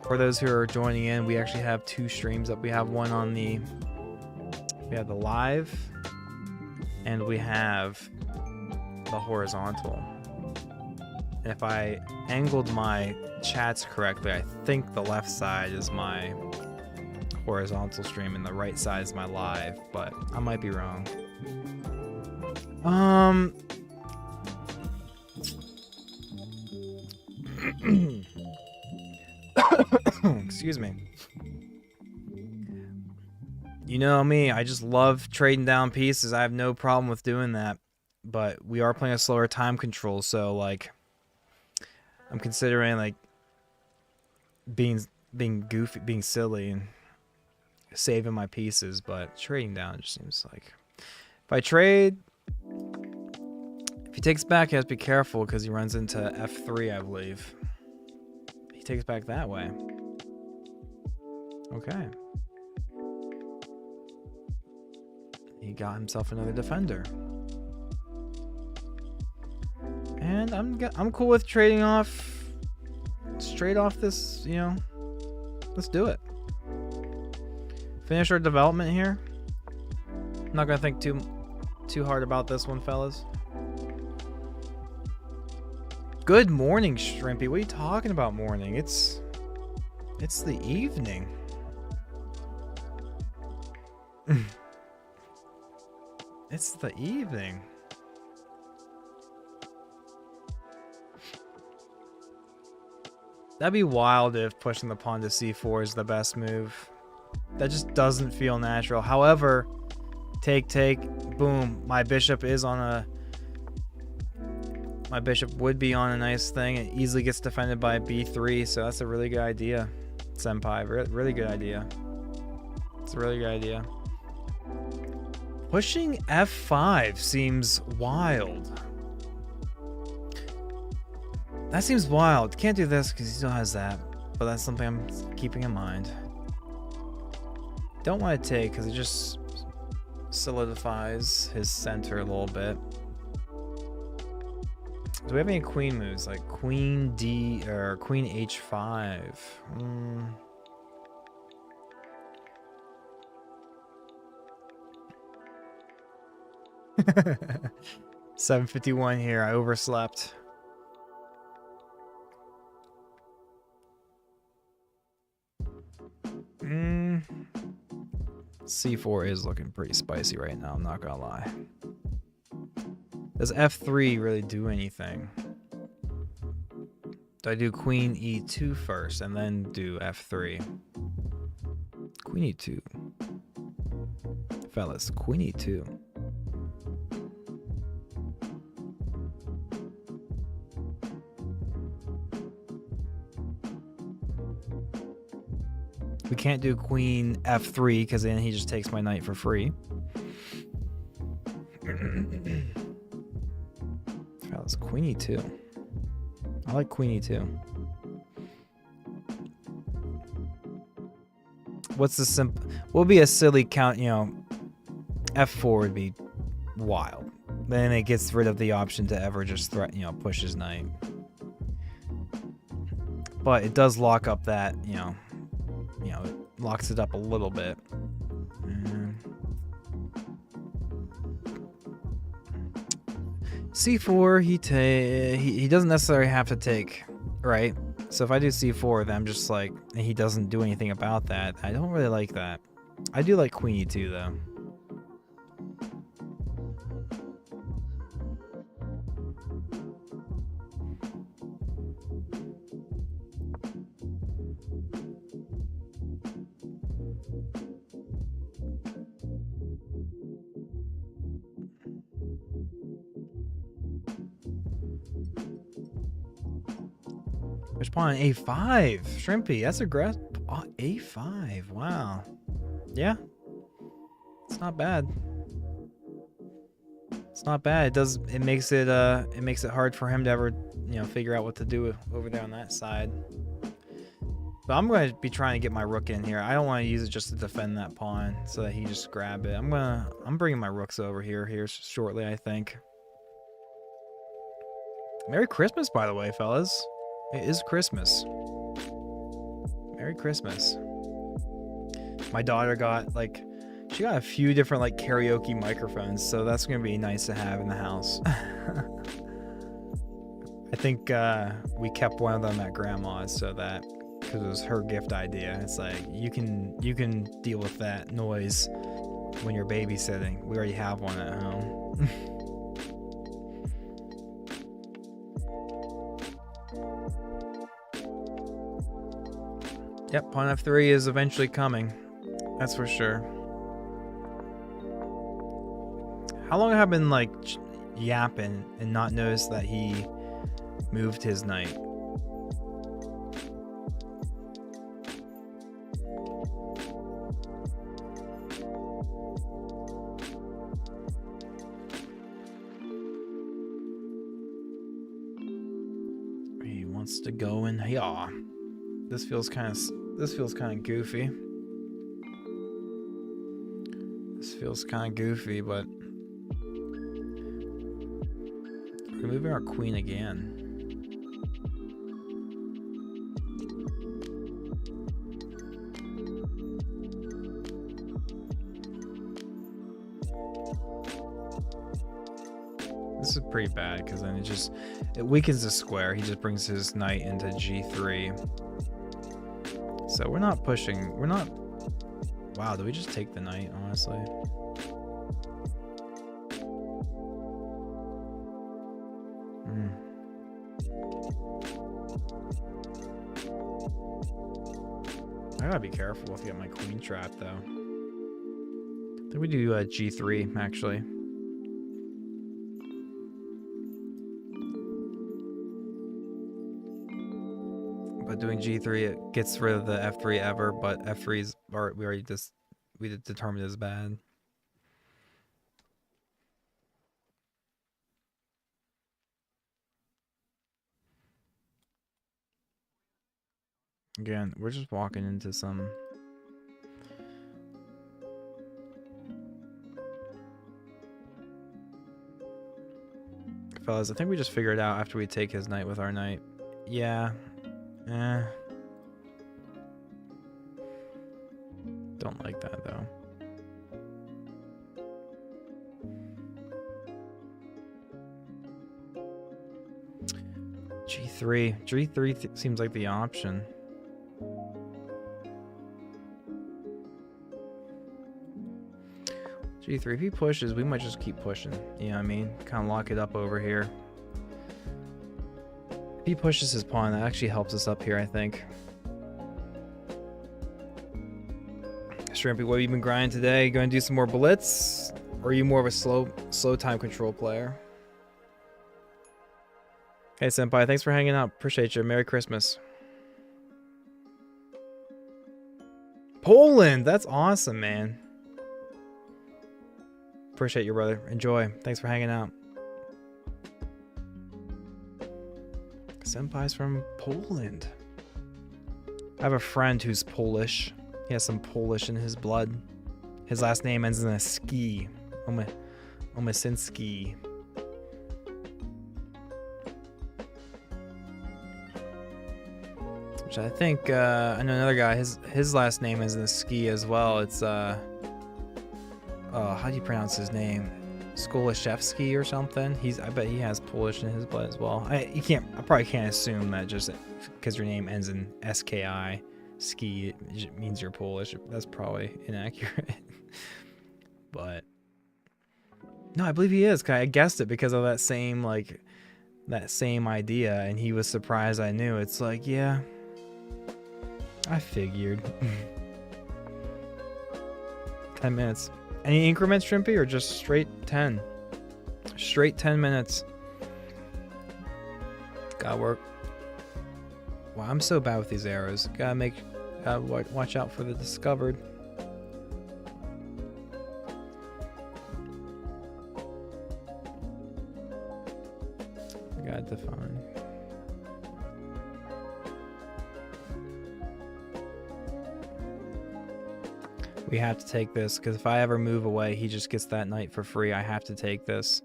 For those who are joining in, we actually have 2 streams up. We have one on we have the live, and we have the horizontal. And if I angled my chats correctly, I think the left side is my horizontal stream and the right side is my live, but I might be wrong. Excuse me. You know me, I just love trading down pieces. I have no problem with doing that, but we are playing a slower time control, so like I'm considering like being goofy, being silly, and saving my pieces, but trading down just seems like if I trade, if he takes back, he has to be careful because he runs into f3, I believe. he takes back that way. Okay. He got himself another defender. And I'm cool with trading off straight off this, you know. Let's do it. Finish our development here. I'm not gonna think too hard about this one, fellas. Good morning, Shrimpy. What are you talking about morning? It's the evening. It's the evening. That'd be wild if pushing the pawn to c4 is the best move. That just doesn't feel natural. However, take, boom. My bishop is on a... My bishop would be on a nice thing. It easily gets defended by b3, so that's a really good idea, Senpai. Really good idea. It's a really good idea. Pushing f5 seems wild. That seems wild. Can't do this because he still has that, but that's something I'm keeping in mind. Don't want to take because it just solidifies his center a little bit. Do we have any queen moves like queen D or queen h5? 7:51 here. I overslept. C4 is looking pretty spicy right now, I'm not gonna lie. Does f3 really do anything? Do I do queen e2 first and then do f3? Queen e2. Fellas, queen e2. We can't do queen f3 because then he just takes my knight for free. Fellas, queen e2. I like queen e2. What's the simple? What would be a silly count? You know, f4 would be wild. Then it gets rid of the option to ever just push his knight. But it does lock up that, it locks it up a little bit. C4, he doesn't necessarily have to take, right? So if I do C4, then I'm just like, he doesn't do anything about that. I don't really like that. I do like queen E2 though. Push pawn on A5. Shrimpy, that's aggressive. Oh, A5. Wow. Yeah. It's not bad. It's not bad. It makes it hard for him to ever, figure out what to do over there on that side. But I'm going to be trying to get my rook in here. I don't want to use it just to defend that pawn so that he just grab it. I'm bringing my rooks over here shortly, I think. Merry Christmas, by the way, fellas. It is Christmas. Merry Christmas. My daughter got she got a few different karaoke microphones, so that's gonna be nice to have in the house. I think we kept one of them at grandma's so that because it was her gift idea. It's like you can deal with that noise when you're babysitting. We already have one at home. Yep, pawn f3 is eventually coming. That's for sure. How long have I been yapping and not noticed that he moved his knight? He wants to go in. Yeah. This feels kind of goofy. This feels kind of goofy, but we're moving our queen again. This is pretty bad because then it weakens the square. He just brings his knight into g3. So we're not pushing. We're not. Wow, did we just take the knight, honestly? I gotta be careful if I get my queen trapped, though. I think we do g3, actually. But doing g3, it gets rid of the f3 ever, but f3's we determined is bad. Again, we're just walking into some. Fellas, I think we just figured it out after we take his knight with our knight. Yeah. Don't like that, though. G3. G3 seems like the option. G3, if he pushes, we might just keep pushing. You know what I mean? Kind of lock it up over here. If he pushes his pawn, that actually helps us up here, I think. Shrimpy, what have you been grinding today? Going to do some more blitz? Or are you more of a slow time control player? Hey, Senpai, thanks for hanging out. Appreciate you. Merry Christmas. Poland! That's awesome, man. Appreciate you, brother. Enjoy. Thanks for hanging out. Senpai's from Poland. I have a friend who's Polish. He has some Polish in his blood. His last name ends in a ski. Omasinski. Which I think, I know another guy, his last name is in a ski as well. It's, how do you pronounce his name? Skolashevsky or something. I bet he has Polish in his blood as well. I probably can't assume that just because your name ends in SKI, ski, it means you're Polish. That's probably inaccurate. But no, I believe he is. I guessed it because of that same idea, and he was surprised I knew. It's like, yeah, I figured. 10 minutes. Any increments, Shrimpy, or just straight 10? Straight 10 minutes. Gotta work. Wow, I'm so bad with these arrows. Gotta watch out for the discovered. Gotta define. We have to take this, because if I ever move away, he just gets that knight for free. I have to take this.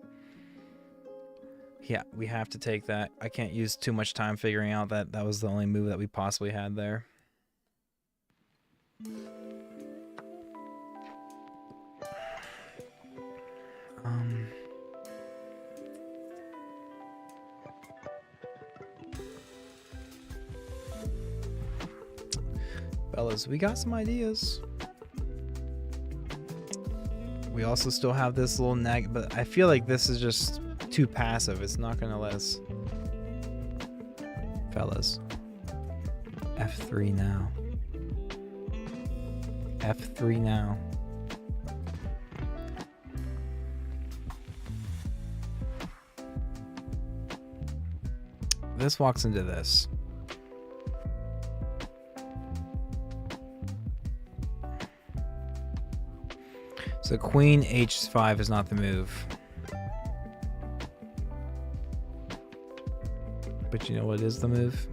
Yeah, we have to take that. I can't use too much time figuring out that that was the only move that we possibly had there. Fellas, we got some ideas. We also still have this little nag, but I feel like this is just too passive. It's not gonna let us. Fellas, F3 now. F3 now. This walks into this. So queen h5 is not the move. But you know what is the move?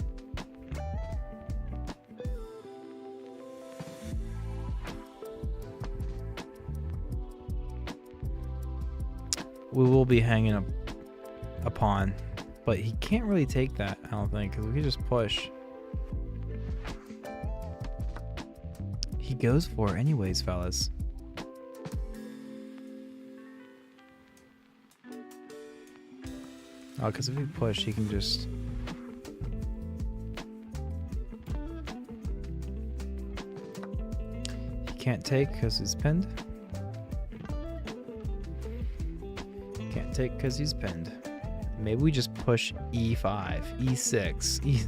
we will be hanging a pawn. But he can't really take that, I don't think, because we can just push. He goes for it anyways, fellas. Oh, because if we push, he can just... He can't take because he's pinned. Can't take because he's pinned. Maybe we just push e5, e6, e...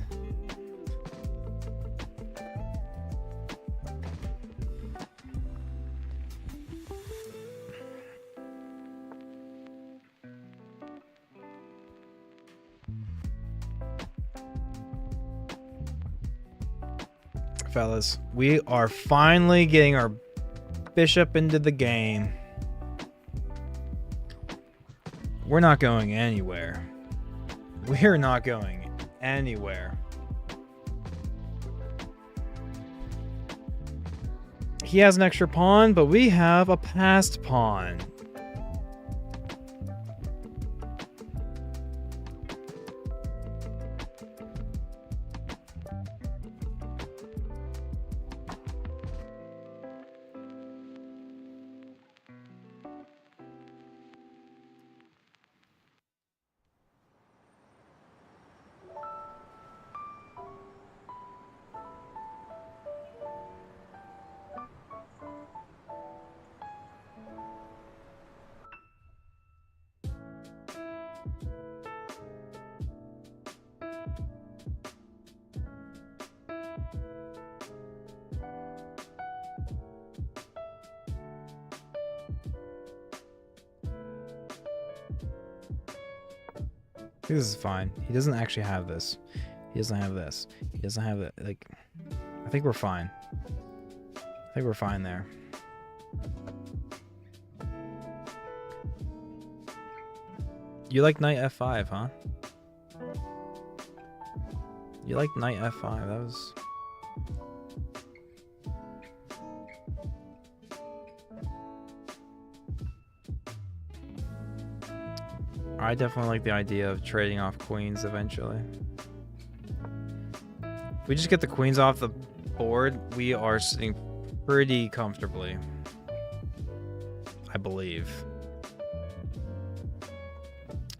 Fellas, we are finally getting our bishop into the game. We're not going anywhere. We're not going anywhere. He has an extra pawn, but we have a passed pawn. This is fine. He doesn't actually have this. He doesn't have this. He doesn't have it. Like, I think we're fine. I think we're fine there. You like knight f5, huh? You like knight f5. That was... I definitely like the idea of trading off queens eventually. If we just get the queens off the board, we are sitting pretty comfortably. I believe.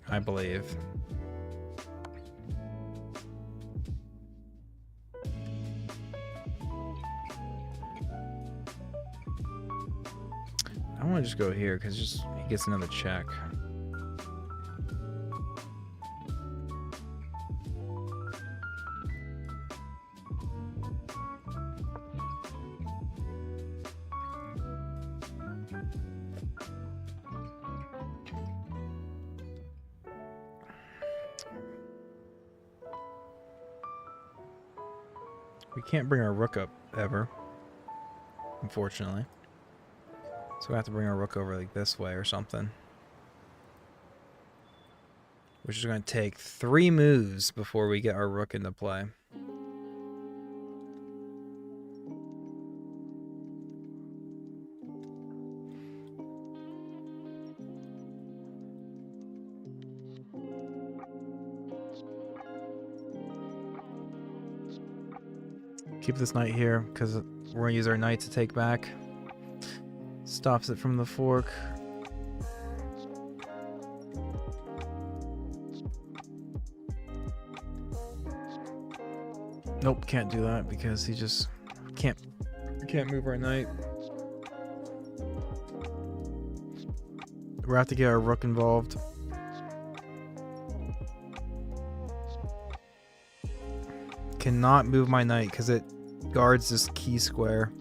I believe. I want to just go here because just he gets another check. We can't bring our rook up ever, unfortunately. So we have to bring our rook over like this way or something. Which is going to take 3 moves before we get our rook into play. Keep this knight here because we're going to use our knight to take back. Stops it from the fork. Nope, can't do that because he just can't move our knight. We're gonna have to get our rook involved. Cannot move my knight because it guards this key square.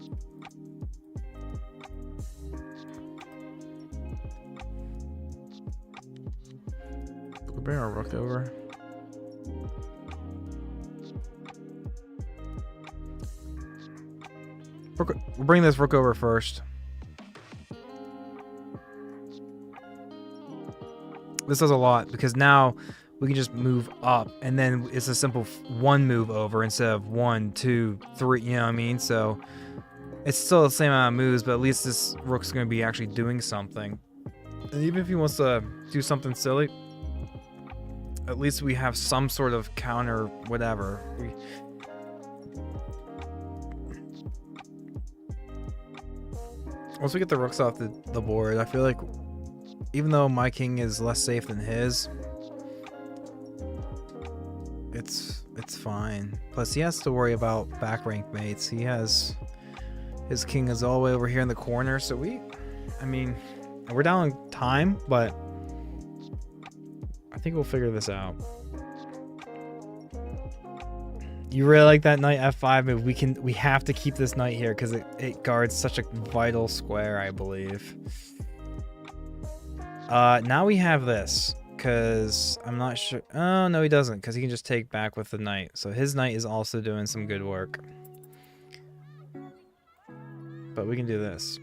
We'll bring our rook over. We'll bring this rook over first. This does a lot because now we can just move up and then it's a simple 1 move over instead of 1, 2, 3, you know what I mean? So it's still the same amount of moves, but at least this rook's going to be actually doing something. And even if he wants to do something silly, at least we have some sort of counter whatever. Once we get the rooks off the board, I feel like even though my king is less safe than his, it's fine. Plus he has to worry about back rank mates. He has his king is all the way over here in the corner, so I mean, we're down on time, but I think we'll figure this out. You really like that knight f5 move. We have to keep this knight here because it guards such a vital square, I believe. Now we have this because I'm not sure. Oh no, he doesn't, because he can just take back with the knight. So his knight is also doing some good work. But we can do this.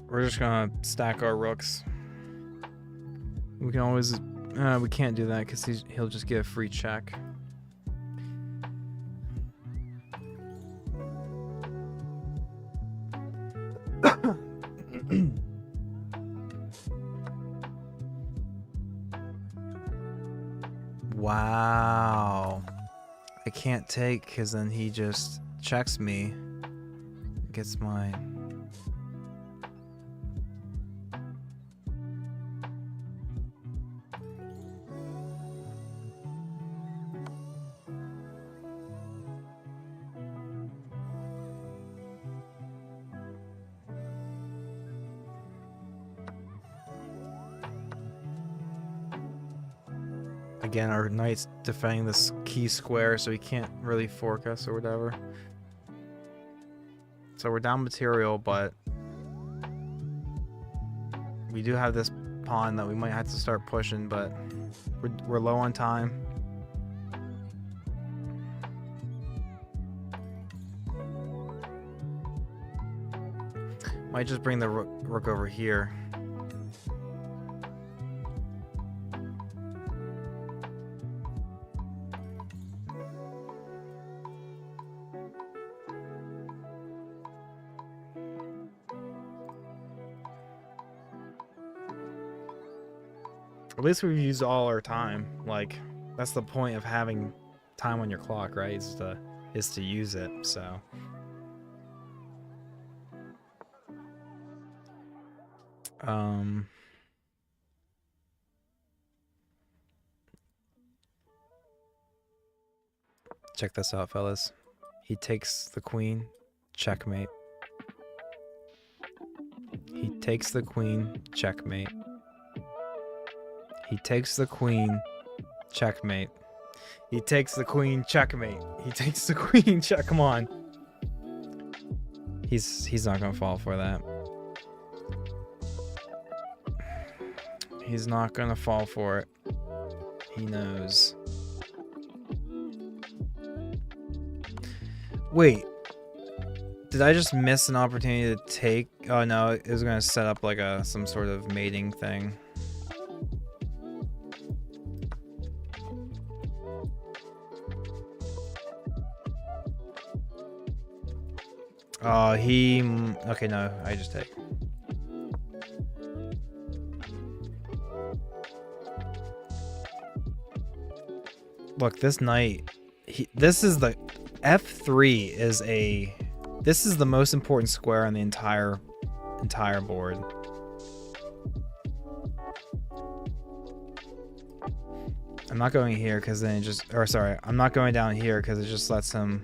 We're just gonna stack our rooks. We can always, we can't do that because he'll just get a free check. Wow. I can't take because then he just checks me. Gets mine. Again, our knight's defending this key square, so he can't really fork us or whatever. So we're down material, but we do have this pawn that we might have to start pushing, but we're low on time. Might just bring the rook over here. At least we've used all our time. Like, that's the point of having time on your clock, right? Is to use it, so. Check this out, fellas. He takes the queen, checkmate. He takes the queen, checkmate. He takes the queen, checkmate. He takes the queen, checkmate. He takes the queen, check. Come on. He's not gonna fall for that. He's not gonna fall for it. He knows. Wait. Did I just miss an opportunity to take? Oh no, it was gonna set up like some sort of mating thing. Oh, okay, no, I just take. Look, this knight, this is the F3 is this is the most important square on the entire board. I'm not going here because then I'm not going down here because it just lets him.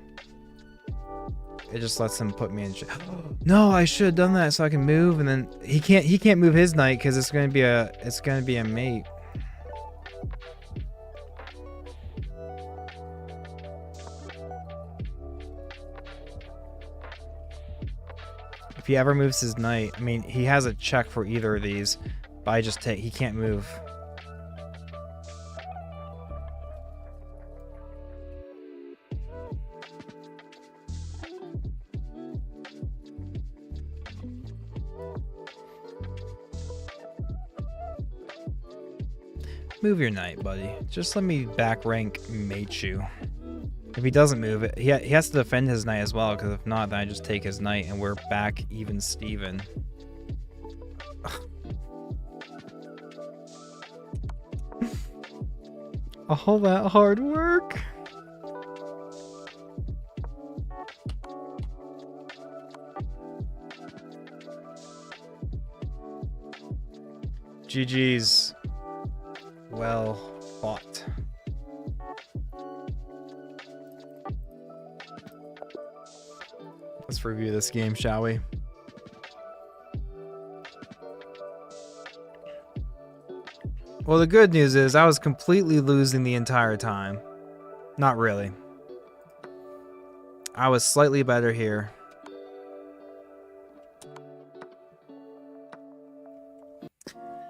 It just lets him put me in. No, I should have done that so I can move, and then he can't move his knight because it's gonna be a mate. If he ever moves his knight, I mean, he has a check for either of these, but I just take. He can't move. Move your knight, buddy. Just let me back rank mate you. If he doesn't move it, he has to defend his knight as well, because if not, then I just take his knight and we're back even Steven. All that hard work. GG's. Well fought. Let's review this game, shall we? Well, the good news is I was completely losing the entire time. Not really. I was slightly better here.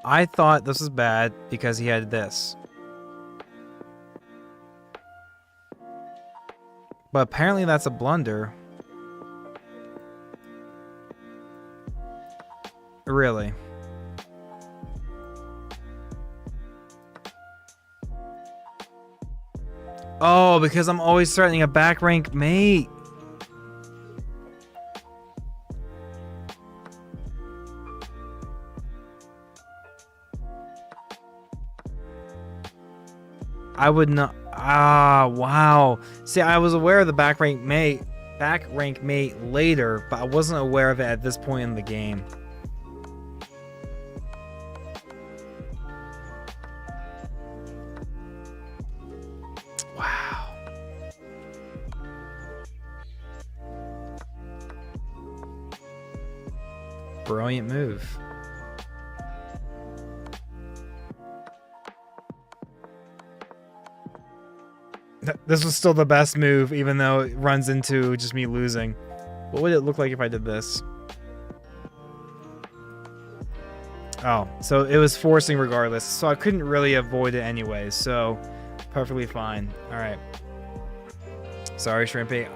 I thought this was bad because he had this. But apparently that's a blunder. Really. Oh, because I'm always threatening a back rank mate. I would not. Ah, wow. See, I was aware of the back rank mate later, but I wasn't aware of it at this point in the game. Wow. Brilliant move. This was still the best move, even though it runs into just me losing. What would it look like if I did this? Oh, so it was forcing regardless, so I couldn't really avoid it anyway, so perfectly fine. Alright. Sorry, Shrimpy.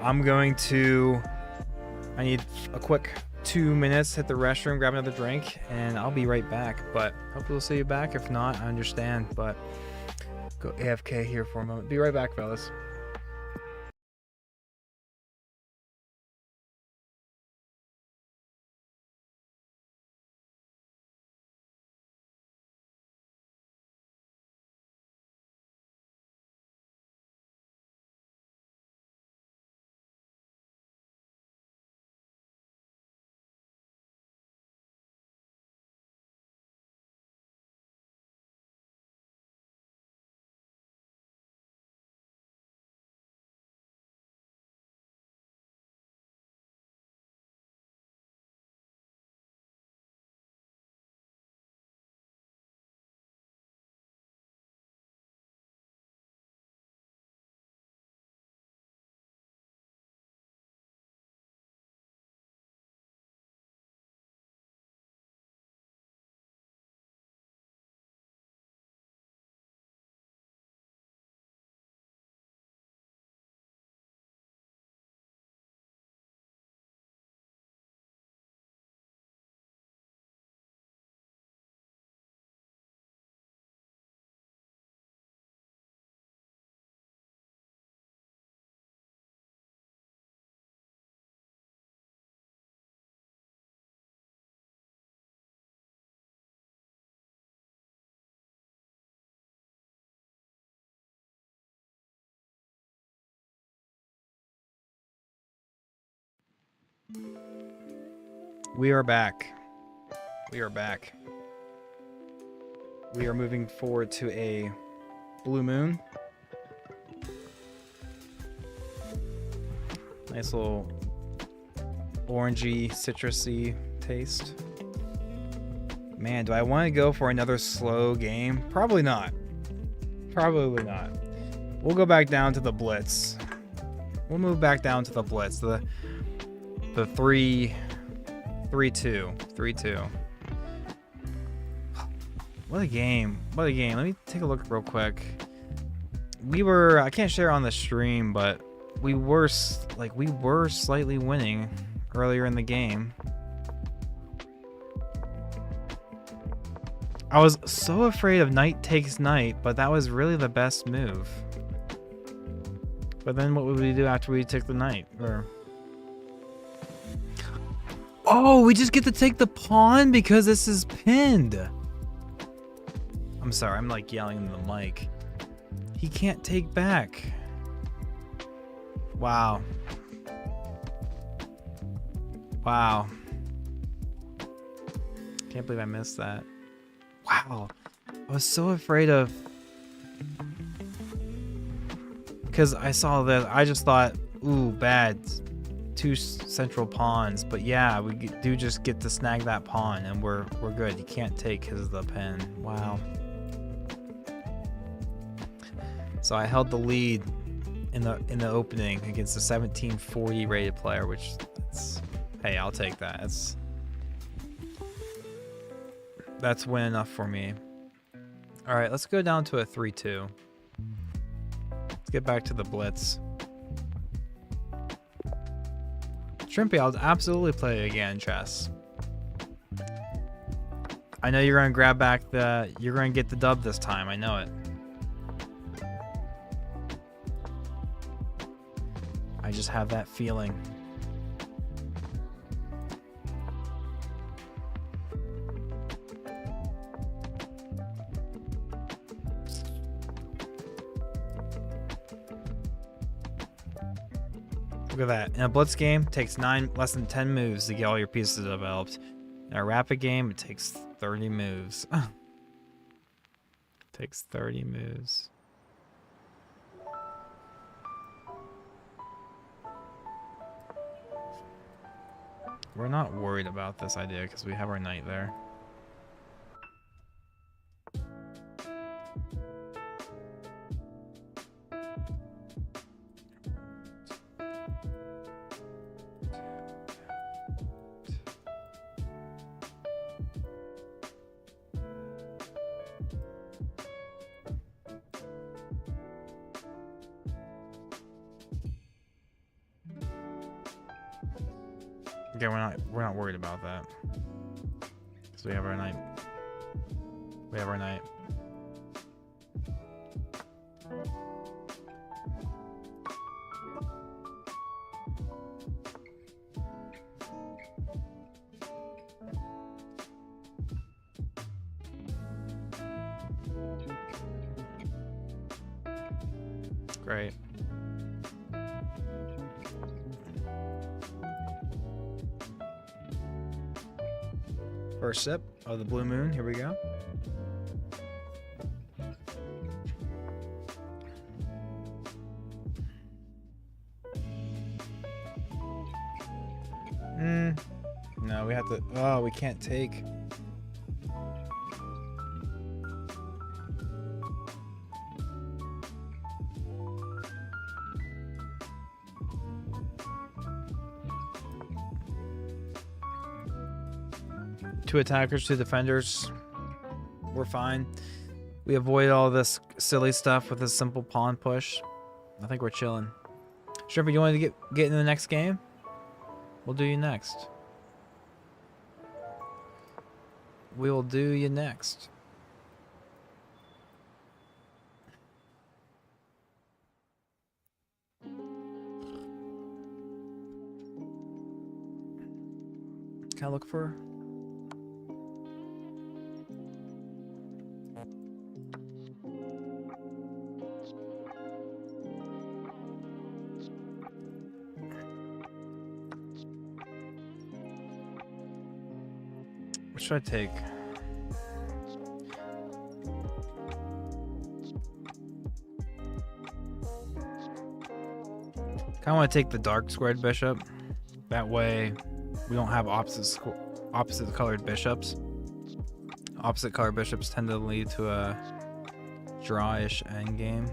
I need a quick 2 minutes, hit the restroom, grab another drink, and I'll be right back. But hopefully we'll see you back. If not, I understand, but go AFK here for a moment. Be right back, fellas. We are back. We are back. We are moving forward to a blue moon. Nice little orangey, citrusy taste. Man, do I want to go for another slow game? Probably not. Probably not. We'll go back down to the blitz. We'll move back down to the blitz. The 3-2. 3-2. What a game. What a game. Let me take a look real quick. I can't share on the stream, but we were slightly winning earlier in the game. I was so afraid of knight takes knight, but that was really the best move. But then what would we do after we took the knight? Or... Oh, we just get to take the pawn because this is pinned. I'm sorry, I'm like yelling into the mic. He can't take back. Wow. Wow. Can't believe I missed that. Wow. I was so afraid of... Because I saw that, I just thought, ooh, bad. 2 central pawns. But yeah, we do just get to snag that pawn, and we're good. You can't take because of the pin. Wow. So I held the lead in the opening against a 1740 rated player, which, hey, I'll take that. That's win enough for me. All right, let's go down to a 3-2. Let's get back to the blitz. Shrimpy, I'll absolutely play again, chess. I know you're gonna grab back you're gonna get the dub this time. I know it. I just have that feeling. Look at that. In a blitz game, it takes less than 10 moves to get all your pieces developed. In a rapid game, it takes 30 moves. It takes 30 moves. We're not worried about this idea because we have our knight there. Okay, we're not worried about that. Because we have our knight. We have our knight. Great. First sip of the blue moon. Here we go. No, we have to. Oh, we can't take. Two attackers, two defenders. We're fine. We avoid all this silly stuff with a simple pawn push. I think we're chilling. Shrimpy, you want to get into the next game? We'll do you next. We will do you next. Can I look for? What should I take? I want to take the dark squared bishop. That way we don't have opposite colored bishops. Opposite colored bishops tend to lead to a drawish endgame.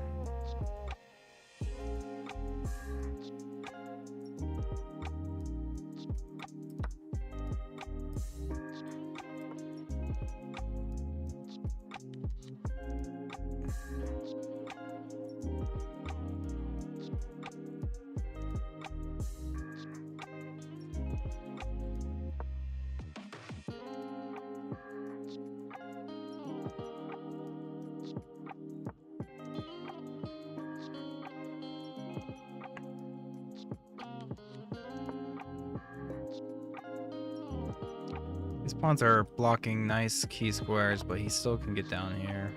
Pawns are blocking nice key squares, but he still can get down here.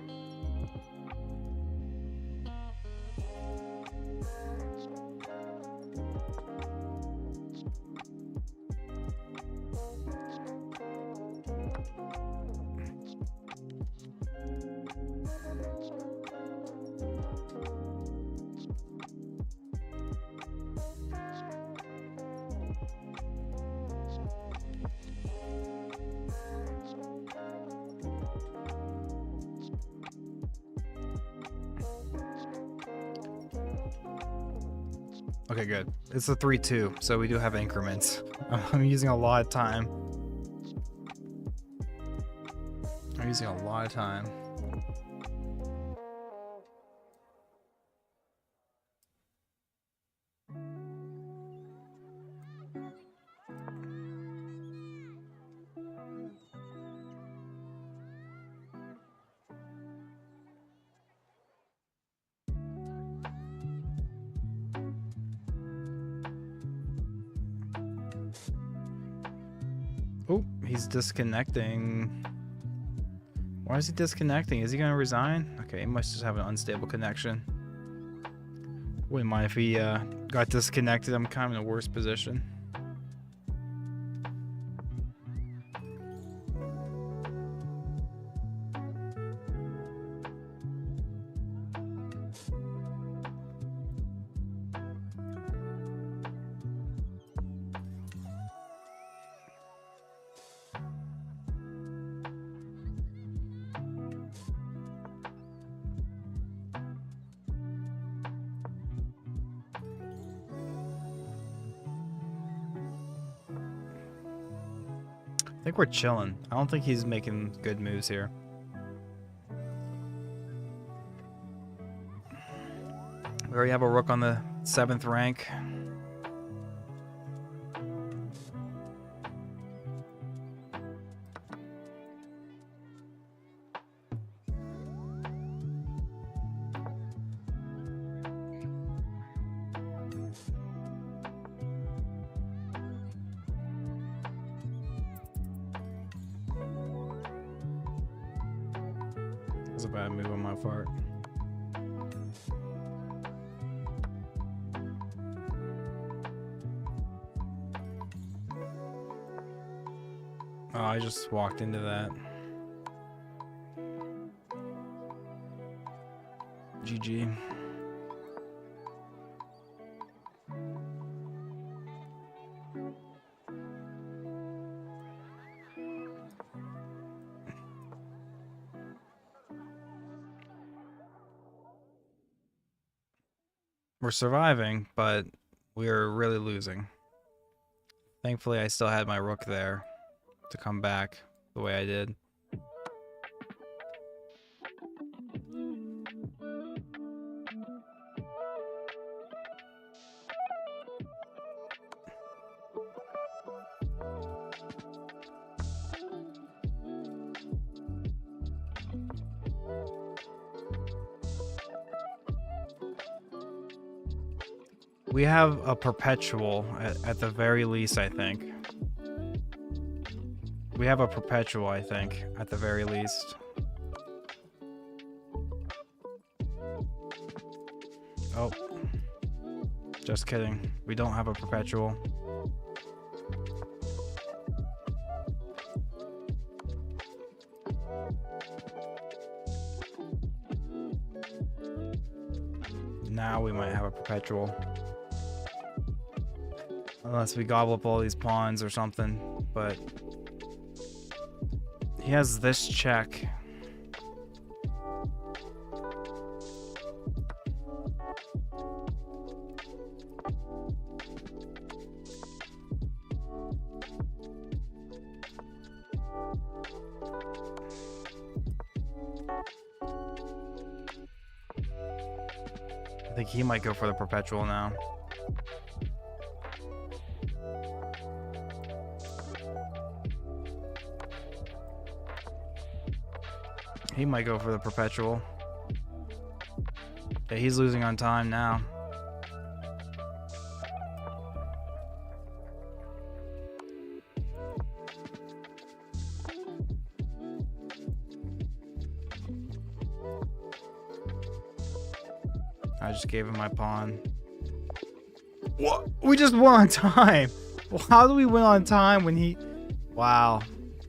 Okay, good. It's a 3-2, so we do have increments. I'm using a lot of time. I'm using a lot of time. Oh, he's disconnecting. Why is he disconnecting? Is he gonna resign? Okay, he must just have an unstable connection. Wouldn't mind if he got disconnected. I'm kind of in a worse position. I think we're chilling. I don't think he's making good moves here. We already have a rook on the 7th rank. That's a bad move on my part. Oh, I just walked into that. GG. We're surviving, but we're really losing. Thankfully, I still had my rook there to come back the way I did. We have a perpetual at the very least, I think. We have a perpetual, I think, at the very least. Oh. Just kidding. We don't have a perpetual. Now we might have a perpetual. Unless we gobble up all these pawns or something, but he has this check. I think he might go for the perpetual now. He might go for the perpetual. Yeah, he's losing on time now. I just gave him my pawn. What? We just won on time. Well, how do we win on time when he... Wow.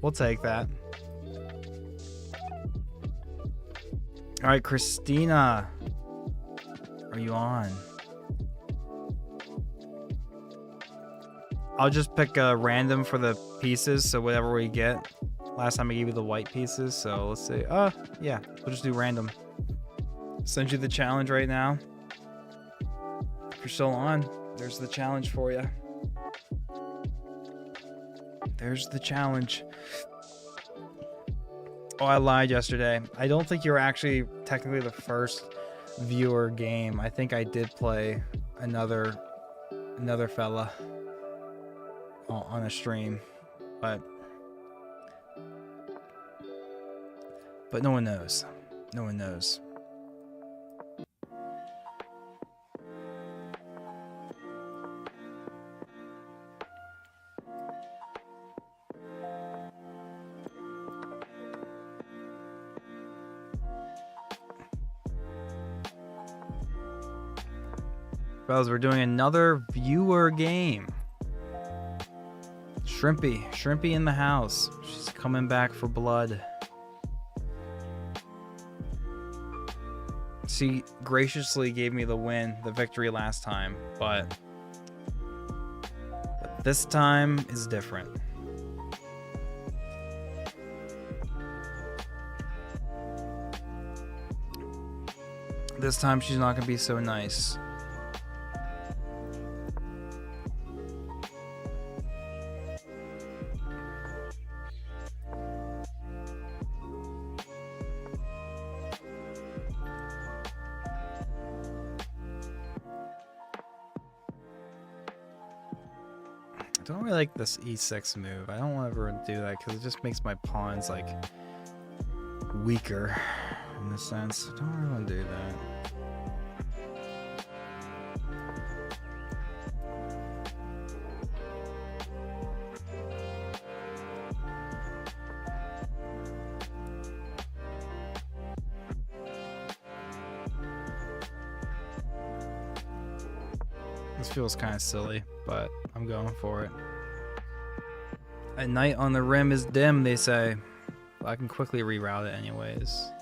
We'll take that. All right, Christina. Are you on? I'll just pick a random for the pieces, so whatever we get. Last time I gave you the white pieces, so let's see. Yeah, we'll just do random. Send you the challenge right now. If you're still on, there's the challenge for you. There's the challenge. Oh, I lied yesterday. I don't think you were actually technically the first viewer game. I think I did play another fella on a stream, but no one knows. No one knows. Fellas, we're doing another viewer game. Shrimpy in the house. She's coming back for blood. She graciously gave me the victory last time, but this time is different. This time she's not gonna be so nice. I don't really like this e6 move. I don't want to ever do that because it just makes my pawns like weaker in a sense. I don't really want to do that. This feels kind of silly, but I'm going for it. At night on the rim is dim, they say. But I can quickly reroute it anyways.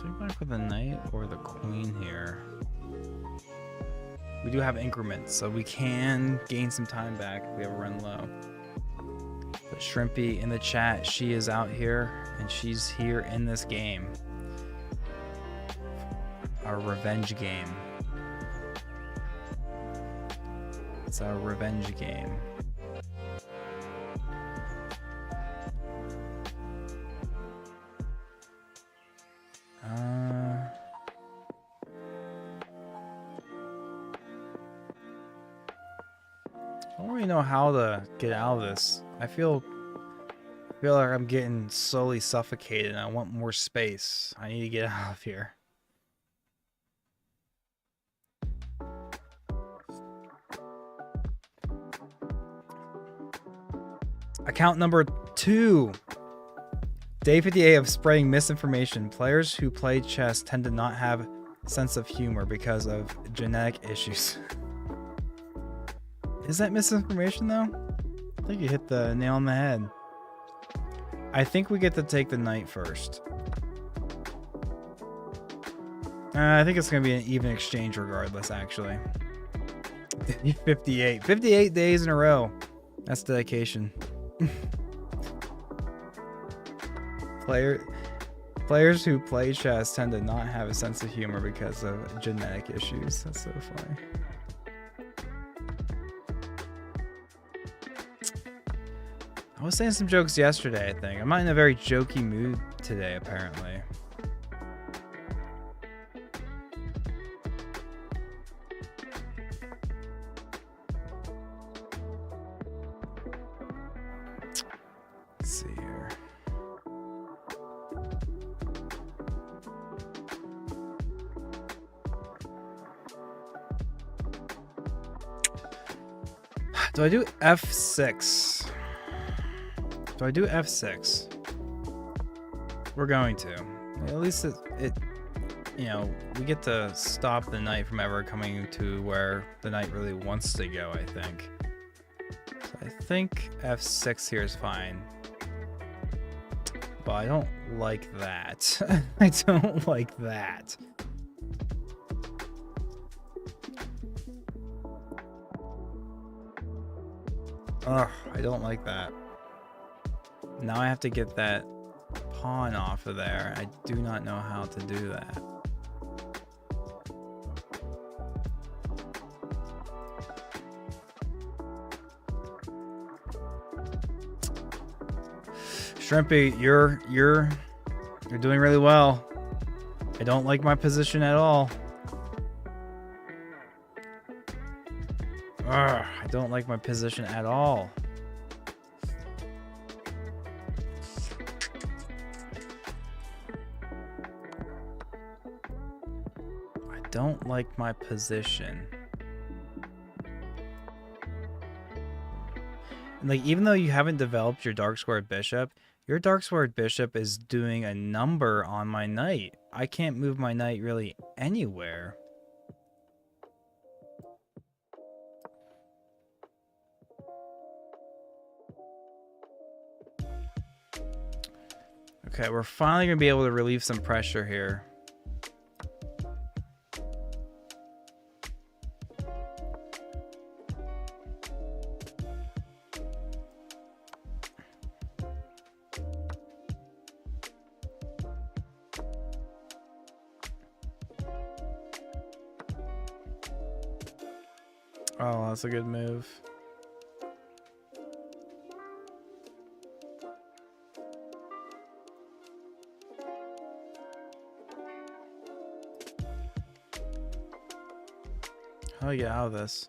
Take back with the knight or the queen here. We do have increments, so we can gain some time back if we ever run low. But Shrimpy in the chat, she is out here, and she's here in this game. Our revenge game. It's our revenge game. I don't really know how to get out of this. I feel like I'm getting slowly suffocated and I want more space. I need to get out of here. Account number 2. Day 58 of spreading misinformation. Players who play chess tend to not have a sense of humor because of genetic issues. Is that misinformation though? I think you hit the nail on the head. I think we get to take the knight first. I think it's going to be an even exchange regardless, actually. 58. 58 days in a row. That's dedication. Players who play chess tend to not have a sense of humor because of genetic issues. That's so funny. I was saying some jokes yesterday, I think. I'm not in a very jokey mood today, apparently. Let's see here. Do I do F6? Do I do F6? We're going to. At least it you know, we get to stop the knight from ever coming to where the knight really wants to go, I think. So I think F6 here is fine. But I don't like that. I don't like that. Ugh, I don't like that. Now I have to get that pawn off of there. I do not know how to do that. Shrimpy, you're doing really well. I don't like my position at all. Ugh, I don't like my position at all. I don't like my position. Like, even though you haven't developed your dark squared bishop, your dark squared bishop is doing a number on my knight. I can't move my knight really anywhere. Okay, we're finally going to be able to relieve some pressure here. Oh, that's a good move. How do I get out of this?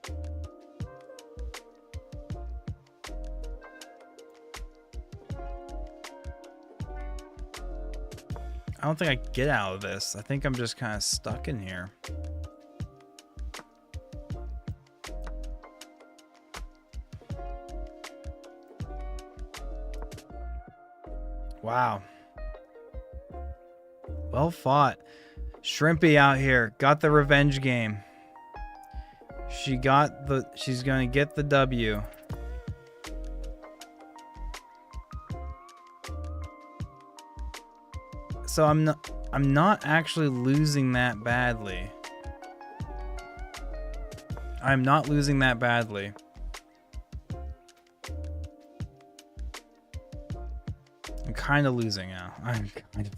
I don't think I get out of this. I think I'm just kind of stuck in here. Wow. Well fought. Shrimpy out here got the revenge game. She's gonna get the W. So I'm not actually losing that badly. I'm not losing that badly. I'm kind of losing now. I'm kind of.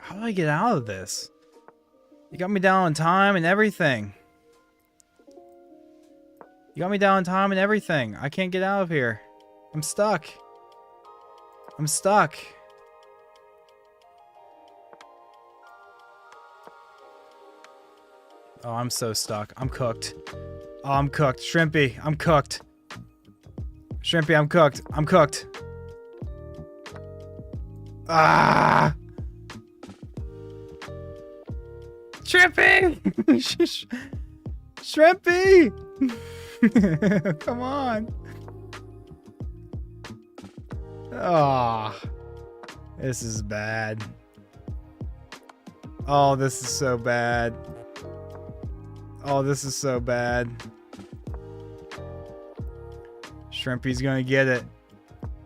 How do I get out of this? You got me down on time and everything. You got me down on time and everything. I can't get out of here. I'm stuck. I'm stuck. Oh, I'm so stuck. I'm cooked. Oh, I'm cooked. Shrimpy, I'm cooked. Shrimpy, I'm cooked. I'm cooked. Ah! Shrimpy! Shrimpy! Come on. Oh, this is bad. Oh, this is so bad. Oh, this is so bad. Shrimpy's gonna get it.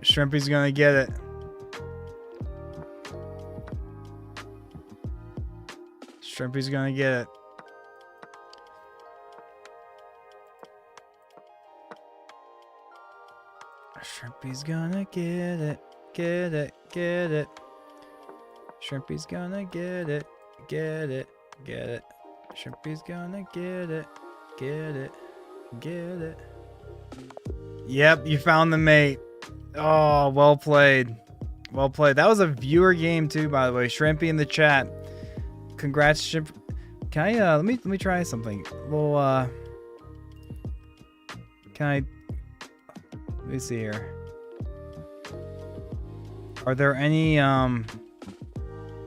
Shrimpy's gonna get it. Shrimpy's gonna get it. Shrimpy's gonna get it. Get it. Get it. Shrimpy's gonna get it. Get it. Get it. Shrimpy's gonna get it. Get it. Get it. Yep, you found the mate. Oh, well played. Well played. That was a viewer game too, by the way. Shrimpy in the chat. Congrats, Can I let me try something. A little can I let me see here. Are there any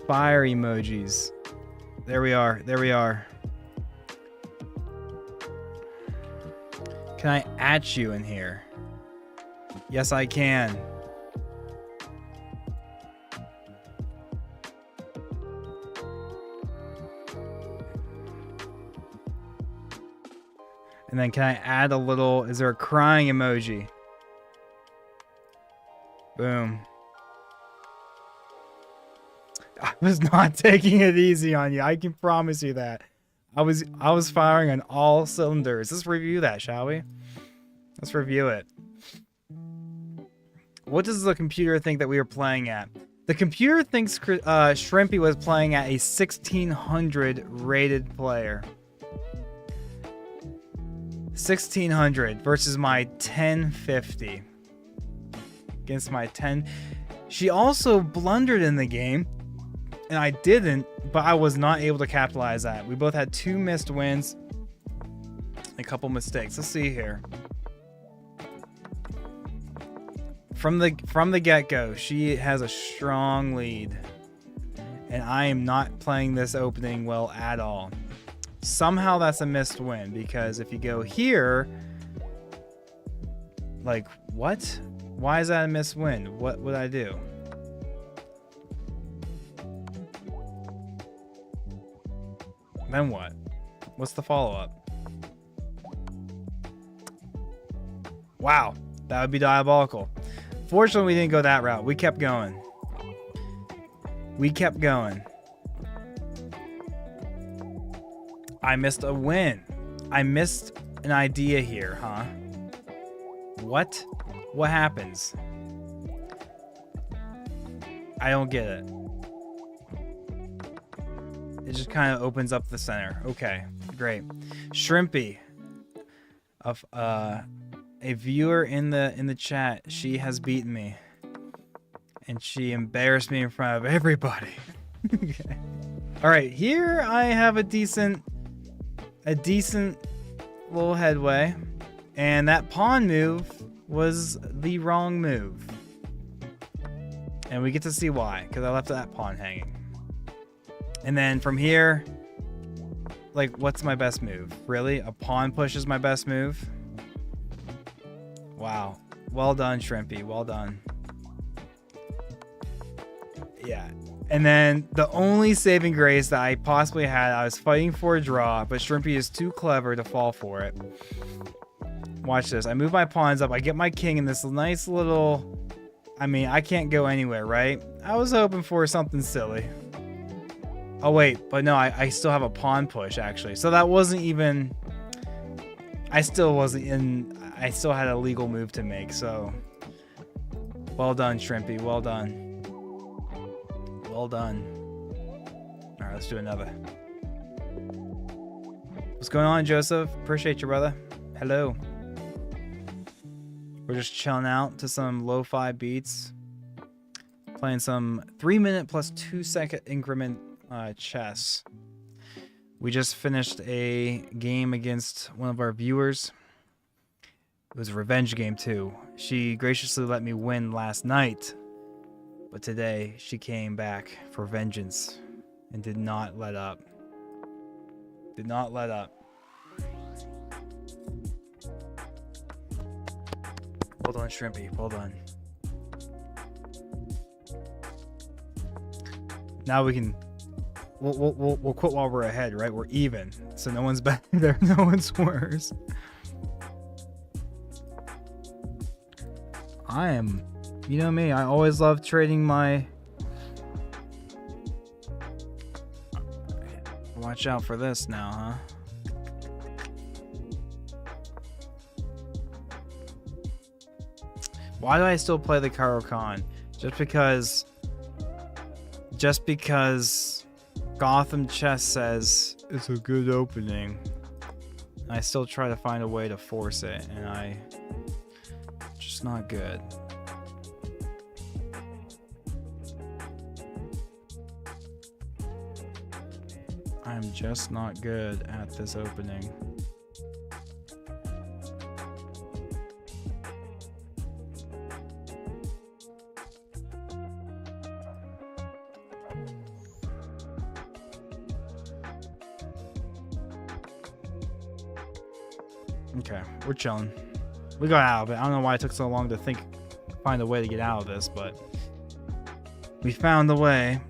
fire emojis? There we are. There we are. Can I at you in here? Yes, I can. And then can I add a little, is there a crying emoji? Boom. I was not taking it easy on you. I can promise you that. I was firing on all cylinders. Let's review that, shall we? Let's review it. What does the computer think that we were playing at? The computer thinks Shrimpy was playing at a 1600 rated player. 1600 versus my 1050. Against my 10. She also blundered in the game. And I didn't, but I was not able to capitalize that. We both had 2 missed wins. A couple mistakes. Let's see here. From the get-go, she has a strong lead. And I am not playing this opening well at all. Somehow that's a missed win, because if you go here, like, what? Why is that a missed win? What would I do? Then what? What's the follow-up? Wow, that would be diabolical. Fortunately, we didn't go that route. We kept going. We kept going. I missed a win. I missed an idea here, huh? What? What happens? I don't get it. It just kind of opens up the center. Okay, great. Shrimpy, a viewer in the chat, she has beaten me, and she embarrassed me in front of everybody. Okay. All right, here I have a decent little headway, and that pawn move was the wrong move, and we get to see why, because I left that pawn hanging. And then from here, like, what's my best move? Really? A pawn push is my best move? Wow. Well done, Shrimpy. Well done. Yeah. And then the only saving grace that I possibly had, I was fighting for a draw, but Shrimpy is too clever to fall for it. Watch this. I move my pawns up. I get my king in this nice little... I mean, I can't go anywhere, right? I was hoping for something silly. Oh, wait. But no, I still have a pawn push, actually. So that wasn't even... I still wasn't in... I still had a legal move to make, so... Well done, Shrimpy. Well done. Well done. Alright, let's do another. What's going on, Joseph? Appreciate you, brother. Hello. We're just chilling out to some lo-fi beats. Playing some 3-minute plus 2-second increment chess. We just finished a game against one of our viewers. It was a revenge game too. She graciously let me win last night, but today she came back for vengeance and did not let up. Did not let up. Hold on, Shrimpy. Hold on. Now we can. We'll quit while we're ahead, right? We're even, so no one's better there. No one's worse. I am, you know me. I always love trading my. Watch out for this now, huh? Why do I still play the Karo Khan? Just because Gotham Chess says it's a good opening. I still try to find a way to force it, and just not good. I'm just not good at this opening. Okay, we're chilling. We got out of it. I don't know why it took so long to find a way to get out of this, but we found the way.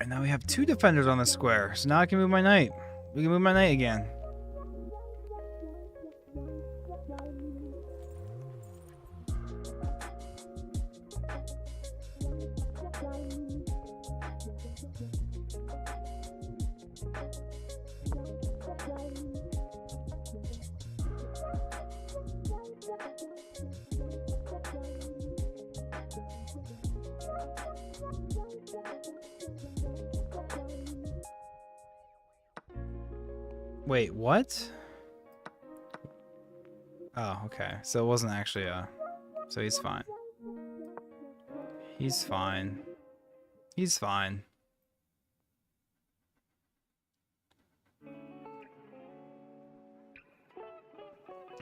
And now we have 2 defenders on the square. So now I can move my knight. We can move my knight again. Wait, what? Oh, okay. So it wasn't actually so he's fine. He's fine. He's fine.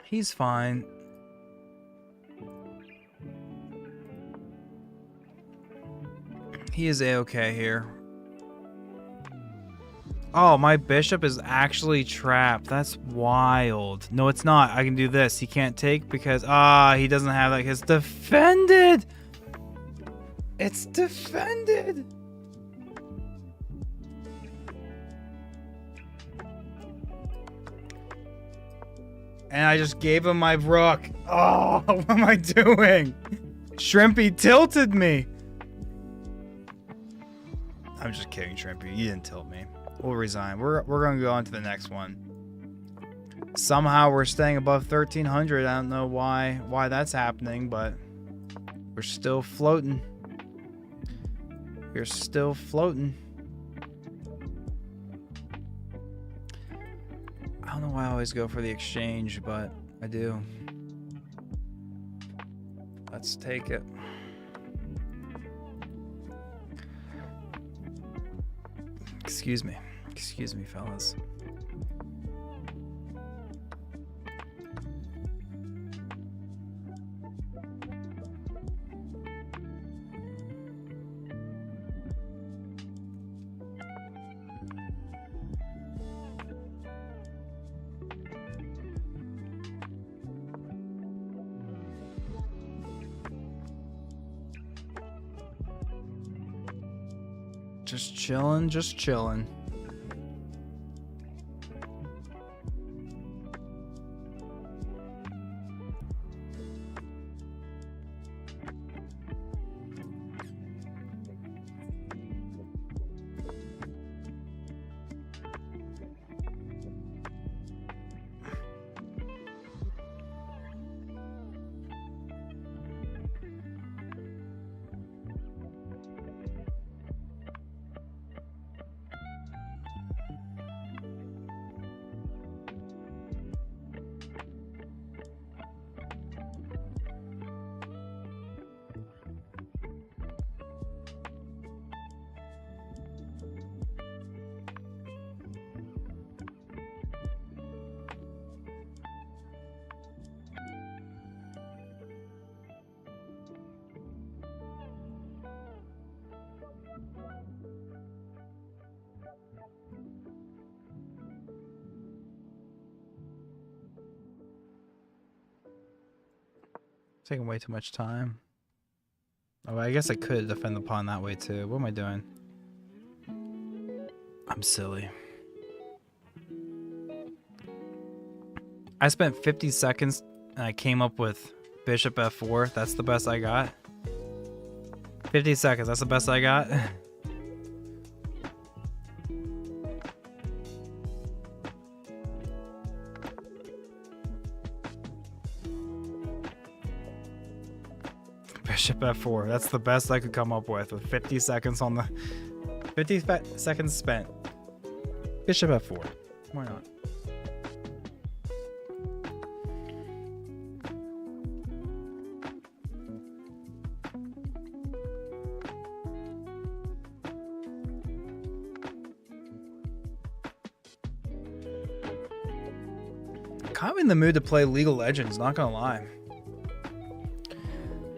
He's fine. He is A-okay here. Oh, my bishop is actually trapped. That's wild. No, it's not. I can do this. He can't take because... he doesn't have like his defended. It's defended. And I just gave him my rook. Oh, what am I doing? Shrimpy tilted me. I'm just kidding, Shrimpy. You didn't tilt me. We'll resign. We're going to go on to the next one. Somehow we're staying above 1300. I don't know why that's happening, but we're still floating. We're still floating. I don't know why I always go for the exchange, but I do. Let's take it. Excuse me. Excuse me, fellas. Just chilling, just chilling. Taking way too much time. Oh, I guess I could defend the pawn that way too. What am I doing? I'm silly. I spent 50 seconds and I came up with bishop f4. That's the best I got. 50 seconds. That's the best I got. Bishop f4. That's the best I could come up with 50 seconds on the 50 seconds spent. Bishop f4. Why not? kind of in the mood to play League of Legends, not gonna lie.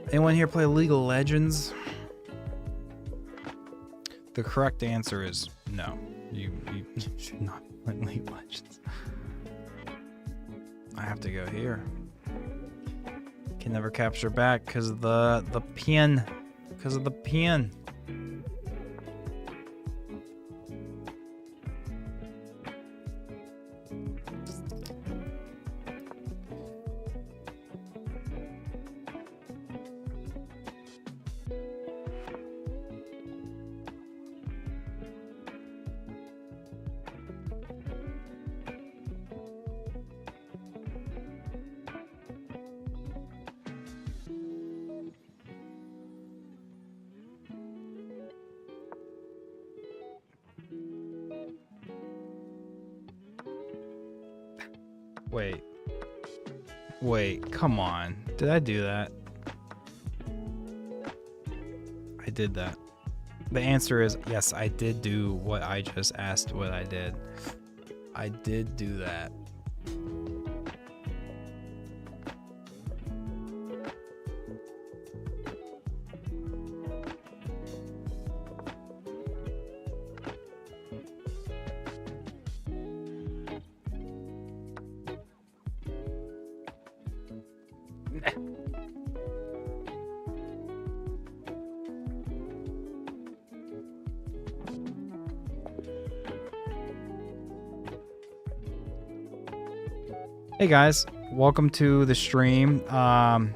Anyone here play League of Legends? The correct answer is no. You should not play League of Legends. I have to go here. Can never capture back because of the pin. Because of the pin. Wait, come on. Did I do that? I did that. The answer is yes, I did do what I just asked what I did. I did do that. Hey guys, welcome to the stream. I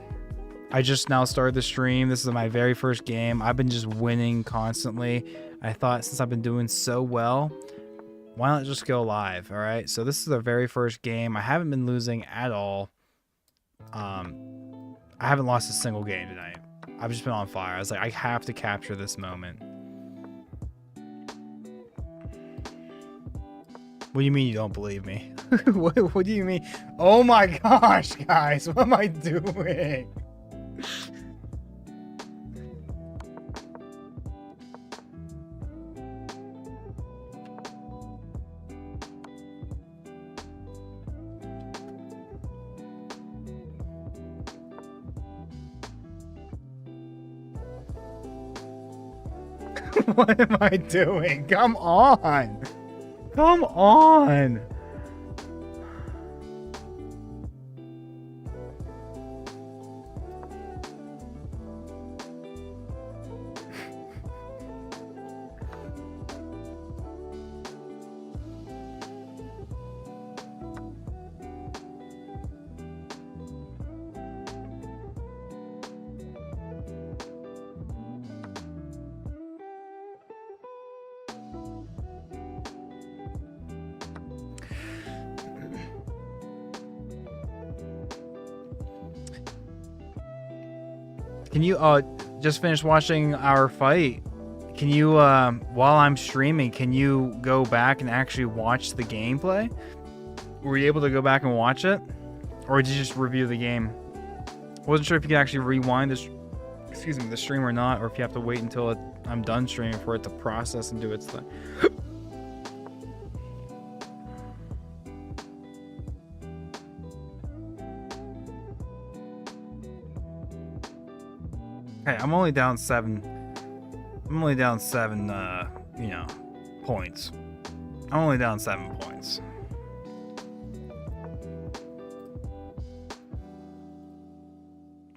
just now started the stream. This is my very first game. I've been just winning constantly. I thought since I've been doing so well, why not just go live? All right. So this is the very first game. I haven't been losing at all. I haven't lost a single game tonight. I've just been on fire. I was like, I have to capture this moment. What do you mean you don't believe me? What do you mean? Oh my gosh, guys, what am I doing? What am I doing? Come on. Come on. Can you just finish watching our fight? Can you while I'm streaming, can you go back and actually watch the gameplay? Were you able to go back and watch it? Or did you just review the game? I wasn't sure if you could actually rewind this the stream or not, or if you have to wait until I'm done streaming for it to process and do its thing. Hey, I'm only down seven, you know, points. I'm only down 7 points.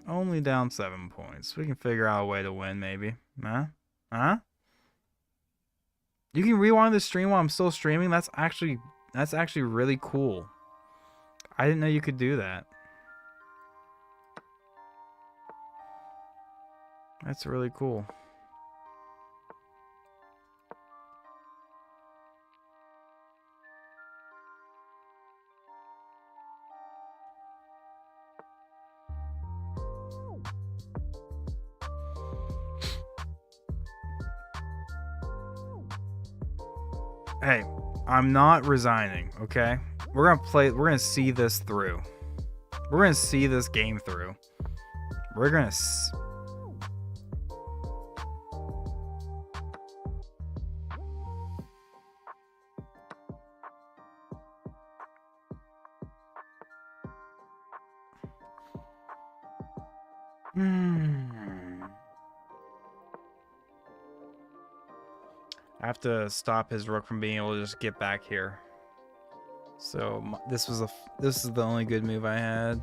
Only down 7 points. We can figure out a way to win, maybe. Huh? Huh? You can rewind the stream while I'm still streaming? That's actually really cool. I didn't know you could do that. That's really cool. Hey, I'm not resigning, okay? We're gonna see this through. We're gonna see this game through. We're gonna I have to stop his rook from being able to just get back here. So this is the only good move I had.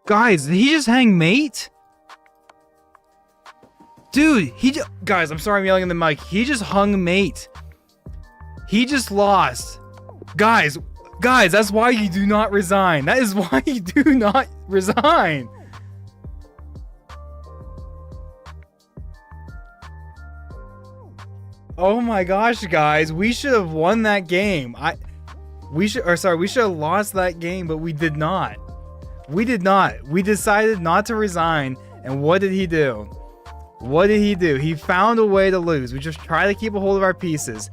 Guys, did he just hang mate? Dude, guys, I'm sorry I'm yelling in the mic. He just hung mate. He just lost. Guys, that's why you do not resign. That is why you do not resign. Oh my gosh, guys, we should have won that game. We should have lost that game, but we did not. We did not. We decided not to resign. And what did he do? What did he do? He found a way to lose. We just try to keep a hold of our pieces.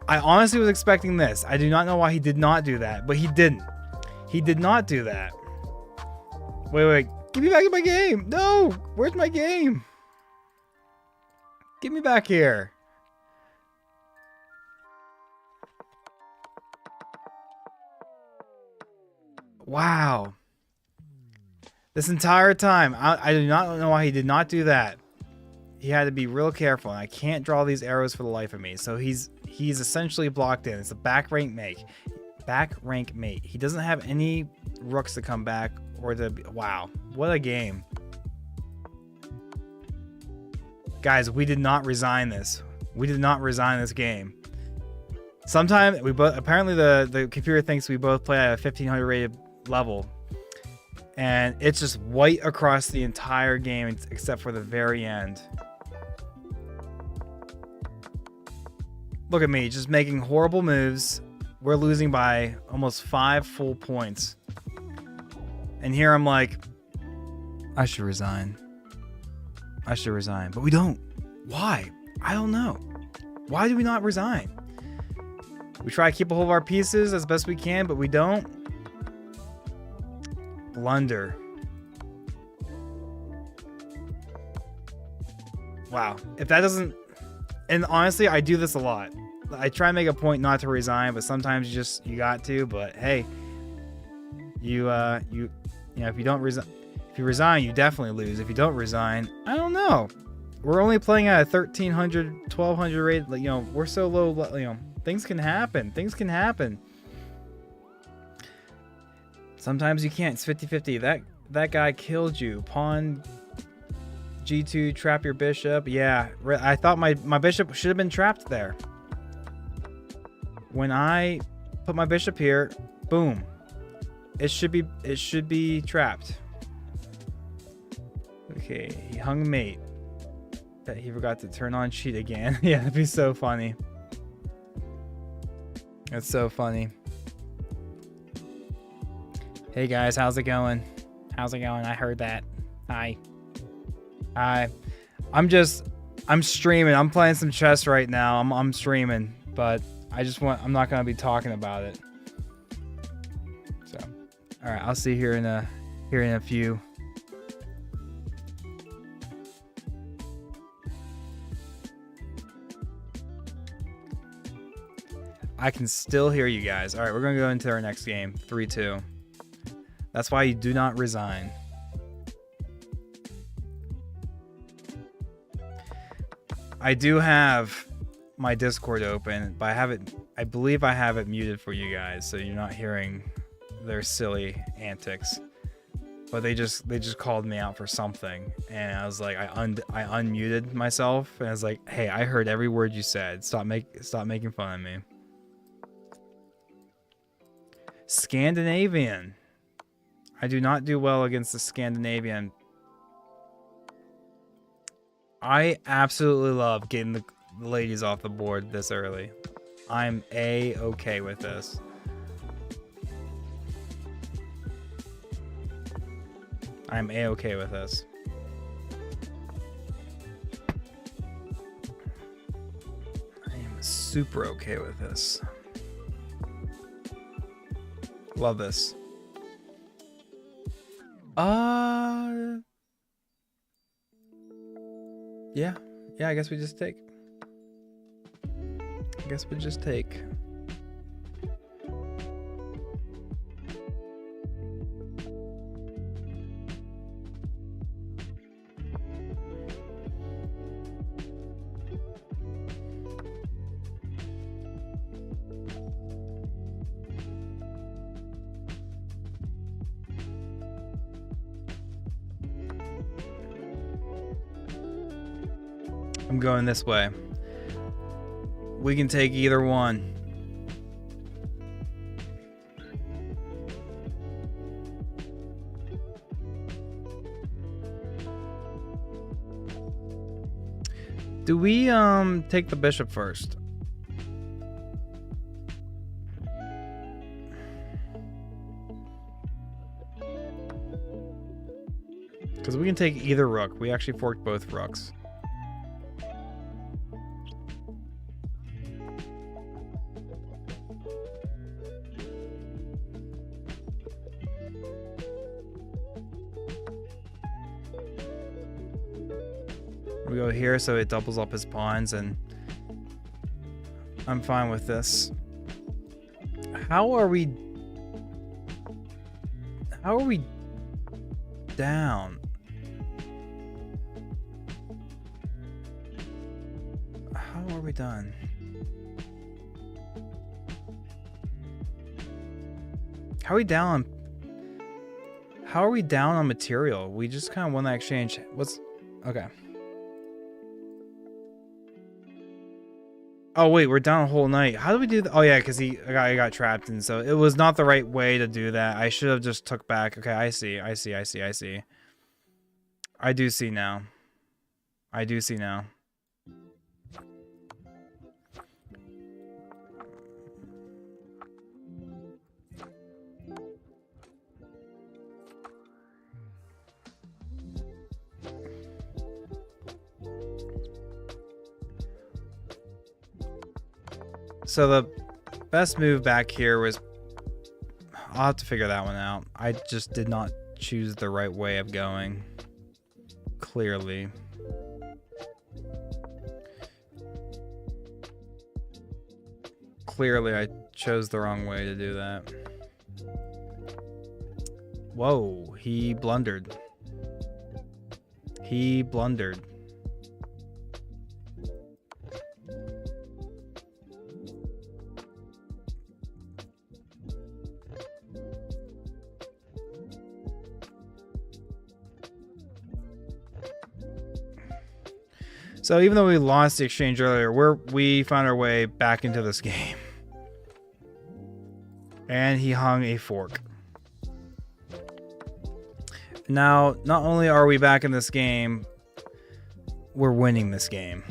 I honestly was expecting this. I do not know why he did not do that, but he didn't. He did not do that. Wait. Give me back in my game. No. Where's my game? Get me back here. Wow. This entire time, I do not know why he did not do that. He had to be real careful, and I can't draw these arrows for the life of me. So he's essentially blocked in. It's a back rank mate. Back rank mate. He doesn't have any rooks to come back or to. Wow, what a game, guys! We did not resign this. We did not resign this game. Sometime we both. Apparently, the computer thinks we both play at a 1500 rated level. And it's just white across the entire game except for the very end. Look at me, just making horrible moves. We're losing by almost 5 full points. And here I'm like, I should resign. I should resign. But we don't. Why? I don't know. Why do we not resign? We try to keep a hold of our pieces as best we can, but we don't. Blunder. Wow. If that doesn't... And honestly, I do this a lot. I try and make a point not to resign, but sometimes you got to. But hey, you know, if you don't resign, if you resign, you definitely lose. If you don't resign, I don't know. We're only playing at a 1300, 1200 rate. You know, we're so low. You know, things can happen. Things can happen. Sometimes you can't. It's 50-50. That guy killed you. Pawn G2, trap your bishop. Yeah, I thought my bishop should have been trapped there. When I put my bishop here, boom. It should be trapped. Okay, he hung mate. Bet he forgot to turn on cheat again. Yeah, that'd be so funny. That's so funny. Hey guys, how's it going? How's it going? I heard that. Hi. I'm streaming. I'm playing some chess right now. I'm streaming, but I'm not gonna be talking about it. So, all right, I'll see you here in a few. I can still hear you guys. All right, we're gonna go into our next game, 3-2. That's why you do not resign. I do have my Discord open, but I believe I have it muted for you guys, so you're not hearing their silly antics. but they just called me out for something, and I was like, I unmuted myself, and I was like, hey, I heard every word you said. Stop making fun of me. Scandinavian. I do not do well against the Scandinavian. I absolutely love getting the ladies off the board this early. I'm A-okay with this. I'm A-okay with this. I am super okay with this. Love this. Yeah, I guess we just take. I'm going this way. We can take either one. Do we take the bishop first? Because we can take either rook. We actually forked both rooks. We go here so it doubles up his pawns, and I'm fine with this. How are we down? How are we done? How are we down? How are we down on material? We just kind of won that exchange. What's okay? Oh wait, we're down a whole night. How do we do that? Oh yeah, because he got trapped, and so it was not the right way to do that. I should have just took back. Okay, I see. I do see now. So the best move back here was... I'll have to figure that one out. I just did not choose the right way of going. Clearly. Clearly I chose the wrong way to do that. Whoa, he blundered. He blundered. So even though we lost the exchange earlier, we found our way back into this game. And he hung a fork. Now, not only are we back in this game, we're winning this game.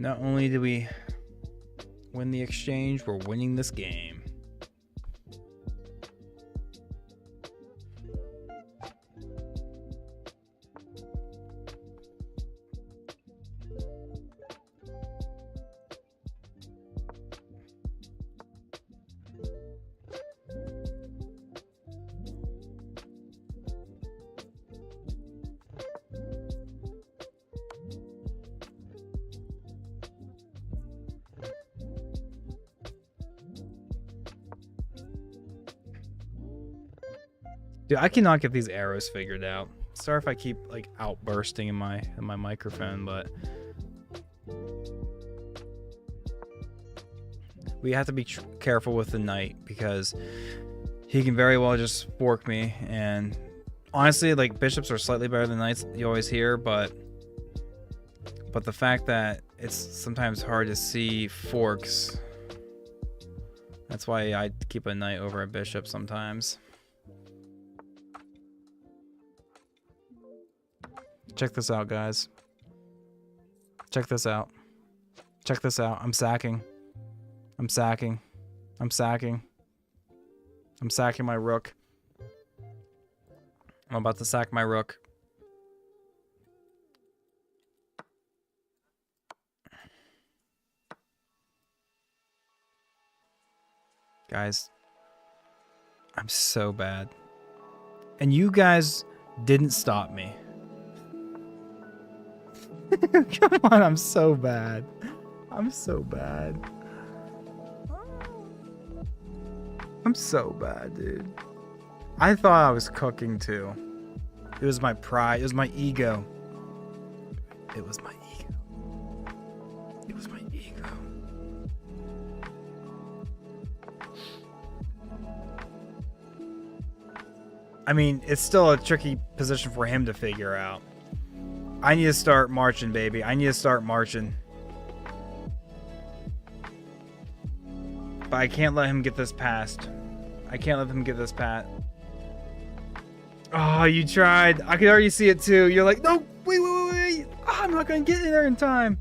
Not only did we win the exchange, we're winning this game. Dude, I cannot get these arrows figured out. Sorry if I keep like outbursting in my microphone, but we have to be careful with the knight because he can very well just fork me. And honestly, like bishops are slightly better than knights. You always hear, but the fact that it's sometimes hard to see forks. That's why I keep a knight over a bishop sometimes. Check this out, guys. Check this out. Check this out. I'm sacking. I'm sacking. I'm sacking. I'm sacking my rook. I'm about to sack my rook. Guys, I'm so bad. And you guys didn't stop me. Come on, I'm so bad. I'm so bad. I'm so bad, dude. I thought I was cooking too. It was my pride. It was my ego. It was my ego. It was my ego. I mean, it's still a tricky position for him to figure out. I need to start marching, baby. I need to start marching. But I can't let him get this past. I can't let him get this past. Oh, you tried. I could already see it too. You're like, no, wait. Oh, I'm not going to get in there in time.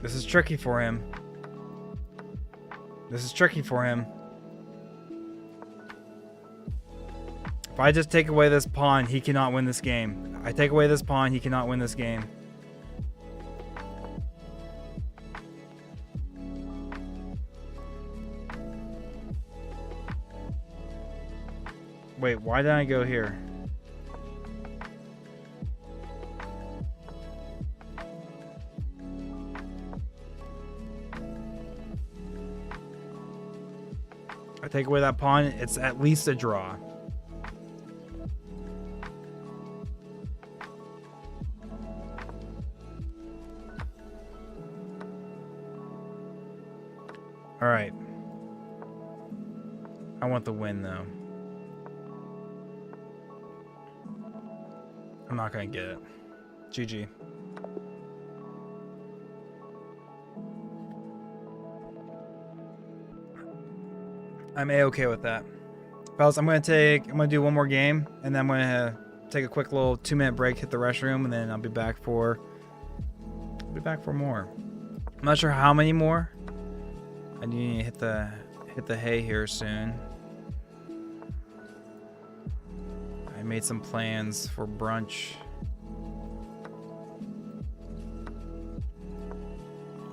This is tricky for him. This is tricky for him. If I just take away this pawn, he cannot win this game. I take away this pawn, he cannot win this game. Wait, why did I go here? I take away that pawn, it's at least a draw. All right. I want the win though. I'm not gonna get it. GG. I'm a-okay with that. Fellas, I'm gonna do one more game, and then I'm gonna take a quick little 2-minute break, hit the restroom, and then I'll be back for more. I'm not sure how many more. I need to hit the hay here soon. I made some plans for brunch.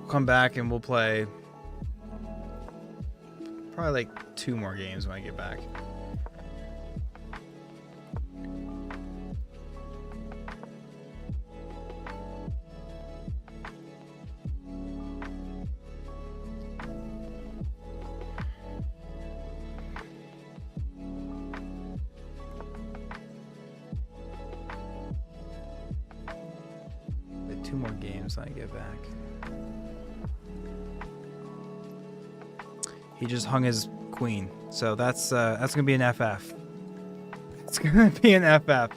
We'll come back and we'll play probably like 2 more games when I get back. Like 2 more games when I get back. He just hung his queen, so that's gonna be an FF. It's gonna be an FF.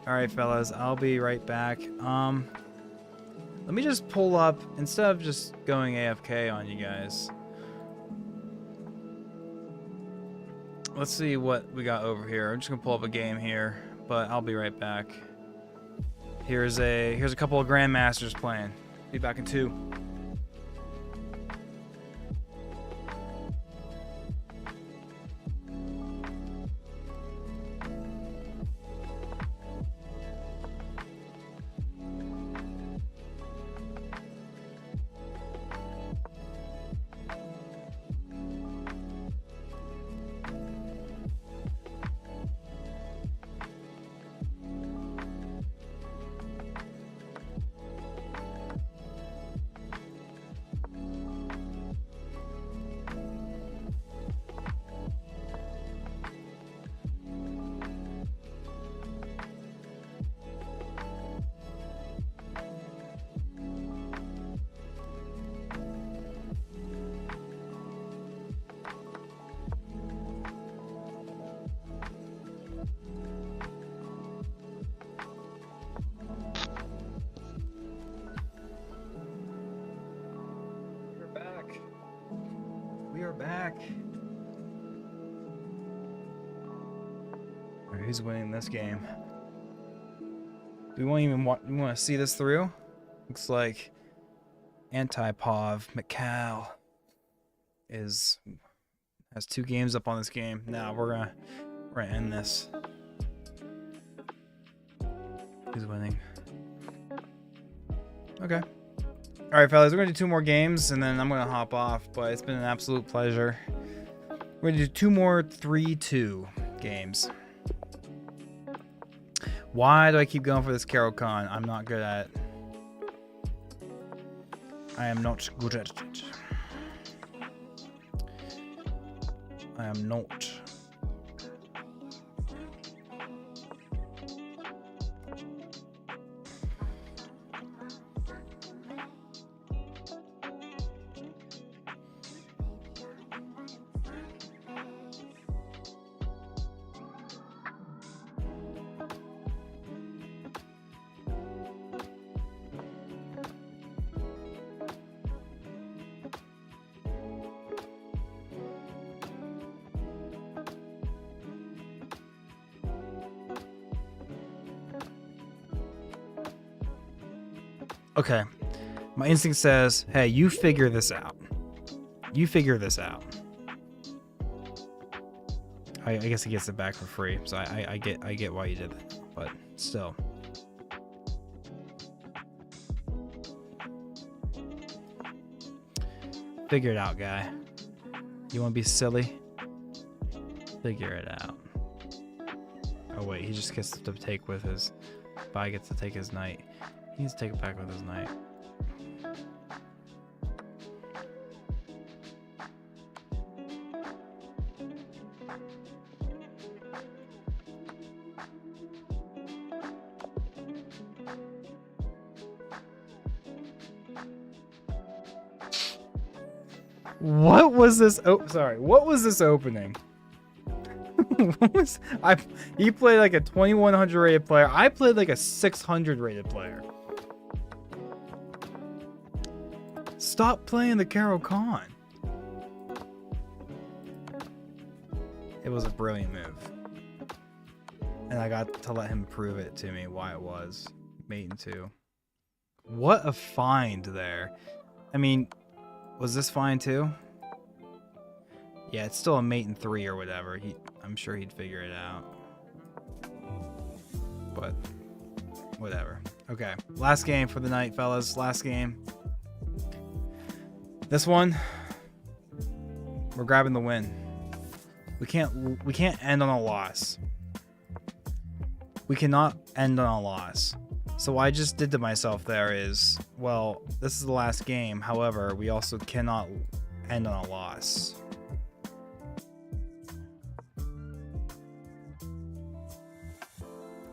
All right, fellas, I'll be right back. Let me just pull up instead of just going AFK on you guys. Let's see what we got over here. I'm just gonna pull up a game here, but I'll be right back. Here's a couple of grandmasters playing. Be back in 2. back. All right, who's winning this game? We won't even want to see this through. Looks like Antipov McCall has 2 games up on this game. Now we're gonna end this. Who's winning? Okay. All right, fellas, we're gonna do 2 more games and then I'm gonna hop off. But it's been an absolute pleasure. We're gonna do 2 more 3-2 games. Why do I keep going for this Carol Khan? I'm not good at it. I am not good at it. I am not. Okay. My instinct says, hey, you figure this out. You figure this out. I guess he gets it back for free, so I get why you did that, but still. Figure it out, guy. You want to be silly? Figure it out. Oh wait, he just gets to take with his. Bai gets to take his knight. He needs to take it back with his knight. What was this? Oh, sorry. What was this opening? What was he played like a 2100 rated player. I played like a 600 rated player. Stop playing the Carol Khan. It was a brilliant move. And I got to let him prove it to me why it was. Mate in 2. What a find there. I mean, was this fine too? Yeah, it's still a mate in 3 or whatever. I'm sure he'd figure it out. But whatever. Okay, last game for the night, fellas. Last game. This one, we're grabbing the win. We can't end on a loss. We cannot end on a loss. So what I just did to myself there is, well, this is the last game. However, we also cannot end on a loss.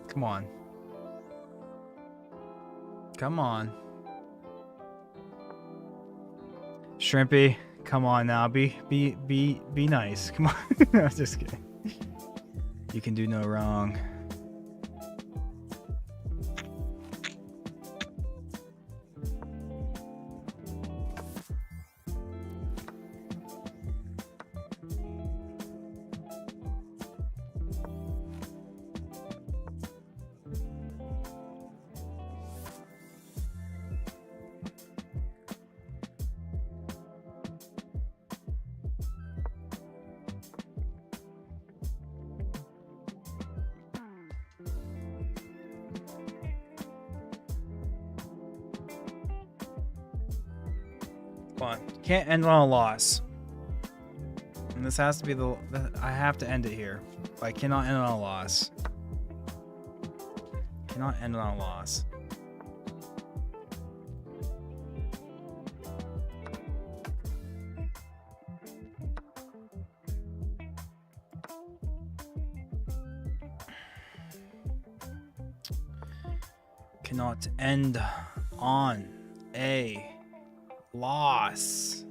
Come on. Come on. Shrimpy, come on now. Be nice. Come on. No, just kidding. You can do no wrong. Can't end on a loss. And this has to be I have to end it here. I cannot end on a loss. Cannot end on a loss. Cannot end on a loss.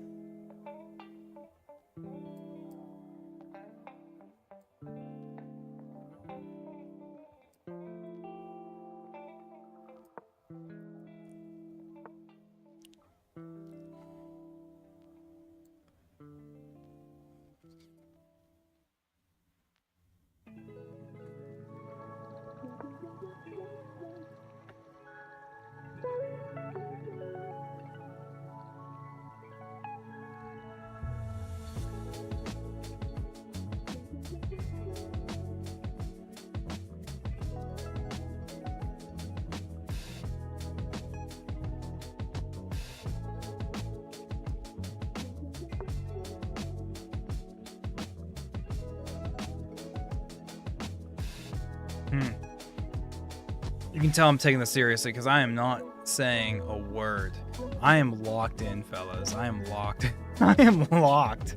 You can tell I'm taking this seriously because I am not saying a word. I am locked in, fellas. I am locked. I am locked.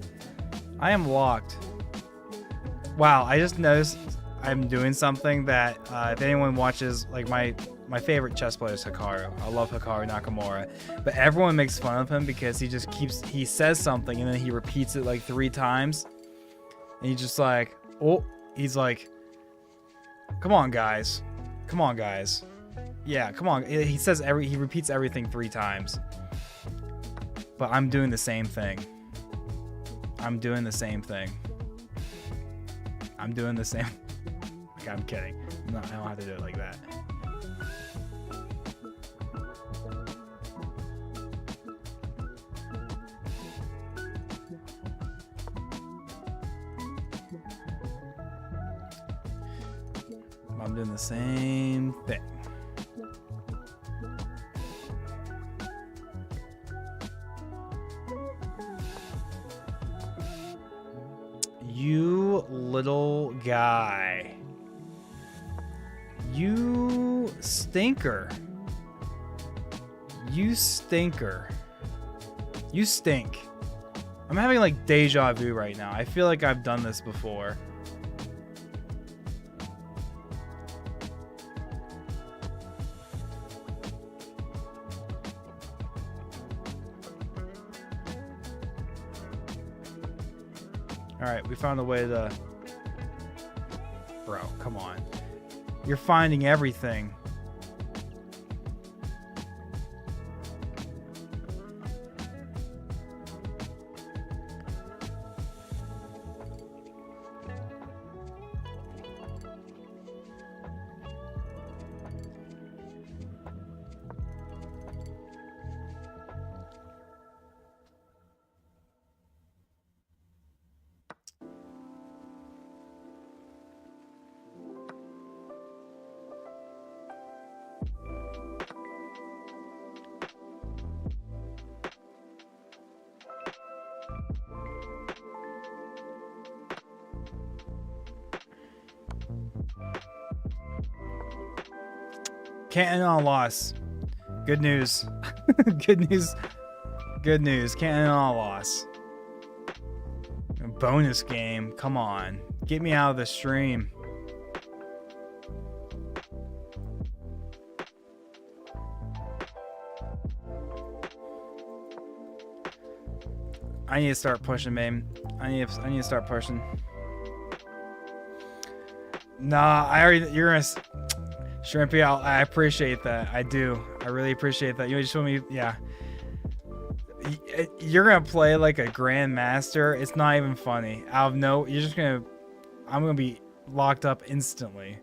I am locked. Wow, I just noticed I'm doing something that if anyone watches, like my favorite chess player is Hikaru. I love Hikaru Nakamura, but everyone makes fun of him because he says something and then he repeats it like 3 times, and he's just like, oh, he's like, come on guys, yeah, come on. He repeats everything 3 times, but I'm doing the same thing. I'm doing the same. Like, I'm kidding. No, I don't have to do it like that. I'm doing the same thing. You little guy. You stinker. You stinker. You stink. I'm having like deja vu right now. I feel like I've done this before. Alright, we found a way to... Bro, come on. You're finding everything. Canton on loss. Good news. Good news. Good news. Canton on loss. A bonus game. Come on. Get me out of the stream. I need to start pushing, babe. I need to start pushing. Nah, you're gonna... Shrimpy, I appreciate that. I do. I really appreciate that. You just told me, yeah. You're gonna play like a grandmaster. It's not even funny. You're just gonna... I'm gonna be locked up instantly.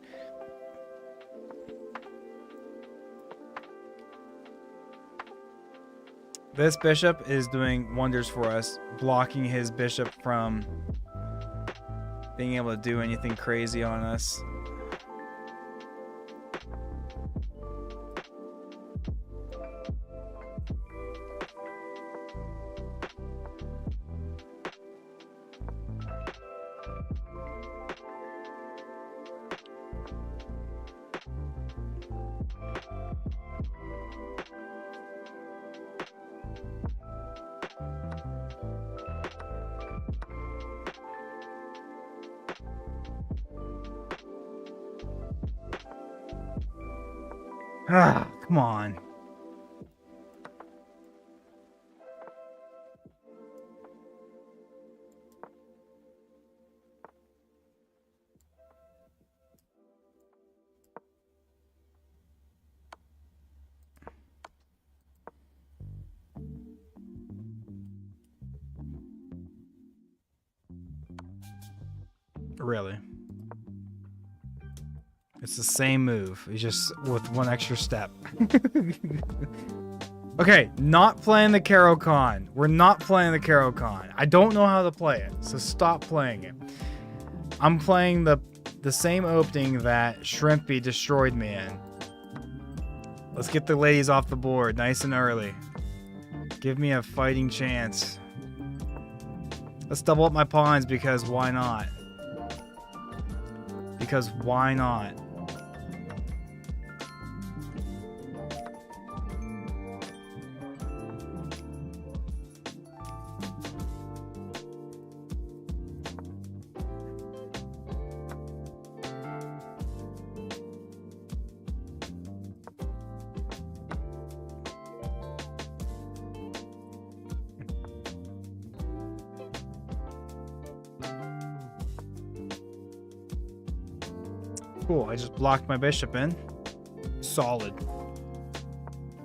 This bishop is doing wonders for us, blocking his bishop from being able to do anything crazy on us. Ah, come on. Really? It's the same move. It's just with one extra step. Okay, not playing the Caro-Kann. We're not playing the Caro-Kann. I don't know how to play it, so stop playing it. I'm playing the same opening that Shrimpy destroyed me in. Let's get the ladies off the board nice and early. Give me a fighting chance. Let's double up my pawns because why not? Because why not? Cool, I just blocked my bishop in. Solid.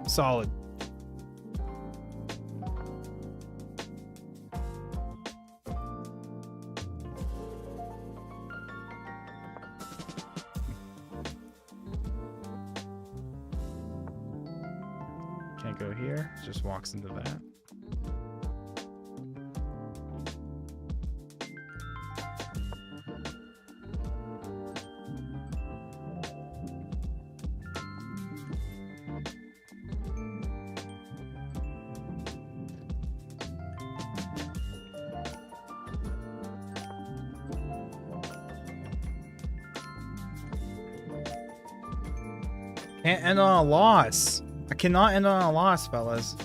Solid. Can't go here, just walks into that. Can't end on a loss. I cannot end on a loss, fellas.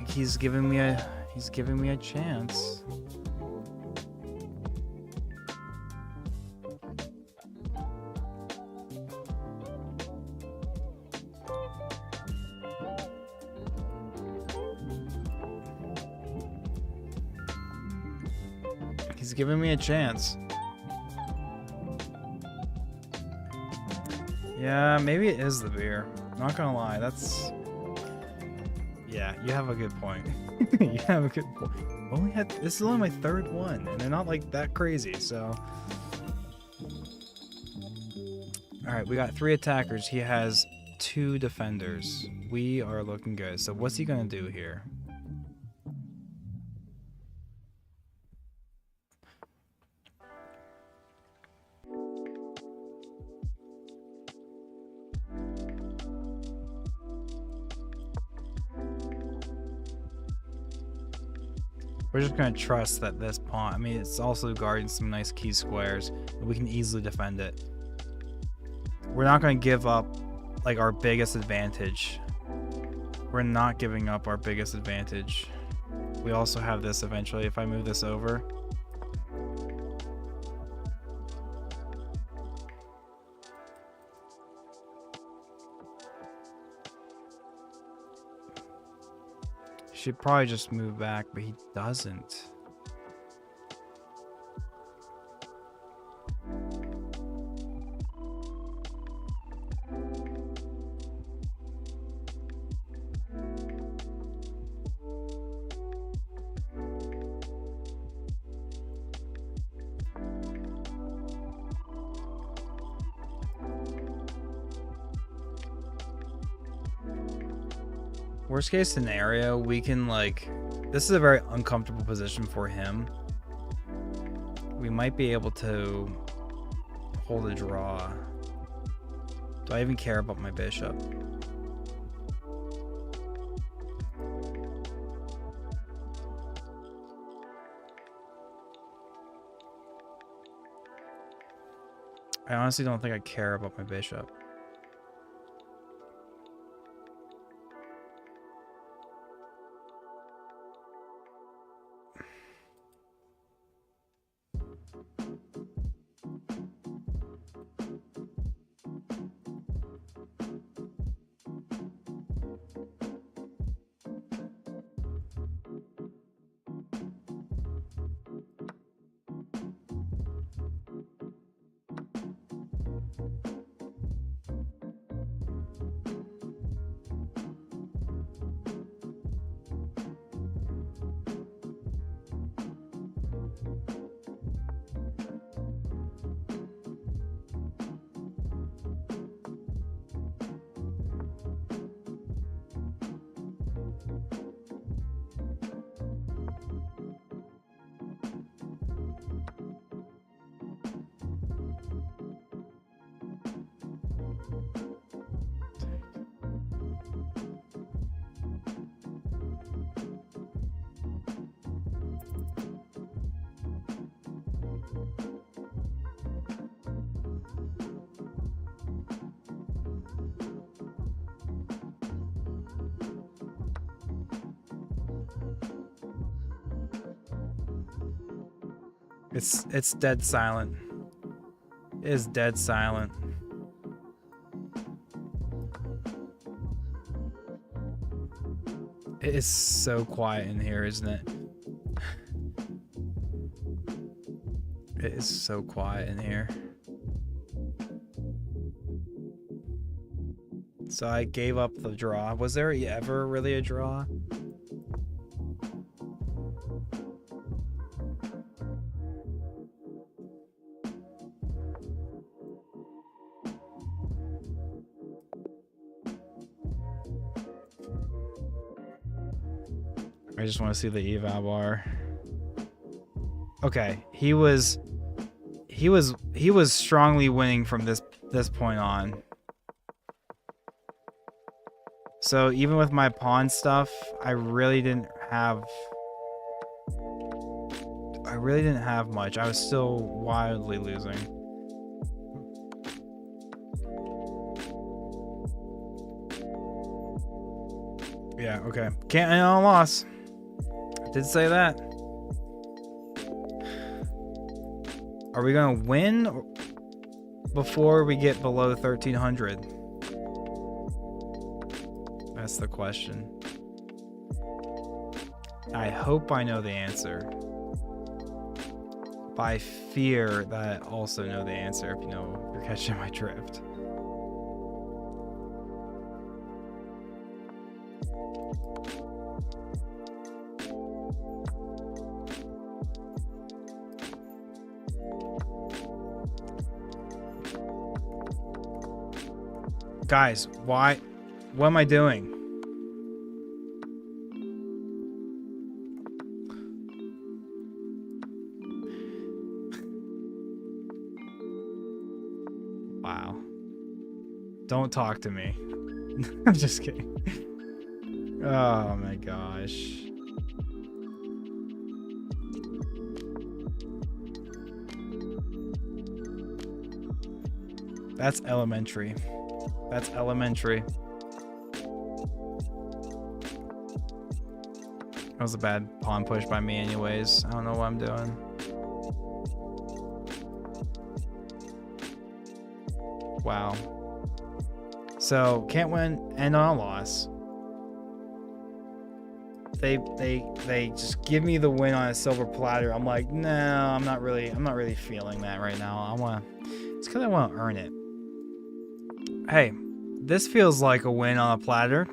He's giving me a chance. He's giving me a chance. Yeah, maybe it is the beer. Not gonna lie, that's... Yeah, you have a good point. You have a good point. This is only my third one, and they're not like that crazy, so. Alright, we got 3 attackers. He has 2 defenders. We are looking good. So what's he gonna do here? We're just gonna trust that this pawn, I mean, it's also guarding some nice key squares, and we can easily defend it. We're not gonna give up, like, our biggest advantage. We're not giving up our biggest advantage. We also have this eventually if I move this over. Should probably just move back, but he doesn't. Worst case scenario, we can, like, this is a very uncomfortable position for him. We might be able to hold a draw. Do I even care about my bishop? I honestly don't think I care about my bishop. It's dead silent. It is dead silent. It is so quiet in here, isn't it? It is so quiet in here. So I gave up the draw. Was there ever really a draw? I just want to see the eval bar. Okay, he was strongly winning from this point on. So even with my pawn stuff, I really didn't have much. I was still wildly losing. Yeah, okay. Can't end on a loss. I did say that. Are we gonna win before we get below 1300? That's the question. I hope I know the answer. But I fear that I also know the answer, if you're catching my drift. Guys, why? What am I doing? Wow. Don't talk to me. I'm just kidding. Oh my gosh. That's elementary. That's elementary. That was a bad pawn push by me anyways. I don't know what I'm doing. Wow. So, can't win, end on a loss. They just give me the win on a silver platter. I'm like, no, I'm not really feeling that right now. It's because I want to earn it. Hey, this feels like a win on a platter.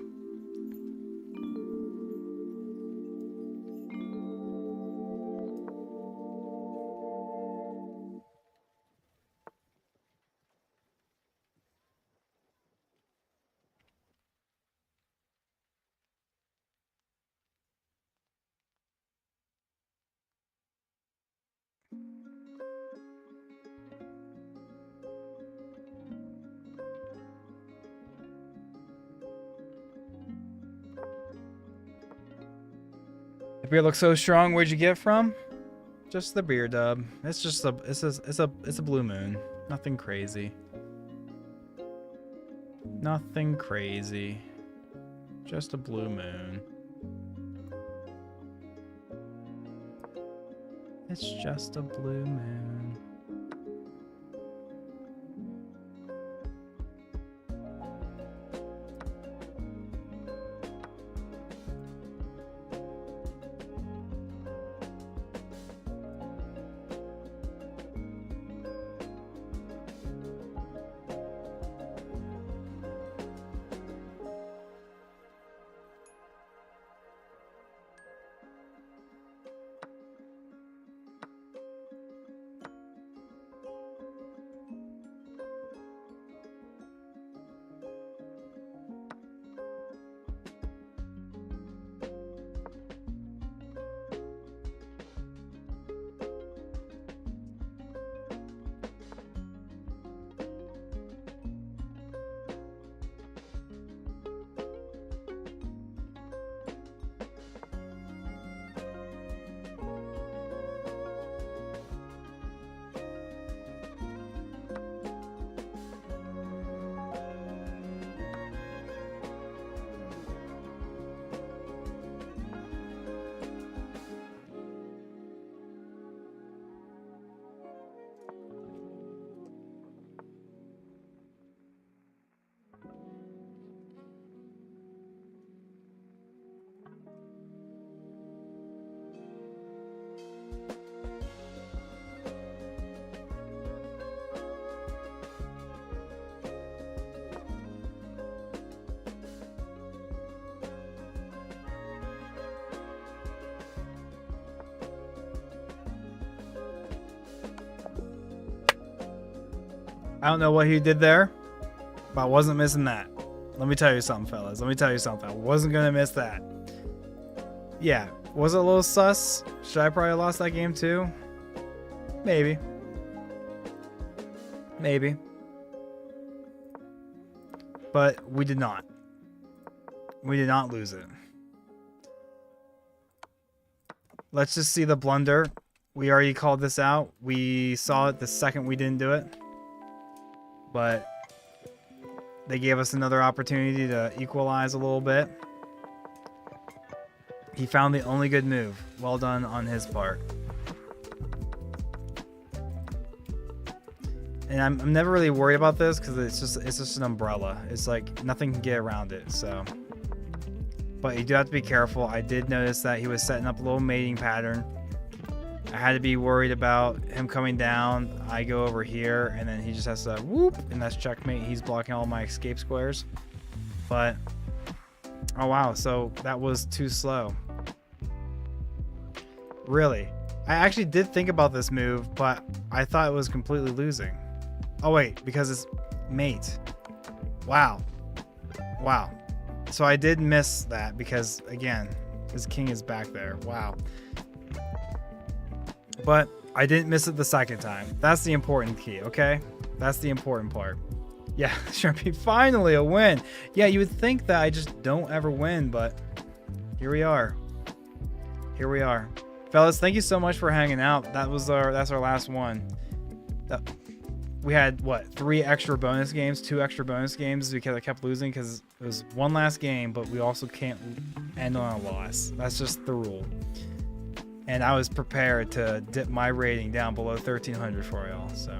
The beer looks so strong. Where'd you get it from? Just the beer dub. It's just it's a blue moon. Nothing crazy. Nothing crazy. Just a blue moon. It's just a blue moon. I don't know what he did there, but I wasn't missing that. Let me tell you something, fellas. Let me tell you something. I wasn't going to miss that. Yeah. Was it a little sus? Should I probably have lost that game too? Maybe. Maybe. But we did not. We did not lose it. Let's just see the blunder. We already called this out. We saw it the second we didn't do it. But they gave us another opportunity to equalize a little bit. He found the only good move. Well done on his part. And I'm never really worried about this because it's just an umbrella. It's like nothing can get around it. So, but you do have to be careful. I did notice that he was setting up a little mating pattern. I had to be worried about him coming down. I go over here and then he just has to whoop, and that's checkmate. He's blocking all my escape squares. But oh wow, so that was too slow. Really? I actually did think about this move, but I thought it was completely losing. Oh wait, because it's mate. Wow. Wow. So I did miss that because, again, his king is back there. Wow. But I didn't miss it the second time. That's the important key, okay? That's the important part. Yeah, Shrimpy, finally a win. Yeah, you would think that I just don't ever win, but here we are. Here we are. Fellas, thank you so much for hanging out. That's our last one. We had, what, 2 extra bonus games because I kept losing because it was one last game, but we also can't end on a loss. That's just the rule. And I was prepared to dip my rating down below 1300 for y'all. So,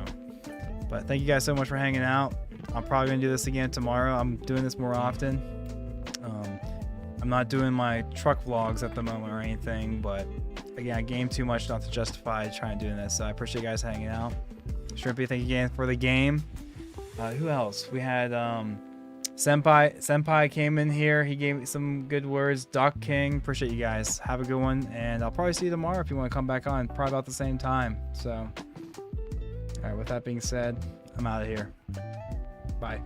but thank you guys so much for hanging out. I'm probably gonna do this again tomorrow. I'm doing this more often. I'm not doing my truck vlogs at the moment or anything, but again, I game too much not to justify trying doing this. So I appreciate you guys hanging out. Shrimpy, thank you again for the game. Who else? We had Senpai came in here. He gave me some good words. Doc King, appreciate you guys. Have a good one, and I'll probably see you tomorrow if you want to come back on, probably about the same time. So, all right, with that being said, I'm out of here. Bye.